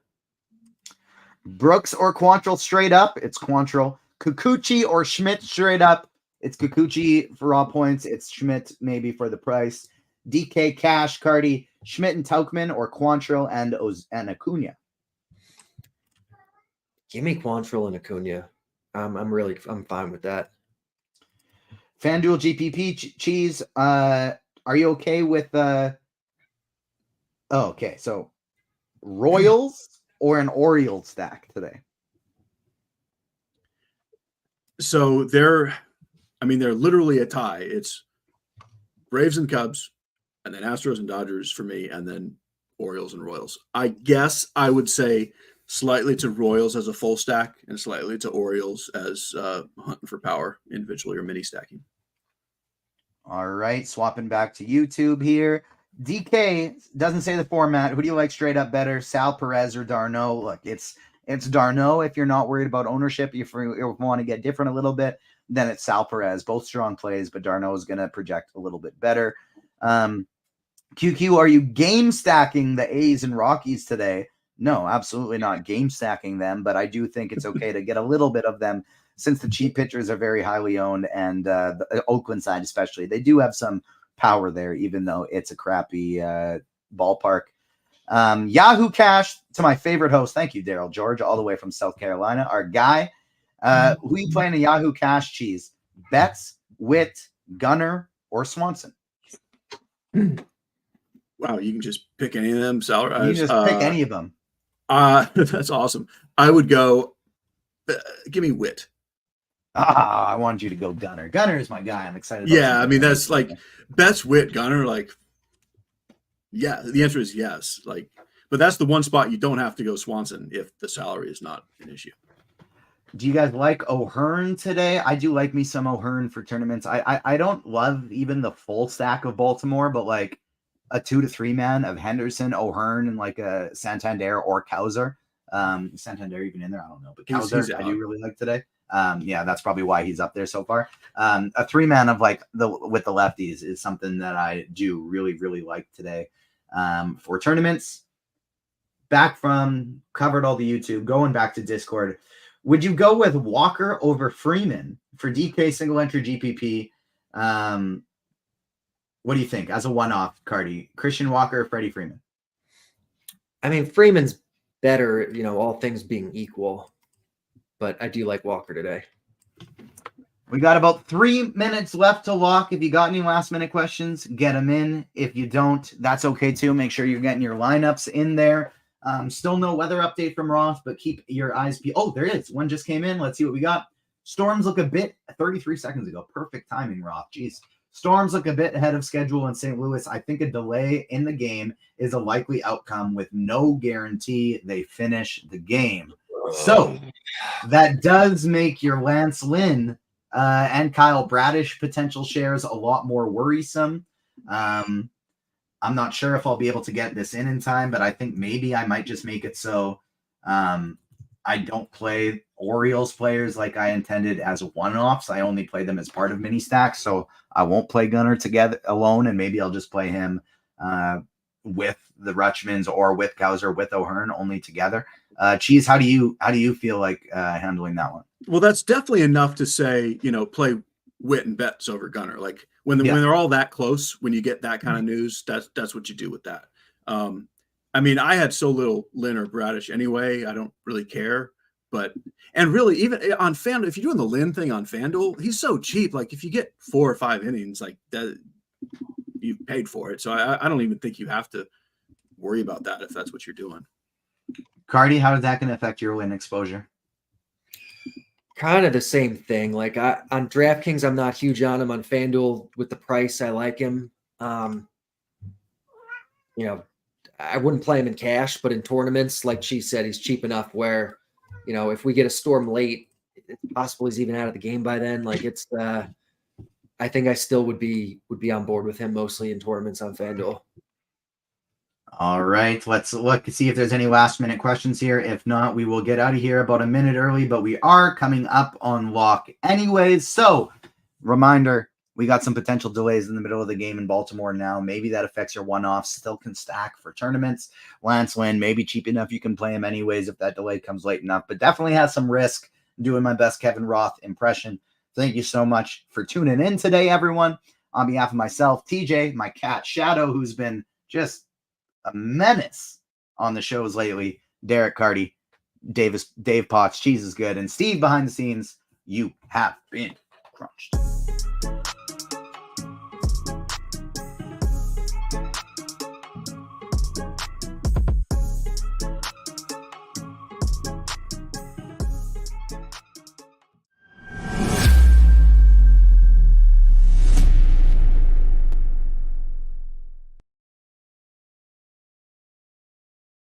Brooks or Quantrill straight up? It's Quantrill. Kikuchi or Schmidt straight up? It's Kikuchi for raw points. It's Schmidt maybe for the price. DK, Cash, Carty, Schmidt and Tauchman, or Quantrill and Acuna? Give me Quantrill and Acuna. I'm fine with that. FanDuel GPP Cheese. Are you okay with okay, so Royals or an Orioles stack today? So they're literally a tie. It's Braves and Cubs, and then Astros and Dodgers for me, and then Orioles and Royals. I guess I would say slightly to Royals as a full stack and slightly to Orioles as hunting for power individually or mini stacking. All right, swapping back to YouTube here. DK doesn't say the format. Who do you like straight up better, Sal Perez or d'Arnaud? Look, it's d'Arnaud if you're not worried about ownership. If you want to get different a little bit, then it's Sal Perez. Both strong plays, but d'Arnaud is going to project a little bit better. QQ, are you game stacking the A's and Rockies today? No, absolutely not game stacking them, but I do think it's okay to get a little bit of them since the cheap pitchers are very highly owned, and the Oakland side especially. They do have some power there, even though it's a crappy ballpark. Yahoo Cash, to my favorite host. Thank you, Daryl George, all the way from South Carolina. Our guy. Who you playing in Yahoo Cash, Cheese? Betts, Witt, Gunnar, or Swanson? Wow, you can just pick any of them. You can just pick any of them. That's awesome. I would go. Give me Witt. I wanted you to go Gunnar. Gunnar is my guy. I'm excited. Yeah, I mean that's like Betts, Witt, Gunnar. Like, yeah, the answer is yes. Like, but that's the one spot you don't have to go Swanson if the salary is not an issue. Do you guys like O'Hearn today? I do like me some O'Hearn for tournaments. I don't love even the full stack of Baltimore, but like a 2 to 3 man of Henderson, O'Hearn, and like a Santander or Cowser. Santander even in there? I don't know, but Cowser I do really like today. Yeah, that's probably why he's up there so far. A 3 man of like with the lefties is something that I do really, really like today. For tournaments, back from covered all the YouTube, going back to Discord. Would you go with Walker over Freeman for DK single entry GPP? What do you think as a one-off, Carty? Christian Walker or Freddie Freeman? I mean, Freeman's better, all things being equal, but I do like Walker today. We got about 3 minutes left to lock. If you got any last-minute questions, get them in. If you don't, that's okay too. Make sure you're getting your lineups in there. Still no weather update from Roth, but keep your eyes peeled. Oh, there is. One just came in. Let's see what we got. Storms look a bit 33 seconds ago. Perfect timing, Roth. Jeez. Storms look a bit ahead of schedule in St. Louis. I think a delay in the game is a likely outcome with no guarantee they finish the game. So that does make your Lance Lynn and Kyle Bradish potential shares a lot more worrisome. I'm not sure if I'll be able to get this in time, but I think maybe I might just make it so I don't play Orioles players like I intended as one-offs. I only play them as part of mini stacks, so I won't play Gunnar together alone, and maybe I'll just play him with the Rutschmans or with Cowser, with O'Hearn, only together. Cheese, how do you feel like handling that one? Well, that's definitely enough to say, play Witt and Betts over Gunnar. Like when they're all that close, when you get that kind of news, that's what you do with that. I mean, I had so little Lynn or Bradish anyway. I don't really care. And really, even on FanDuel, if you're doing the Lynn thing on FanDuel, he's so cheap. Like if you get 4 or 5 innings, like that, you've paid for it. So I don't even think you have to worry about that if that's what you're doing. Carty, how is that going to affect your Lynn exposure? Kind of the same thing. Like on DraftKings, I'm not huge on him. On FanDuel, with the price, I like him. I wouldn't play him in cash, but in tournaments, like she said, he's cheap enough where, if we get a storm late, it's possible he's even out of the game by then. Like it's, I I think I still would be on board with him mostly in tournaments on FanDuel. All right, let's look to see if there's any last minute questions here. If not, we will get out of here about a minute early, but we are coming up on lock anyways. So, reminder, we got some potential delays in the middle of the game in Baltimore now. Maybe that affects your one-offs. Still can stack for tournaments. Lance Lynn, maybe cheap enough you can play him anyways if that delay comes late enough, but definitely has some risk. Doing my best Kevin Roth impression. Thank you so much for tuning in today, everyone. On behalf of myself, TJ, my cat Shadow, who's been just a menace on the shows lately, Derek Carty, Dave Potts, Cheese is Good, and Steve behind the scenes, you have been crunched.